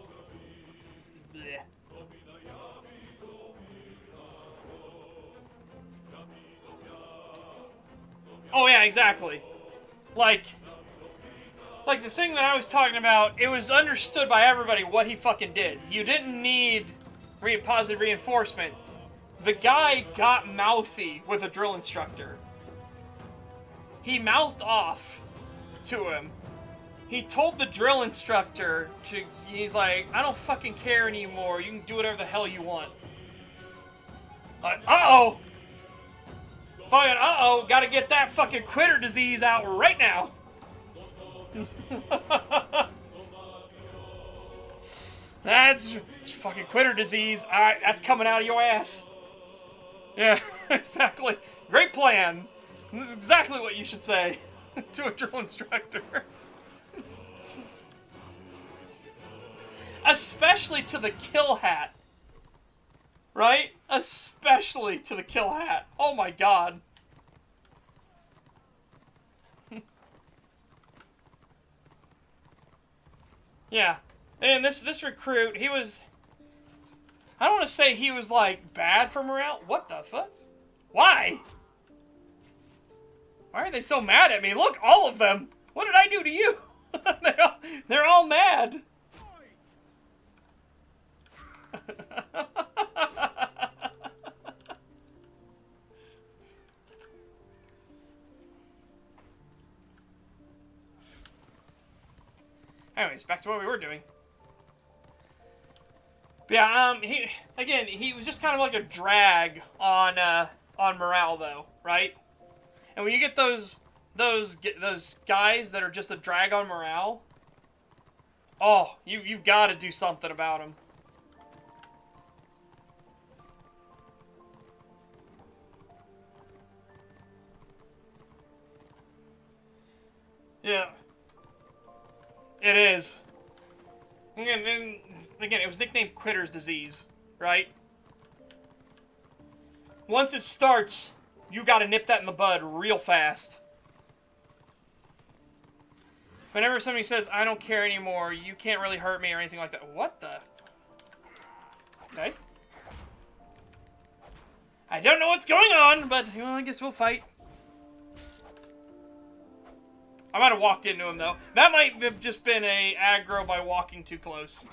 Blech. Oh, yeah, exactly. Like the thing that I was talking about, it was understood by everybody what he fucking did. You didn't need positive reinforcement. The guy got mouthy with a drill instructor. He mouthed off to him. He told the drill instructor, he's like, I don't fucking care anymore. You can do whatever the hell you want. Like, uh-oh! Fucking uh-oh, gotta get that fucking quitter disease out right now. That's fucking quitter disease. Alright, that's coming out of your ass. Yeah, exactly. Great plan. This is exactly what you should say to a drill instructor. Especially to the kill hat. Right? Especially to the kill hat. Oh my god. Yeah. And this recruit, he was... I don't want to say he was, like, bad for morale. What the fuck? Why? Why are they so mad at me? Look, all of them. What did I do to you? They're all mad. Anyways, back to what we were doing. Yeah, he was just kind of like a drag on morale, though, right? And when you get those guys that are just a drag on morale, oh, you've got to do something about them. Yeah, it is. Again, it was nicknamed Quitter's Disease, right? Once it starts, you gotta nip that in the bud real fast. Whenever somebody says, I don't care anymore, you can't really hurt me or anything like that. What the? Okay. I don't know what's going on, but, well, I guess we'll fight. I might have walked into him, though. That might have just been a aggro by walking too close.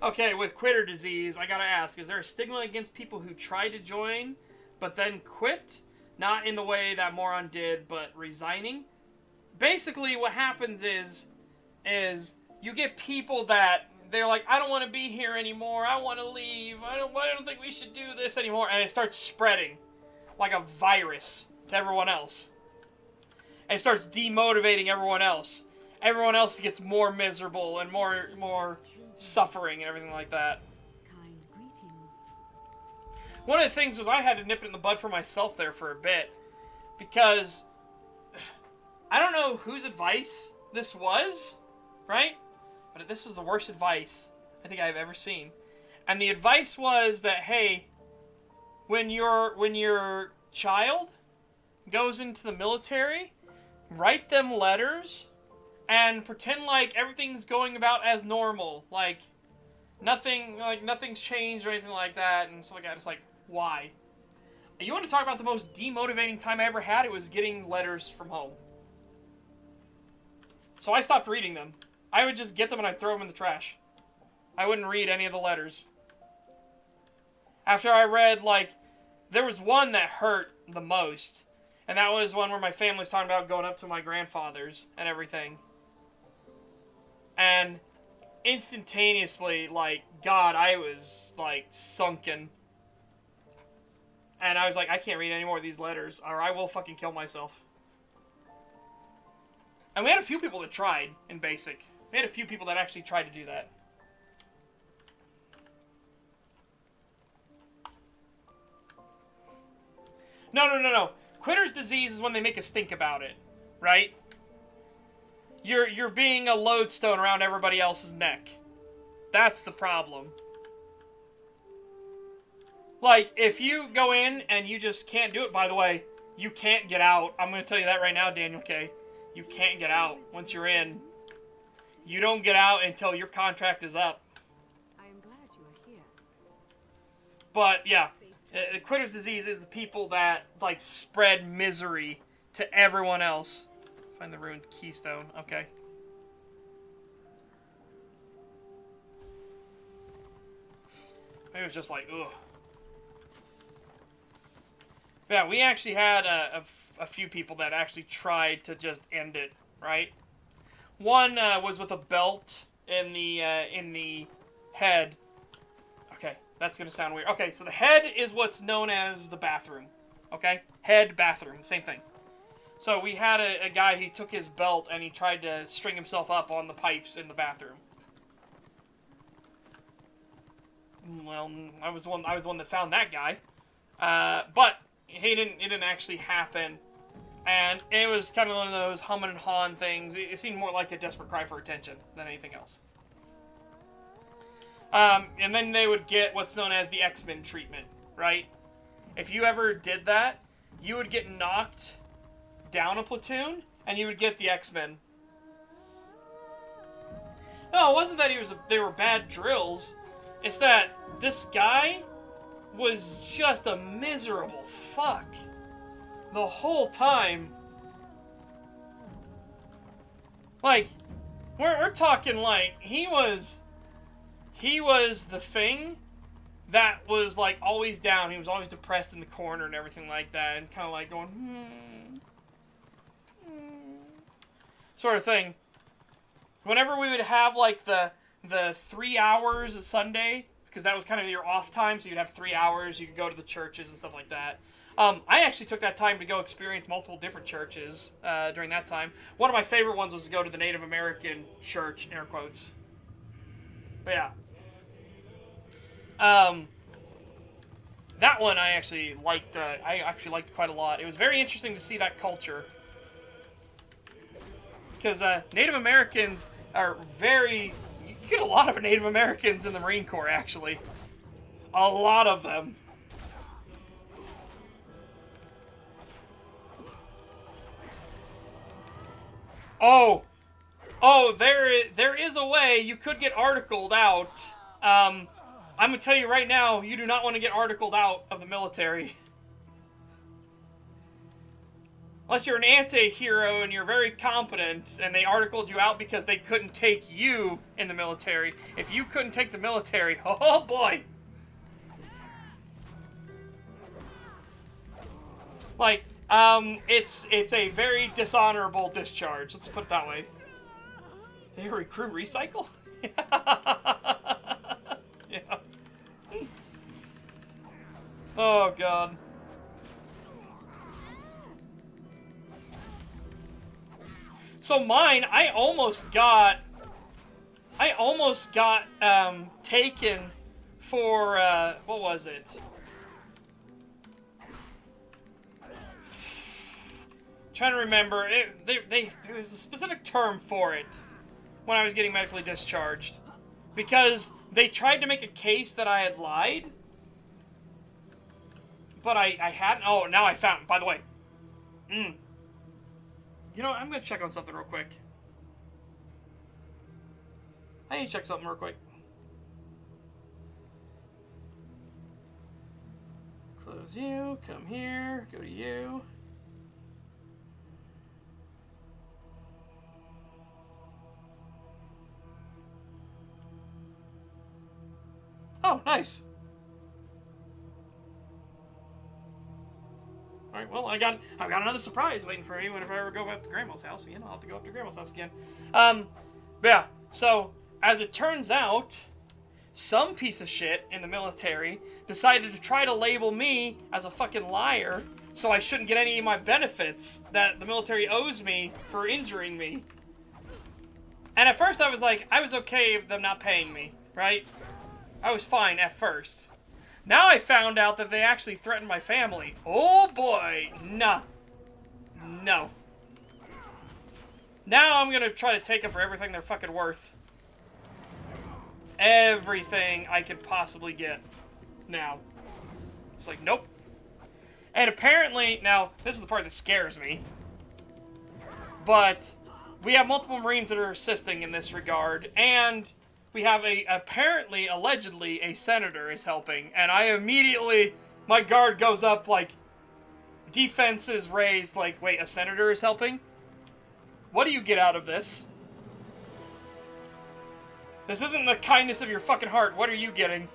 Okay, with quitter disease, I gotta ask, is there a stigma against people who tried to join, but then quit? Not in the way that Moron did, but resigning? Basically, what happens is you get people that, they're like, I don't want to be here anymore, I want to leave, I don't think we should do this anymore, and it starts spreading like a virus to everyone else. And it starts demotivating everyone else. Everyone else gets more miserable and more suffering and everything like that. Kind greetings. One of the things was I had to nip it in the bud for myself there for a bit, because I don't know whose advice this was, right? But this was the worst advice I think I've ever seen. And the advice was that, hey, when your child goes into the military, write them letters and pretend like everything's going about as normal, like nothing's changed or anything like that, and stuff like that. It's like, why? And you want to talk about the most demotivating time I ever had? It was getting letters from home. So I stopped reading them. I would just get them and I'd throw them in the trash. I wouldn't read any of the letters. After I read, like, there was one that hurt the most. And that was one where my family was talking about going up to my grandfather's and everything. And instantaneously, like, God, I was, like, sunken. And I was like, I can't read any more of these letters, or I will fucking kill myself. And we had a few people that tried in basic. We had a few people that actually tried to do that. No. Quitter's disease is when they make us think about it, right? You're being a lodestone around everybody else's neck. That's the problem. Like, if you go in and you just can't do it, by the way, you can't get out. I'm going to tell you that right now, Daniel K. You can't get out once you're in. You don't get out until your contract is up. I am glad you are here. But, yeah. Quitter's disease is the people that, like, spread misery to everyone else. Find the ruined keystone. Okay. Maybe it was just like, ugh. Yeah, we actually had a few people that actually tried to just end it, right? One was with a belt in the head. Okay, that's gonna sound weird. Okay, so the head is what's known as the bathroom. Okay, head, bathroom, same thing. So we had a guy, he took his belt and he tried to string himself up on the pipes in the bathroom. Well, I was the one that found that guy. But it didn't actually happen. And it was kind of one of those hum and hawn things. It seemed more like a desperate cry for attention than anything else. And then they would get what's known as the X-Men treatment, right? If you ever did that, you would get knocked down a platoon, and you would get the X-Men. No, it wasn't that they were bad drills. It's that this guy was just a miserable fuck the whole time. Like, we're talking like he was the thing that was like always down. He was always depressed in the corner and everything like that, and kind of like going sort of thing. Whenever we would have like the 3 hours a Sunday, because that was kind of your off time, so you'd have 3 hours, you could go to the churches and stuff like that. I actually took that time to go experience multiple different churches during that time. One of my favorite ones was to go to the Native American church, air quotes. But yeah. That one I actually liked quite a lot. It was very interesting to see that culture. Because Native Americans are very... You get a lot of Native Americans in the Marine Corps, actually. A lot of them. Oh, there is a way you could get articled out. I'm going to tell you right now, you do not want to get articled out of the military. Unless you're an anti-hero and you're very competent, and they articled you out because they couldn't take you in the military. If you couldn't take the military, oh boy! Like, it's a very dishonorable discharge. Let's put it that way. Did you recruit recycle? Yeah. Oh god. So mine, I almost got taken for what was it? Trying to remember. There was a specific term for it when I was getting medically discharged, because they tried to make a case that I had lied. but I hadn't. Oh, now I found. By the way, you know, I'm gonna check on something real quick. I need to check something real quick. Close you. Come here. Go to you. Oh, nice. All right, well, I've got another surprise waiting for me whenever I ever go back to Grandma's house again. I'll have to go up to Grandma's house again. Yeah, so, as it turns out, some piece of shit in the military decided to try to label me as a fucking liar so I shouldn't get any of my benefits that the military owes me for injuring me. And at first I was like, I was okay with them not paying me, right? I was fine at first. Now I found out that they actually threatened my family. Oh boy, nah. No. Now I'm gonna try to take them for everything they're fucking worth. Everything I could possibly get. Now. It's like, nope. And apparently, now, this is the part that scares me. But we have multiple Marines that are assisting in this regard, and we have apparently, allegedly, a senator is helping, and I immediately, my guard goes up, like, defense is raised, like, wait, a senator is helping? What do you get out of this? This isn't the kindness of your fucking heart, what are you getting?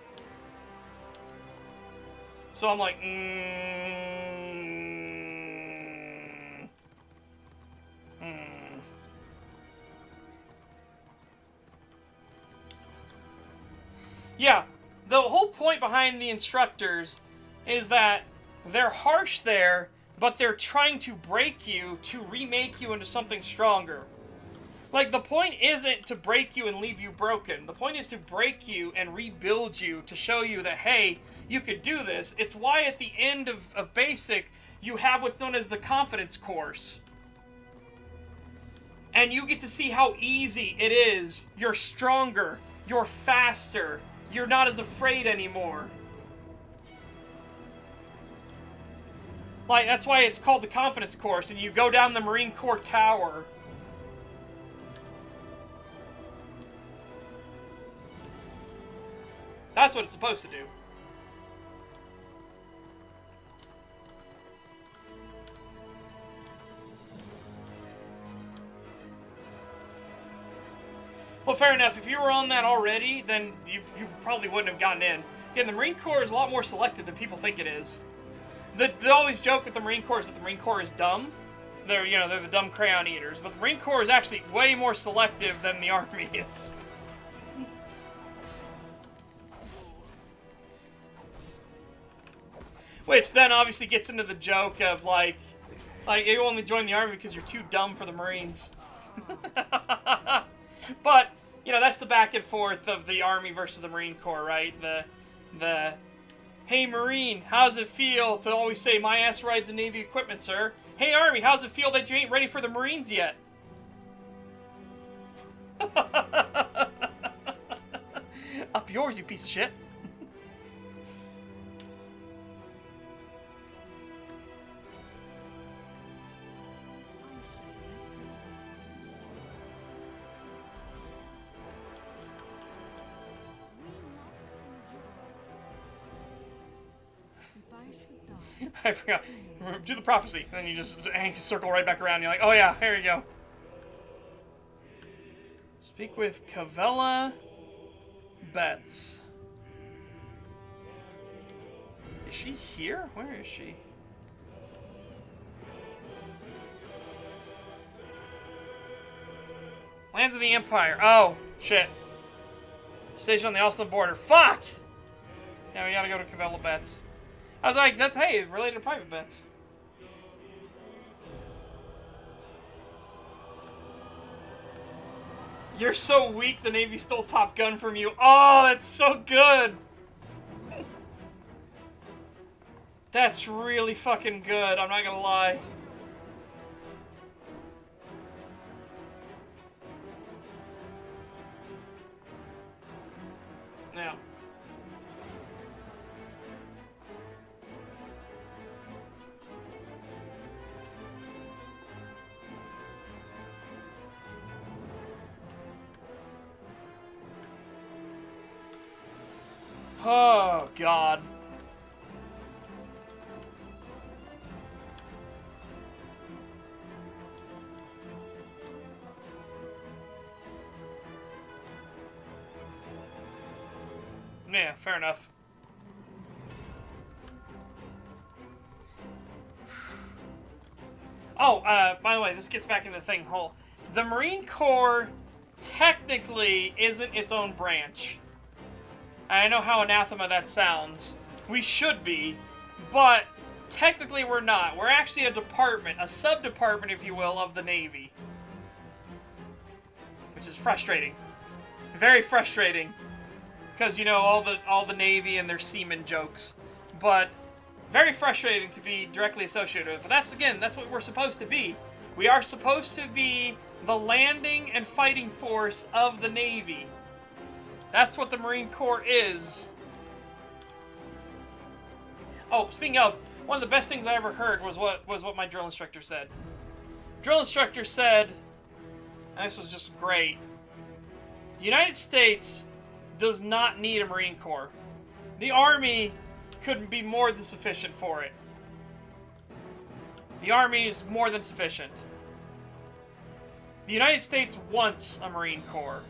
So I'm like, Yeah, the whole point behind the instructors is that they're harsh there, but they're trying to break you to remake you into something stronger. Like, the point isn't to break you and leave you broken. The point is to break you and rebuild you to show you that, hey, you could do this. It's why at the end of basic, you have what's known as the confidence course. And you get to see how easy it is. You're stronger. You're faster. You're not as afraid anymore. Like, that's why it's called the confidence course, and you go down the Marine Corps tower. That's what it's supposed to do. Well, fair enough. If you were on that already, then you probably wouldn't have gotten in. Again, the Marine Corps is a lot more selective than people think it is. They always joke with the Marine Corps that the Marine Corps is dumb. They're the dumb crayon eaters. But the Marine Corps is actually way more selective than the Army is. Which then obviously gets into the joke of like you only join the Army because you're too dumb for the Marines. But, that's the back and forth of the Army versus the Marine Corps, right? The hey Marine, how's it feel to always say my ass rides in Navy equipment, sir? Hey Army, how's it feel that you ain't ready for the Marines yet? Up yours, you piece of shit. I forgot. Do the prophecy. And then you just circle right back around. And you're like, oh yeah, here you go. Speak with Cavella Betts. Is she here? Where is she? Lands of the Empire. Oh, shit. Station on the Austin border. Fuck! Yeah, we gotta go to Cavella Betts. I was like, hey, it's related to private bets. You're so weak, the Navy stole Top Gun from you. Oh, that's so good! That's really fucking good, I'm not gonna lie. Yeah. Oh, God. Yeah, fair enough. Oh, by the way, this gets back into the thing whole. The Marine Corps technically isn't its own branch. I know how anathema that sounds. We should be, but technically we're not. We're actually a department, a sub-department, if you will, of the Navy. Which is frustrating. Very frustrating. Because, you know, all the Navy and their seaman jokes. But very frustrating to be directly associated with. But that's what we're supposed to be. We are supposed to be the landing and fighting force of the Navy. That's what the Marine Corps is. Oh, speaking of, one of the best things I ever heard was what my drill instructor said. Drill instructor said, and this was just great, the United States does not need a Marine Corps. The Army couldn't be more than sufficient for it. The Army is more than sufficient. The United States wants a Marine Corps.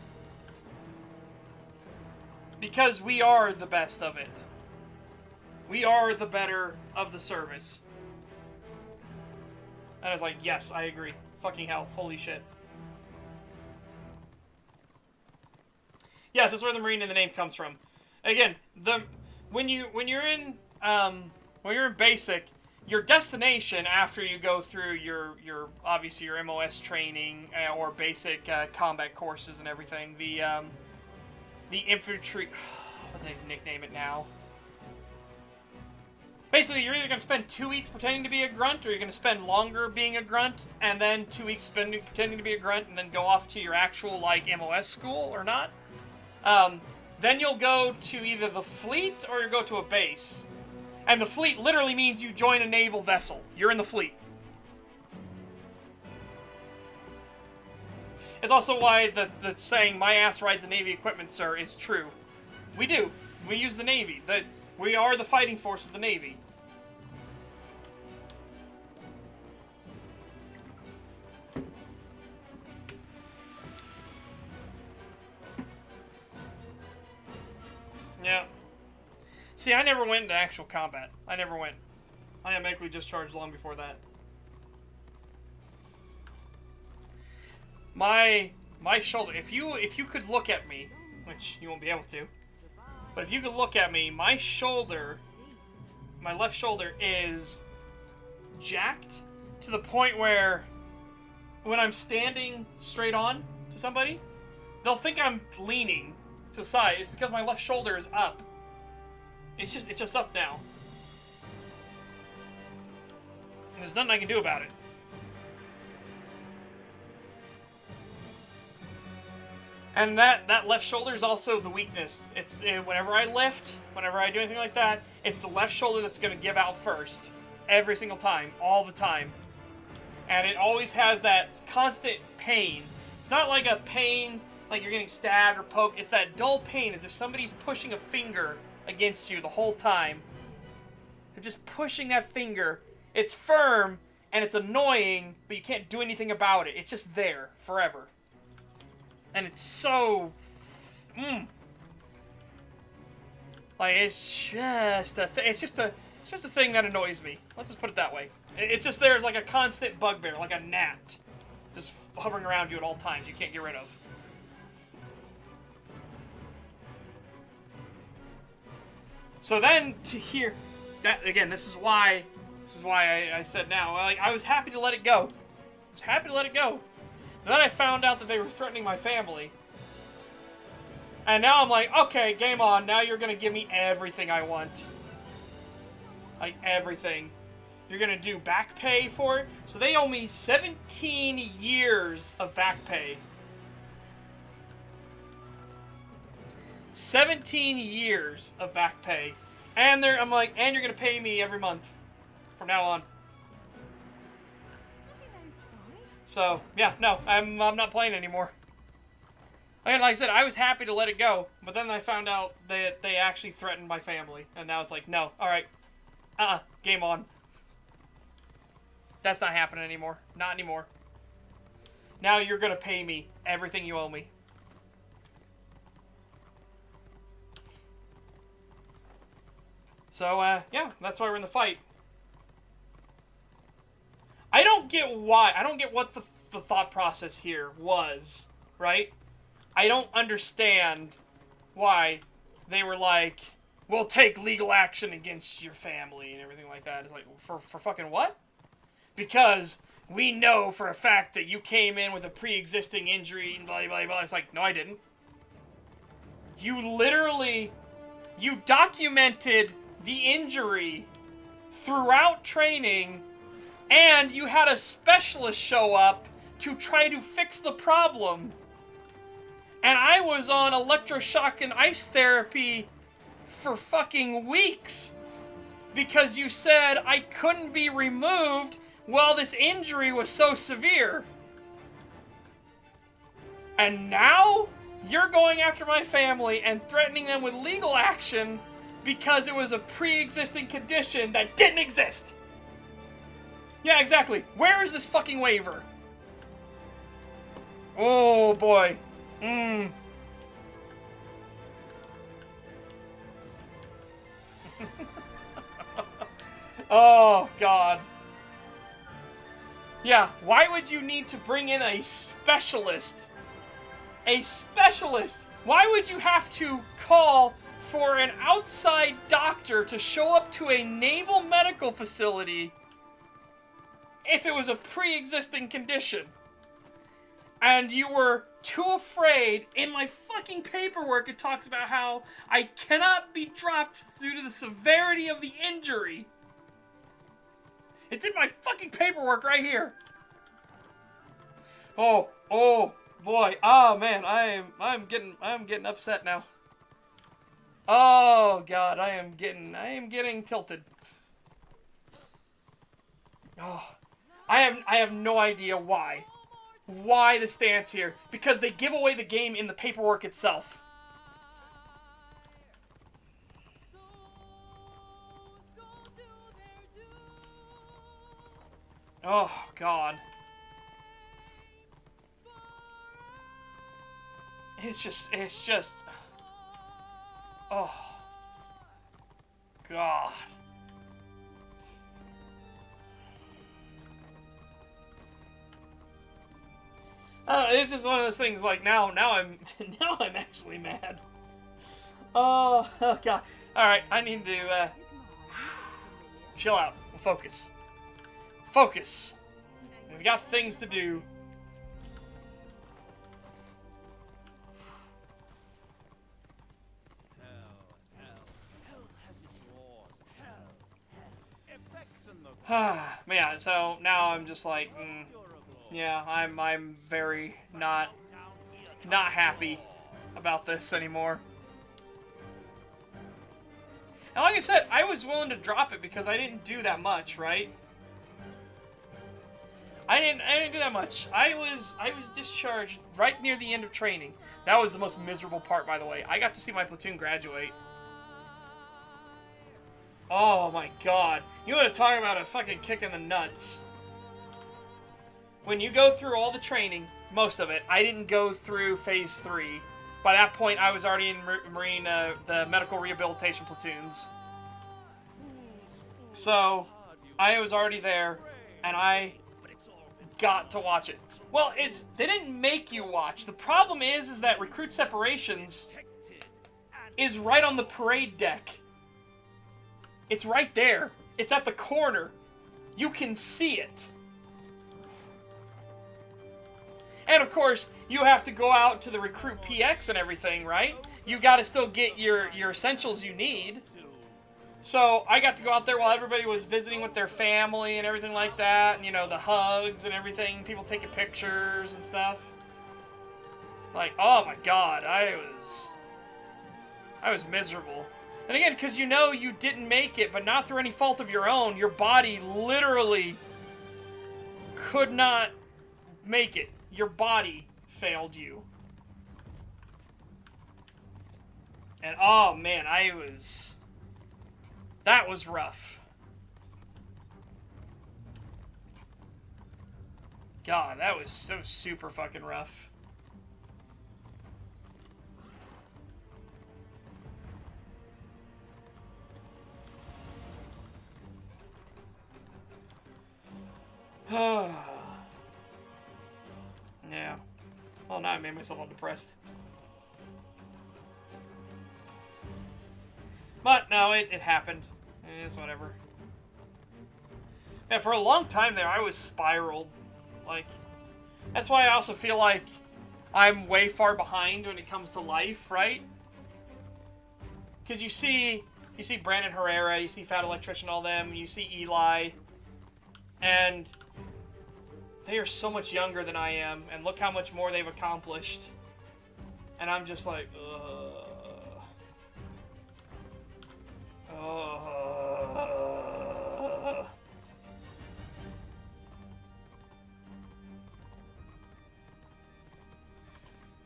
Because we are the best of it. We are the better of the service. And I was like, yes, I agree. Fucking hell. Holy shit. Yes, that's where the Marine in the name comes from. Again, when you're in basic, your destination after you go through your obviously your MOS training or basic combat courses and everything, the infantry, what do they nickname it now? Basically, you're either going to spend 2 weeks pretending to be a grunt, or you're going to spend longer being a grunt, and then 2 weeks pretending to be a grunt, and then go off to your actual, like, MOS school, or not. Then you'll go to either the fleet, or you'll go to a base. And the fleet literally means you join a naval vessel. You're in the fleet. It's also why the saying, "my ass rides a Navy equipment, sir," is true. We do. We use the Navy. We are the fighting force of the Navy. Yeah. See, I never went into actual combat. I never went. I got medically discharged long before that. My shoulder, if you could look at me, which you won't be able to, but if you could look at me, my shoulder, my left shoulder is jacked to the point where when I'm standing straight on to somebody, they'll think I'm leaning to the side. It's because my left shoulder is up. It's just up now. And there's nothing I can do about it. And that left shoulder is also the weakness. It's whenever I lift, whenever I do anything like that, it's the left shoulder that's going to give out first. Every single time. All the time. And it always has that constant pain. It's not like a pain like you're getting stabbed or poked. It's that dull pain as if somebody's pushing a finger against you the whole time. They're just pushing that finger. It's firm and it's annoying, but you can't do anything about it. It's just there forever. And it's so... Like, it's just a thing that annoys me. Let's just put it that way. It's just there as like a constant bugbear, like a gnat. Just hovering around you at all times you can't get rid of. So then, to hear... that again, this is why I said now. Like, I was happy to let it go. I was happy to let it go. And then I found out that they were threatening my family. And now I'm like, okay, game on. Now you're going to give me everything I want. Like, everything. You're going to do back pay for it. So they owe me 17 years of back pay. 17 years of back pay. And I'm like, and you're going to pay me every month from now on. So, yeah, no, I'm not playing anymore. And like I said, I was happy to let it go, but then I found out that they actually threatened my family, and now it's like, no, alright, game on. That's not happening anymore. Not anymore. Now you're gonna pay me everything you owe me. So, yeah, that's why we're in the fight. I don't get why. I don't get what the thought process here was, right? I don't understand why they were like, we'll take legal action against your family and everything like that. It's like, for fucking what? Because we know for a fact that you came in with a pre-existing injury and blah, blah, blah. It's like, no, I didn't. You literally, you documented the injury throughout training, and you had a specialist show up to try to fix the problem. And I was on electroshock and ice therapy for fucking weeks because you said I couldn't be removed while this injury was so severe. And now you're going after my family and threatening them with legal action because it was a pre-existing condition that didn't exist. Yeah, exactly. Where is this fucking waiver? Oh, boy. Oh, God. Yeah, why would you need to bring in a specialist? A specialist? Why would you have to call for an outside doctor to show up to a naval medical facility if it was a pre-existing condition? And you were too afraid. In my fucking paperwork, it talks about how I cannot be dropped due to the severity of the injury. It's in my fucking paperwork right here. Oh boy. Oh man, I'm getting upset now. Oh God, I am getting tilted. Oh, I have no idea why. Why the stance here? Because they give away the game in the paperwork itself. Oh, God. It's just... Oh. God. It's just one of those things. Like now I'm actually mad. Oh God! All right, I need to chill out. Focus. Focus. We've got things to do. Yeah. So now I'm just like. Yeah, I'm very not happy about this anymore. And like I said, I was willing to drop it because I didn't do that much, right? I didn't do that much. I was discharged right near the end of training. That was the most miserable part, by the way. I got to see my platoon graduate. Oh my God. You want to talk about a fucking kick in the nuts. When you go through all the training, most of it, I didn't go through Phase 3. By that point, I was already in Marine, the medical rehabilitation platoons. So, I was already there, and I got to watch it. Well, they didn't make you watch. The problem is that Recruit Separations is right on the parade deck. It's right there. It's at the corner. You can see it. And of course, you have to go out to the Recruit PX and everything, right? You gotta still get your essentials you need. So, I got to go out there while everybody was visiting with their family and everything like that. And, you know, the hugs and everything. People taking pictures and stuff. Like, oh my God, I was miserable. And again, because you know you didn't make it, but not through any fault of your own. Your body literally could not make it. Your body failed you. And oh man, that was rough. God, that was super fucking rough. Yeah. Well, now I made myself all depressed. But no, it happened. It is whatever. Yeah, for a long time there, I was spiraled. Like, that's why I also feel like I'm way far behind when it comes to life, right? Because you see Brandon Herrera, you see Fat Electrician, all them, you see Eli, and they are so much younger than I am, and look how much more they've accomplished. And I'm just like,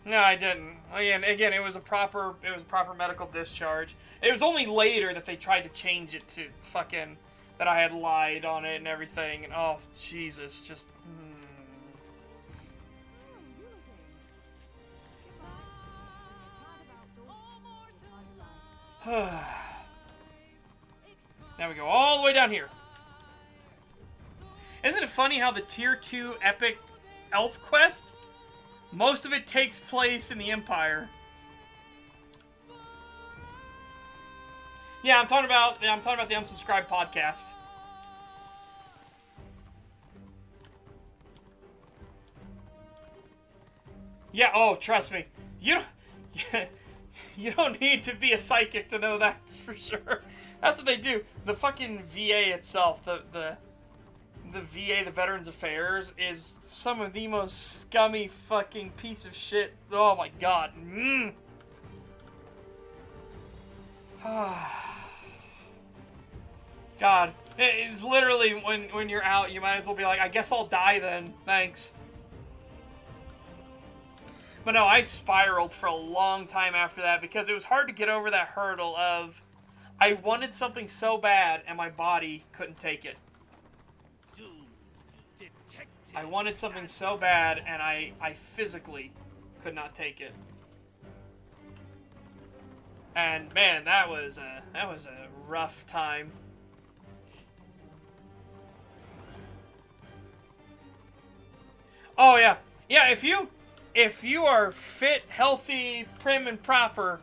No, I didn't. Again, it was a proper medical discharge. It was only later that they tried to change it to fucking that I had lied on it and everything. And oh, Jesus, just. Now we go all the way down here. Isn't it funny how the Tier 2 epic elf quest, most of it takes place in the Empire? Yeah, I'm talking about the Unsubscribed podcast. Yeah, oh, trust me. You don't need to be a psychic to know that for sure. That's what they do. The fucking VA itself, the VA, the Veterans Affairs, is some of the most scummy fucking piece of shit. Oh my god. God. It's literally, when you're out, you might as well be like, I guess I'll die then. Thanks. But no, I spiraled for a long time after that because it was hard to get over that hurdle of I wanted something so bad and my body couldn't take it. I wanted something so bad and I physically could not take it. And man, that was a rough time. Oh yeah. Yeah, if you are fit, healthy, prim and proper,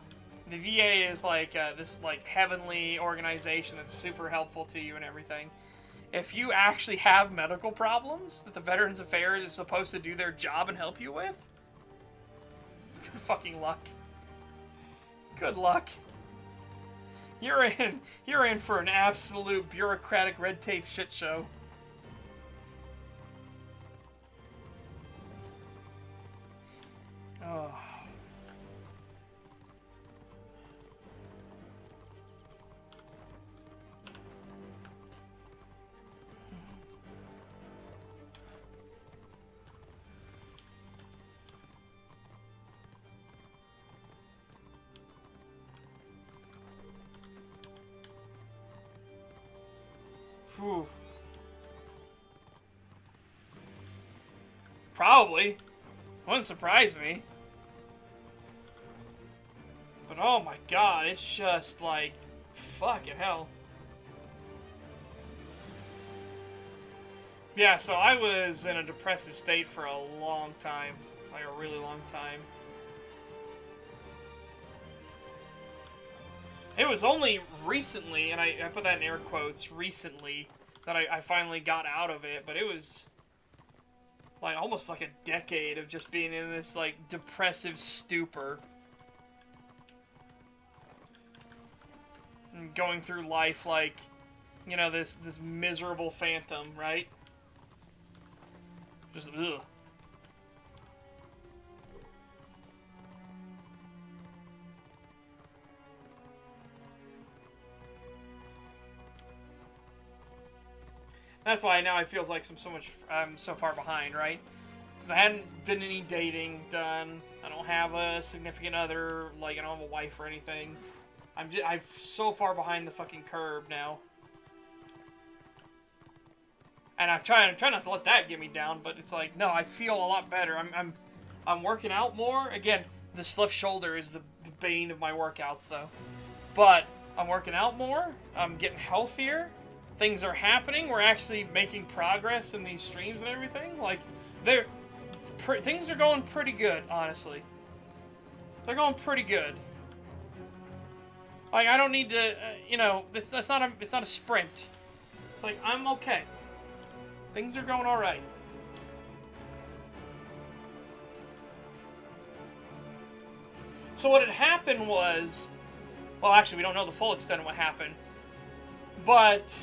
the VA is like this like heavenly organization that's super helpful to you and everything. If you actually have medical problems that the Veterans Affairs is supposed to do their job and help you with, good fucking luck. Good luck. You're in for an absolute bureaucratic red tape shit show. Oh. Whew. Probably. Wouldn't surprise me. But oh my god, it's just like, fucking hell. Yeah, so I was in a depressive state for a long time. Like a really long time. It was only recently, and I put that in air quotes, recently, that I finally got out of it, but it was like almost like a decade of just being in this like depressive stupor. And going through life like, you know, this miserable phantom, right? Just ugh. That's why now I feel like I'm so far behind, right? Because I hadn't been any dating done. I don't have a significant other. Like, I don't have a wife or anything. I'm so far behind the fucking curve now. And I'm trying not to let that get me down, but it's like, no, I feel a lot better. I'm working out more. Again, this left shoulder is the bane of my workouts, though. But I'm working out more. I'm getting healthier. Things are happening. We're actually making progress in these streams and everything. Like, things are going pretty good, honestly. They're going pretty good. Like, I don't need to, you know, it's not a sprint. It's like, I'm okay. Things are going all right. So what had happened was, well, actually, we don't know the full extent of what happened, but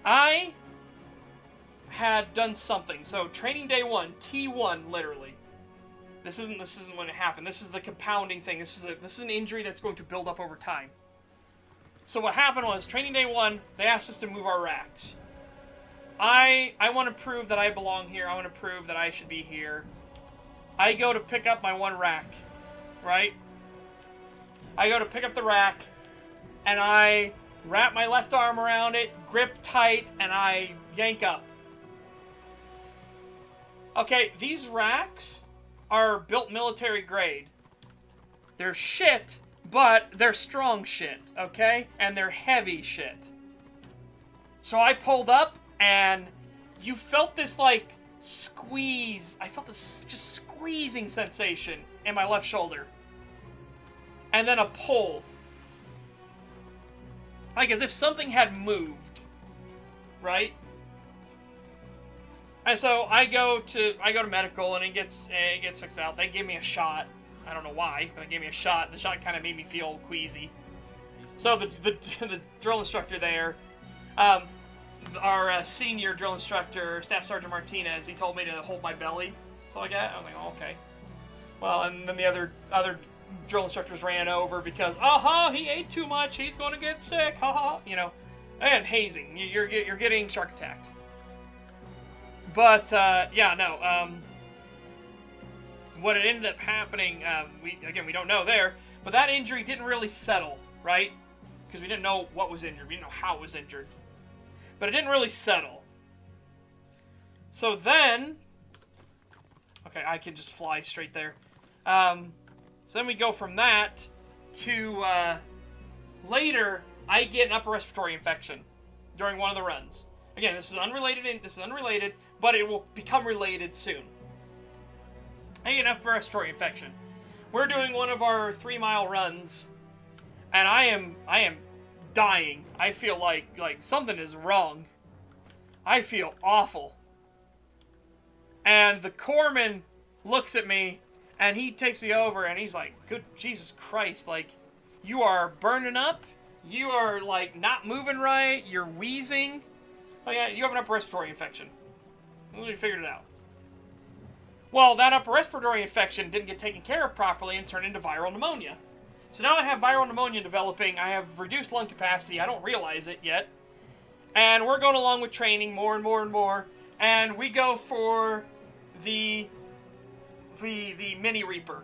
I had done something. So training day 1, T1, literally. This isn't when it happened. This is the compounding thing. This is an injury that's going to build up over time. So what happened was, training day 1, they asked us to move our racks. I want to prove that I belong here. I want to prove that I should be here. I go to pick up my one rack, right? I go to pick up the rack, and I wrap my left arm around it, grip tight, and I yank up. Okay, these racks are built military grade. They're shit, but they're strong shit, okay? And they're heavy shit. So I pulled up, and you felt this, like, squeeze. I felt this just squeezing sensation in my left shoulder. And then a pull. Like as if something had moved. Right? And so I go to medical, and it gets fixed out. They gave me a shot. I don't know why, but they gave me a shot. The shot kind of made me feel queasy. So the drill instructor there, our senior drill instructor, Staff Sergeant Martinez, he told me to hold my belly. So like that. I was like, oh, okay. Well, and then the other drill instructors ran over because, he ate too much. He's going to get sick. You know, and hazing. You're getting shark attacked. But what had ended up happening, we don't know there, but that injury didn't really settle, right? Because we didn't know what was injured. We didn't know how it was injured. But it didn't really settle. So then, okay, I can just fly straight there. So then we go from that to later, I get an upper respiratory infection during one of the runs. Again, this is unrelated, but it will become related soon. I get an upper respiratory infection. We're doing one of our 3-mile runs, and I am dying. I feel like something is wrong. I feel awful. And the corpsman looks at me, and he takes me over, and he's like, good Jesus Christ, like, you are burning up, you are, like, not moving right, you're wheezing. Oh yeah, you have an upper respiratory infection. We figured it out. Well, that upper respiratory infection didn't get taken care of properly and turned into viral pneumonia. So now I have viral pneumonia developing, I have reduced lung capacity, I don't realize it yet. And we're going along with training more and more and more, and we go for the Mini Reaper,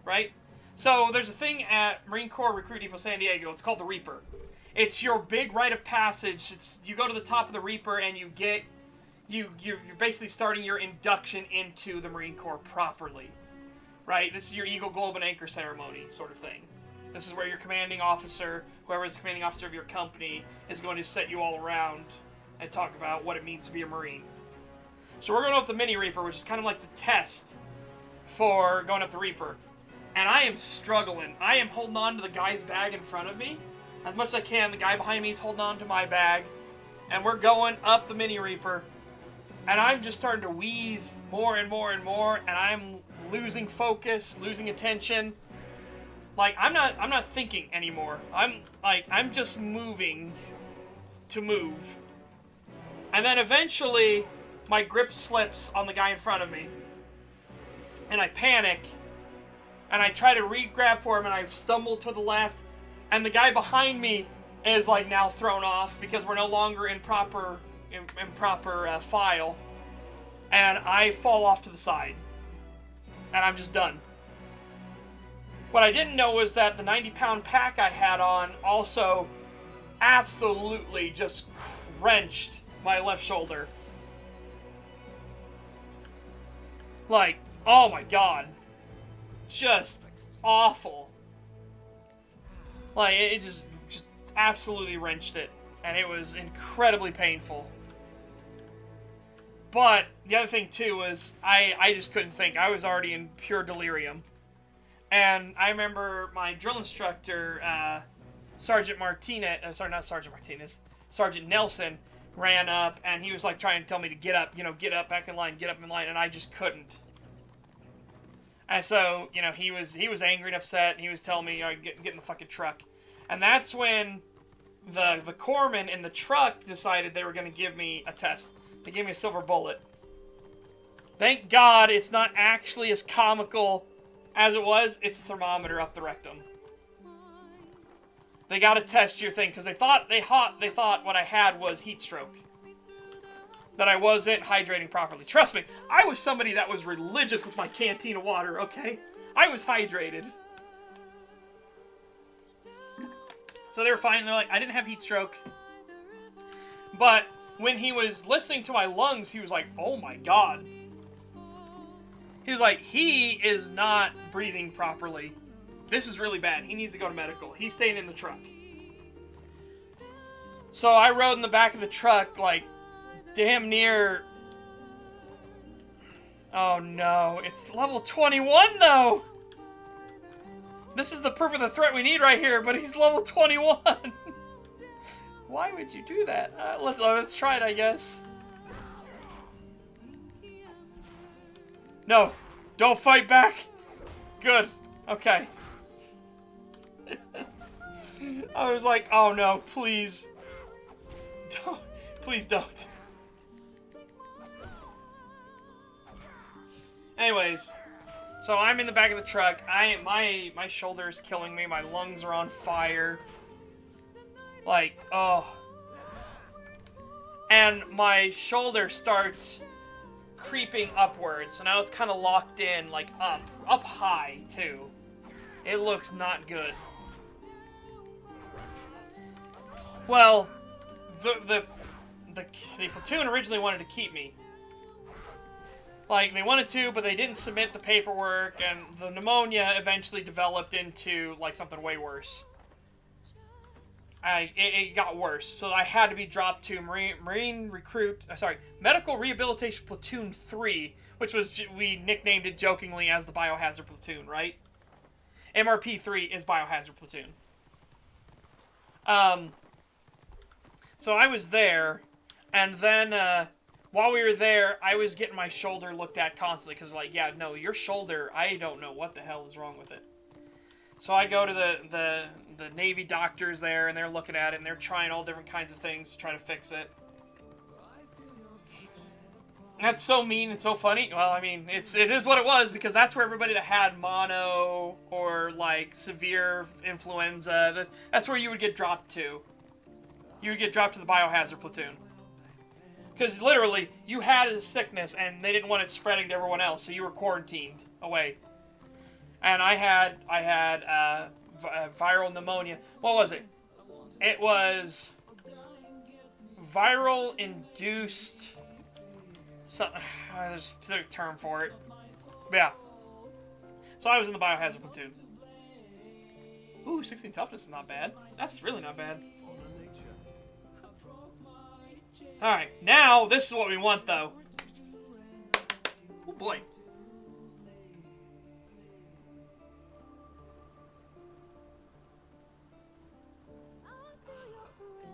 right? So there's a thing at Marine Corps Recruit Depot San Diego, it's called the Reaper. It's your big rite of passage. You go to the top of the Reaper and you're basically starting your induction into the Marine Corps properly, right? This is your Eagle, Globe, and Anchor ceremony sort of thing. This is where your commanding officer, whoever is the commanding officer of your company, is going to set you all around and talk about what it means to be a Marine. So we're going up the Mini Reaper, which is kind of like the test for going up the Reaper. And I am struggling. I am holding on to the guy's bag in front of me as much as I can. The guy behind me is holding on to my bag. And we're going up the Mini Reaper. And I'm just starting to wheeze more and more and more. And I'm losing focus, losing attention. Like, I'm not thinking anymore. I'm just moving to move. And then eventually, my grip slips on the guy in front of me. And I panic. And I try to re-grab for him, and I stumble to the left. And the guy behind me is, like, now thrown off because we're no longer in proper file. and I fall off to the side. And I'm just done. What I didn't know was that the 90-pound pack I had on also absolutely just wrenched my left shoulder. Like, oh my god. Just awful. Like, it just absolutely wrenched it. And it was incredibly painful. But the other thing, too, was I just couldn't think. I was already in pure delirium. And I remember my drill instructor, Sergeant Martinez, sorry, not Sergeant Martinez, Sergeant Nelson, ran up, and he was, like, trying to tell me to get up, get up, back in line, get up in line, and I just couldn't. And so, he was angry and upset, and he was telling me, get in the fucking truck. And that's when the corpsman in the truck decided they were going to give me a test. They gave me a silver bullet. Thank God it's not actually as comical as it was. It's a thermometer up the rectum. They got to test your thing because they thought what I had was heat stroke. That I wasn't hydrating properly. Trust me, I was somebody that was religious with my canteen of water, okay? I was hydrated. So they were fine. They're like, I didn't have heat stroke. But when he was listening to my lungs, he was like, oh my god. He was like, he is not breathing properly. This is really bad. He needs to go to medical. He's staying in the truck. So I rode in the back of the truck, like, damn near... Oh no, it's level 21 though! This is the proof of the threat we need right here, but he's level 21! Why would you do that? Let's try it, I guess. No, don't fight back! Good, okay. I was like, oh no, please. Don't, please don't. Anyways, so I'm in the back of the truck. My shoulder is killing me. My lungs are on fire. Like, oh. And my shoulder starts creeping upwards. So now it's kind of locked in, like up high too. It looks not good. Well, the platoon originally wanted to keep me. Like, they wanted to, but they didn't submit the paperwork, and the pneumonia eventually developed into, like, something way worse. It got worse, so I had to be dropped to Medical Rehabilitation Platoon 3, which was, we nicknamed it jokingly as the Biohazard Platoon, right? MRP 3 is Biohazard Platoon. So I was there, and then, while we were there, I was getting my shoulder looked at constantly, because, like, yeah, no, your shoulder, I don't know what the hell is wrong with it. So I go to the Navy doctors there, and they're looking at it, and they're trying all different kinds of things to try to fix it. That's so mean and so funny. Well, I mean, it is what it was, because that's where everybody that had mono, or, like, severe influenza, that's where you would get dropped to. You would get dropped to the Biohazard Platoon. Because literally, you had a sickness, and they didn't want it spreading to everyone else, so you were quarantined away. And I had viral pneumonia. What was it? It was viral-induced... there's a specific term for it. But yeah. So I was in the Biohazard Platoon. Ooh, 16 toughness is not bad. That's really not bad. Alright, now, this is what we want, though. Oh, boy.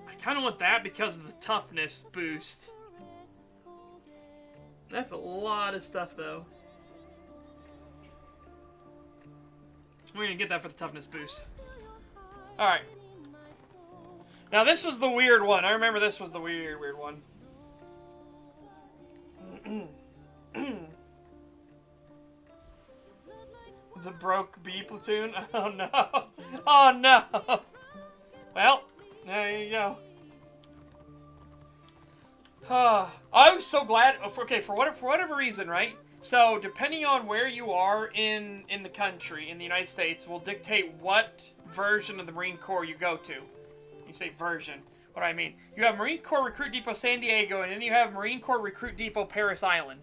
I kind of want that because of the toughness boost. That's a lot of stuff, though. We're gonna get that for the toughness boost. Alright. Now, this was the weird one. I remember this was the weird one. The broke B platoon? Oh, no. Oh, no. Well, there you go. I was so glad. Okay, for whatever reason, right? So depending on where you are in the country, in the United States, will dictate what version of the Marine Corps you go to. You say version. What do I mean? You have Marine Corps Recruit Depot San Diego, and then you have Marine Corps Recruit Depot Paris Island.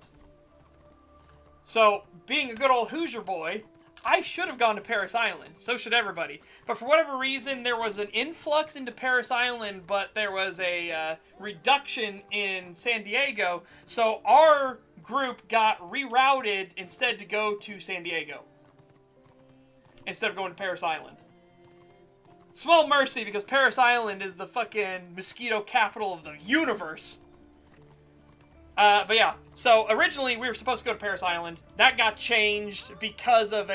So, being a good old Hoosier boy, I should have gone to Paris Island. So should everybody. But for whatever reason, there was an influx into Paris Island, but there was a reduction in San Diego. So our group got rerouted instead to go to San Diego. Instead of going to Paris Island. Small mercy, because Paris Island is the fucking mosquito capital of the universe. But yeah, so originally we were supposed to go to Paris Island. That got changed because of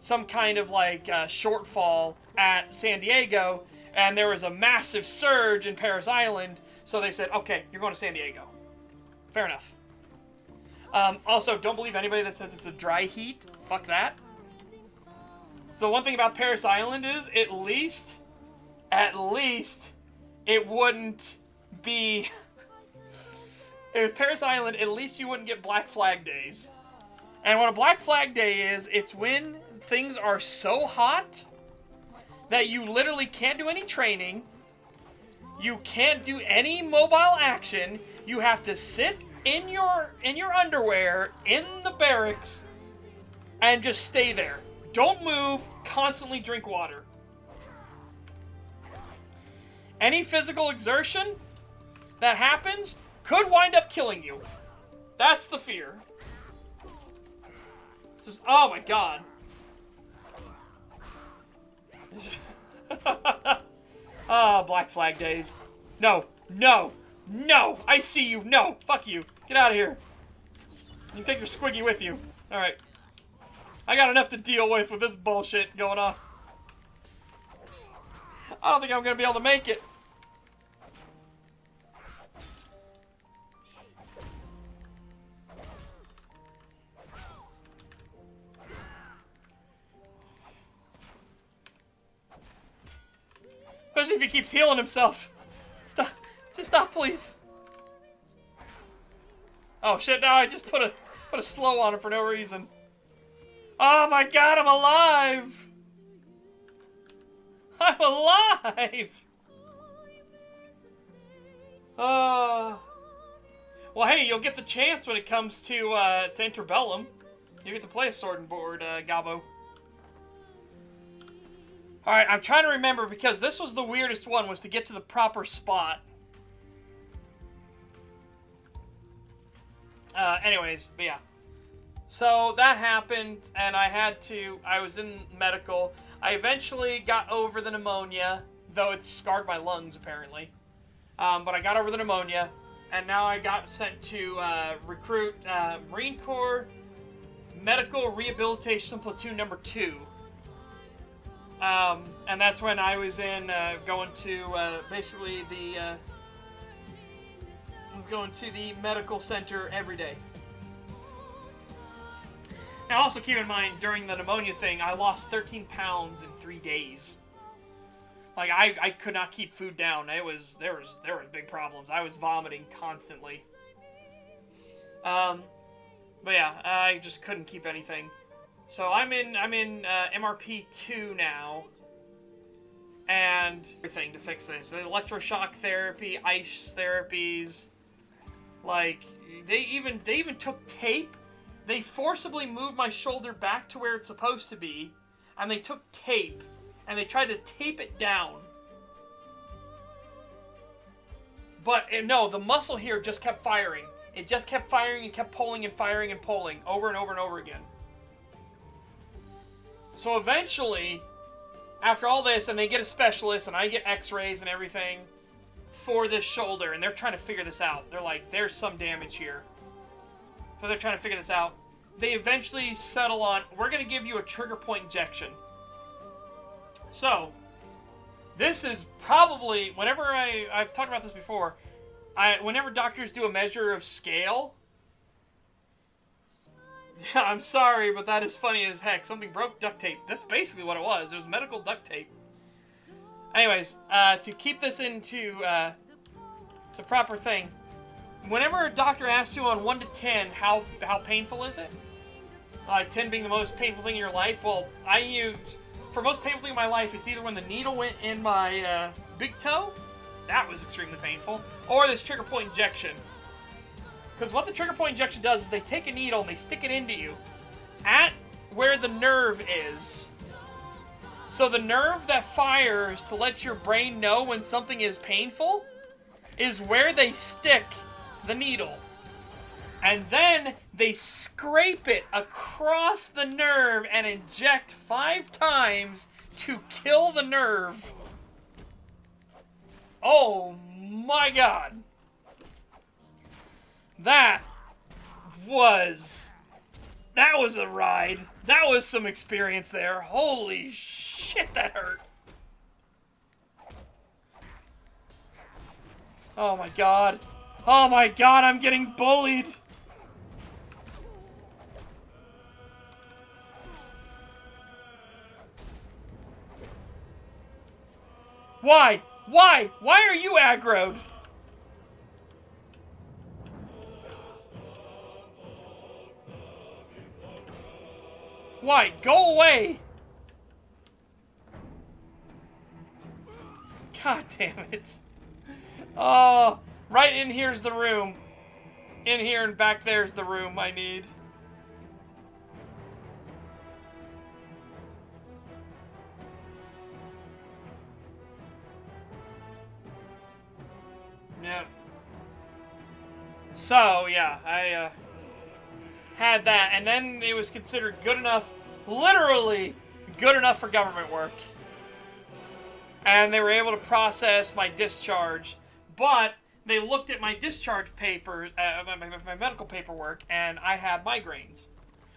some kind of like shortfall at San Diego, and there was a massive surge in Paris Island. So they said, "Okay, you're going to San Diego." Fair enough. Also, don't believe anybody that says it's a dry heat. Fuck that. So one thing about Paris Island is, at least, it wouldn't be. With Paris Island, at least you wouldn't get Black Flag days. And what a Black Flag day is, it's when things are so hot that you literally can't do any training. You can't do any mobile action. You have to sit in your underwear in the barracks and just stay there. Don't move, constantly drink water. Any physical exertion that happens could wind up killing you. That's the fear. Just, oh my god. Oh, Black Flag days. No, no, no! I see you! No! Fuck you! Get out of here! You can take your squiggy with you. Alright. I got enough to deal with this bullshit going on. I don't think I'm gonna be able to make it. Especially if he keeps healing himself. Stop. Just stop, please. Oh shit, now I just put a slow on him for no reason. Oh my god, I'm alive! I'm alive! Well, hey, you'll get the chance when it comes to Interbellum. You get to play a sword and board, Gabo. Alright, I'm trying to remember, because this was the weirdest one, was to get to the proper spot. Anyways, but yeah. So that happened, and I was in medical. I eventually got over the pneumonia, though it scarred my lungs, apparently. But I got over the pneumonia, and now I got sent to recruit Marine Corps Medical Rehabilitation Platoon number 2. And that's when I was going to basically going to the medical center every day. Now also keep in mind, during the pneumonia thing, I lost 13 pounds in 3 days. Like, I could not keep food down. There was big problems. I was vomiting constantly. But yeah, I just couldn't keep anything. So I'm in MRP 2 now, and everything to fix this. The electroshock therapy, ice therapies, like they even took tape. They forcibly moved my shoulder back to where it's supposed to be, and they took tape and they tried to tape it down. But no, the muscle here just kept firing. It just kept firing and kept pulling and firing and pulling over and over and over again. So eventually, after all this, and they get a specialist, and I get x-rays and everything for this shoulder, and they're trying to figure this out. They're like, there's some damage here. So they're trying to figure this out. They eventually settle on, we're going to give you a trigger point injection. So, this is probably, whenever I've talked about this before, whenever doctors do a measure of scale, I'm sorry, but that is funny as heck. Something broke duct tape. That's basically what it was. It was medical duct tape. Anyways, to keep this into the proper thing, whenever a doctor asks you on 1 to 10, how painful is it? Like 10 being the most painful thing in your life. Well, I use, for most painful thing in my life, it's either when the needle went in my big toe, that was extremely painful, or this trigger point injection. Because what the trigger point injection does is they take a needle and they stick it into you at where the nerve is. So the nerve that fires to let your brain know when something is painful is where they stick the needle. And then they scrape it across the nerve and inject 5 times to kill the nerve. Oh my god. That was a ride. That was some experience there. Holy shit, that hurt. Oh my god. Oh my god, I'm getting bullied. Why? Why? Why are you aggroed? Why? Go away! God damn it. Oh, right in here's the room. In here and back there's the room I need. Yeah. So, yeah, I had that, and then it was considered good enough, literally good enough for government work. And they were able to process my discharge, but they looked at my discharge papers, my medical paperwork, and I had migraines.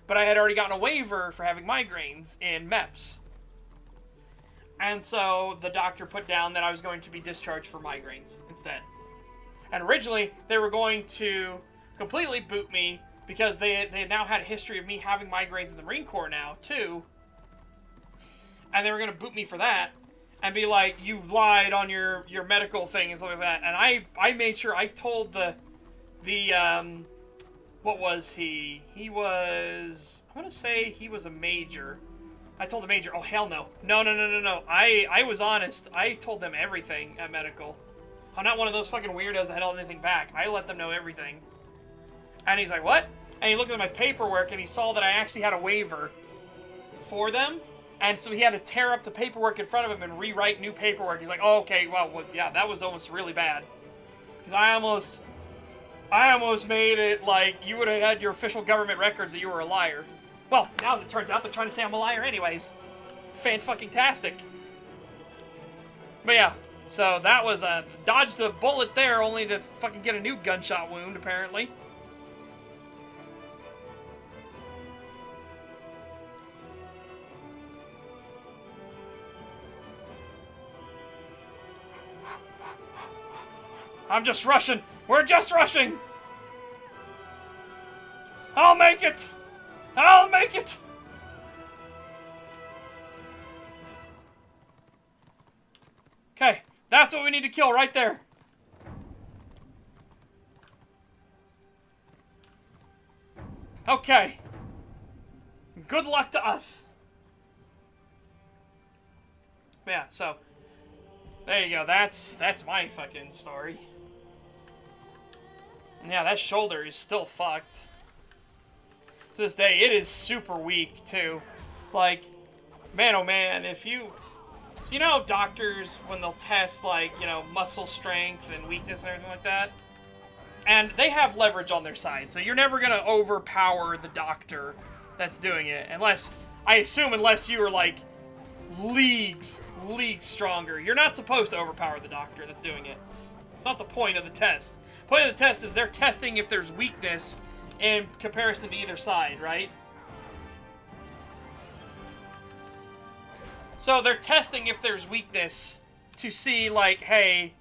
But I had already gotten a waiver for having migraines in MEPS. And so the doctor put down that I was going to be discharged for migraines instead. And originally, they were going to completely boot me because they now had a history of me having migraines in the Marine Corps now, too. And they were going to boot me for that and be like, you lied on your medical thing and stuff like that. And I made sure I told the what was he? He was, I want to say he was a major. I told the major, oh, hell no. No. I was honest. I told them everything at medical. I'm not one of those fucking weirdos that held anything back. I let them know everything. And he's like, what? And he looked at my paperwork and he saw that I actually had a waiver for them. And so he had to tear up the paperwork in front of him and rewrite new paperwork. He's like, oh, okay, well, yeah, that was almost really bad. Because I almost made it like you would have had your official government records that you were a liar. Well, now as it turns out, they're trying to say I'm a liar anyways. Fan-fucking-tastic. But yeah, so that was dodged a bullet there only to fucking get a new gunshot wound, apparently. I'm just rushing. We're just rushing. I'll make it. I'll make it. Okay, that's what we need to kill right there. Okay. Good luck to us. Yeah, so there you go. That's my fucking story. And yeah, that shoulder is still fucked. To this day, it is super weak, too. Like, man, oh man, if you... So you know how doctors, when they'll test, like, you know, muscle strength and weakness and everything like that? And they have leverage on their side, so you're never going to overpower the doctor that's doing it. Unless, I assume, unless you are, like, leagues stronger. You're not supposed to overpower the doctor that's doing it. It's not the point of the test. The point of the test is they're testing if there's weakness in comparison to either side, right? So they're testing if there's weakness to see, like, hey,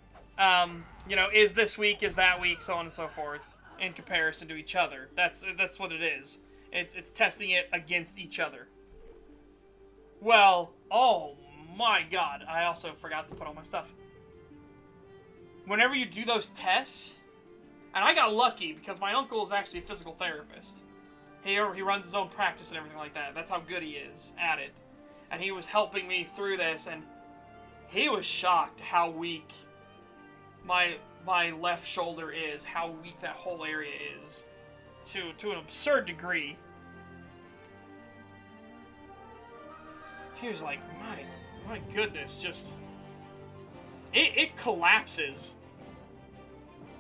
you know, is this weak, is that weak, so on and so forth, in comparison to each other. That's what it is. It's testing it against each other. Well, oh my god, I also forgot to put all my stuff. Whenever you do those tests, And I got lucky because my uncle is actually a physical therapist. He runs his own practice and everything like that. That's how good he is at it. And he was helping me through this, and he was shocked how weak my left shoulder is, how weak that whole area is, to an absurd degree. He was like, my goodness, just it collapses.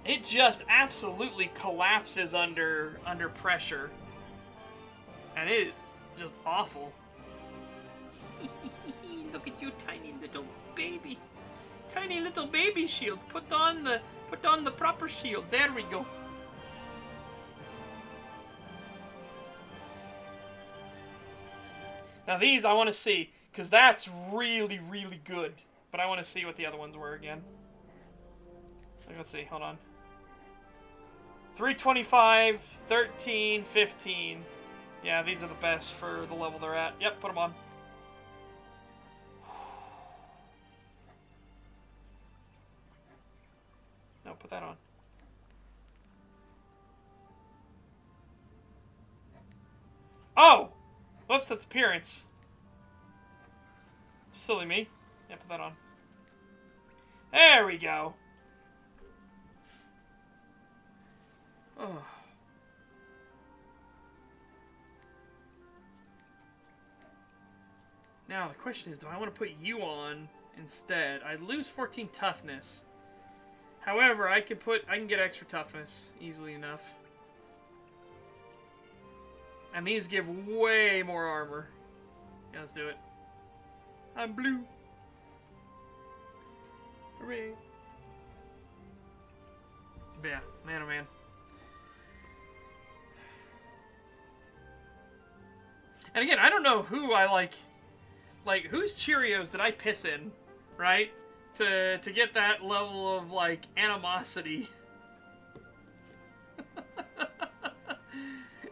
It just absolutely collapses under pressure. And it's just awful. Look at you, tiny little baby. Tiny little baby shield. Put on the proper shield. There we go. Now these I want to see, because that's really, really good. But I want to see what the other ones were again. Let's see, hold on. 325, 13, 15. Yeah, these are the best for the level they're at. Yep, put them on. No, put that on. Oh! Whoops, that's appearance. Silly me. Yeah, put that on. There we go. Oh. Now, the question is, do I want to put you on instead? I'd lose 14 toughness. However, I can get extra toughness easily enough. And these give way more armor. Yeah, let's do it. I'm blue. Hooray. But yeah, man oh man. And again, I don't know who I like whose Cheerios did I piss in, right? To get that level of, like, animosity.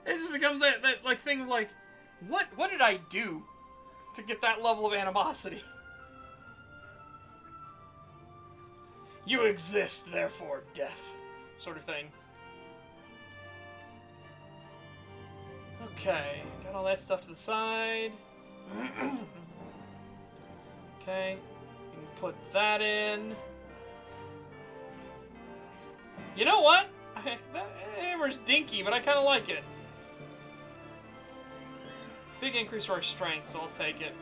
It just becomes that like, thing of, like, what did I do to get that level of animosity? You exist, therefore death. Sort of thing. Okay, got all that stuff to the side. Okay, you can put that in. You know what? That hammer's dinky, but I kind of like it. Big increase for our strength, so I'll take it.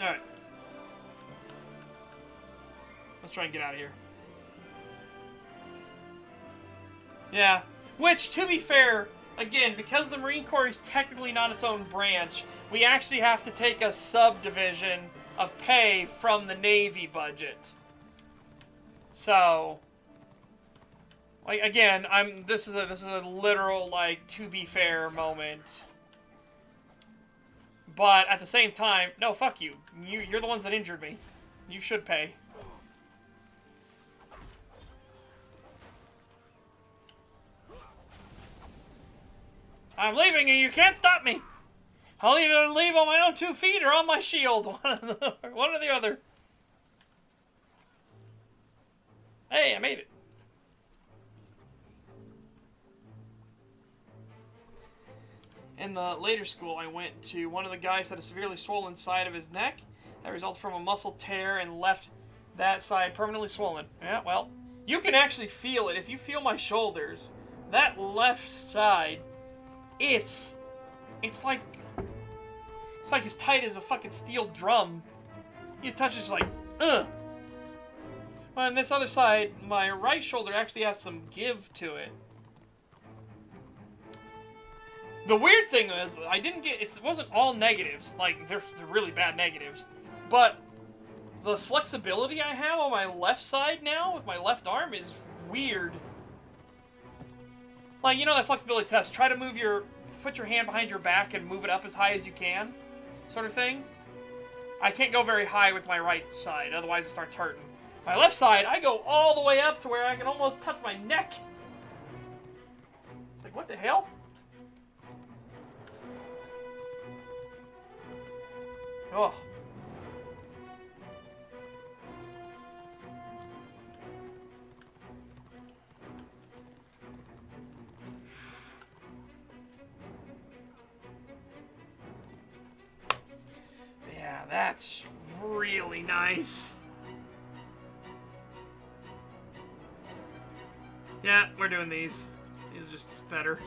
Alright. Let's try and get out of here. Yeah. Which, to be fair, again, because the Marine Corps is technically not its own branch, we actually have to take a subdivision of pay from the Navy budget. So, like, again, this is a literal, like, to be fair moment. But at the same time, no, fuck you. You're the ones that injured me. You should pay. I'm leaving and you can't stop me. I'll either leave on my own 2 feet or on my shield. One or the other. Hey, I made it. In the later school I went to, one of the guys had a severely swollen side of his neck that resulted from a muscle tear and left that side permanently swollen. Yeah, well, you can actually feel it. If you feel my shoulders, that left side, it's like as tight as a fucking steel drum. You touch it, it's like, ugh. Well, on this other side, my right shoulder actually has some give to it. The weird thing is, I didn't get, it wasn't all negatives, like, they're really bad negatives, but the flexibility I have on my left side now, with my left arm, is weird. Like, you know that flexibility test, try to put your hand behind your back and move it up as high as you can, sort of thing. I can't go very high with my right side, otherwise it starts hurting. My left side, I go all the way up to where I can almost touch my neck. It's like, what the hell? Oh. that's really nice. Yeah, we're doing these. These are just better.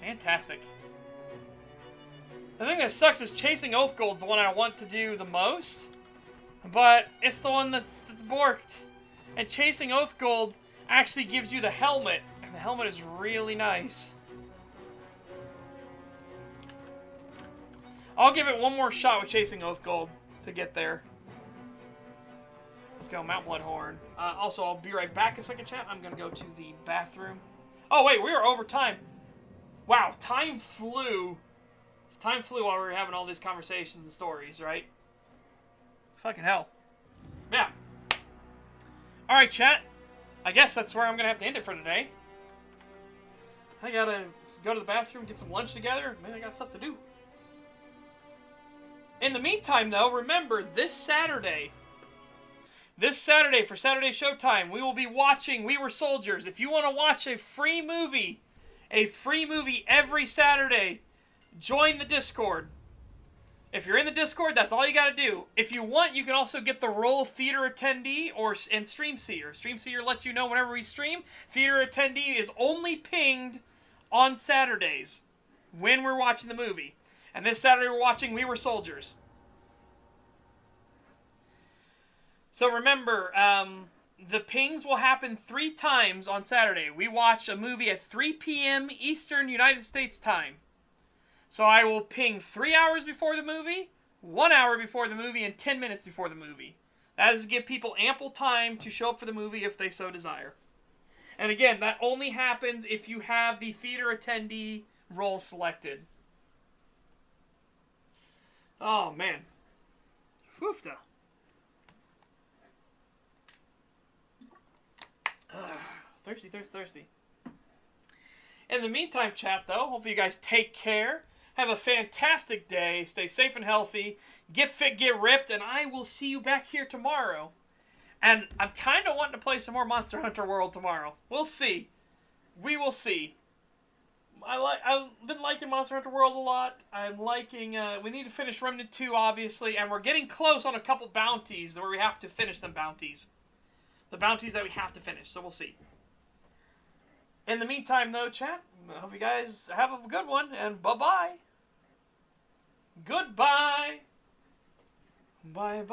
Fantastic. The thing that sucks is Chasing Oathgold's the one I want to do the most, but it's the one that's borked. And Chasing Oathgold actually gives you the helmet, and the helmet is really nice. I'll give it one more shot with Chasing Oathgold to get there. Let's go, Mount Bloodhorn. Also, I'll be right back in a second, chat. I'm going to go to the bathroom. Oh, wait, we are over time. Wow, time flew. Time flew while we were having all these conversations and stories, right? Fucking hell. Yeah. Alright, chat. I guess that's where I'm going to have to end it for today. I got to go to the bathroom, get some lunch together. Man, I got stuff to do. In the meantime, though, remember, this Saturday for Saturday Showtime, we will be watching We Were Soldiers. If you want to watch a free movie every Saturday, join the Discord. If you're in the Discord, that's all you got to do. If you want, you can also get the role of theater attendee and stream seer. Stream seer lets you know whenever we stream. Theater attendee is only pinged on Saturdays when we're watching the movie. And this Saturday we're watching We Were Soldiers. So remember, the pings will happen 3 times on Saturday. We watch a movie at 3 p.m. Eastern United States time. So I will ping 3 hours before the movie, 1 hour before the movie, and 10 minutes before the movie. That is to give people ample time to show up for the movie if they so desire. And again, that only happens if you have the theater attendee role selected. Oh, man. Woofda. Thirsty. In the meantime, chat, though, hopefully you guys take care. Have a fantastic day. Stay safe and healthy. Get fit, get ripped, and I will see you back here tomorrow. And I'm kind of wanting to play some more Monster Hunter World tomorrow. We'll see. We will see. I've been liking Monster Hunter World a lot. I'm liking... we need to finish Remnant 2, obviously, and we're getting close on a couple bounties where we have to finish them bounties. The bounties that we have to finish, so we'll see. In the meantime, though, chat, I hope you guys have a good one, and bye-bye. Goodbye. Bye-bye.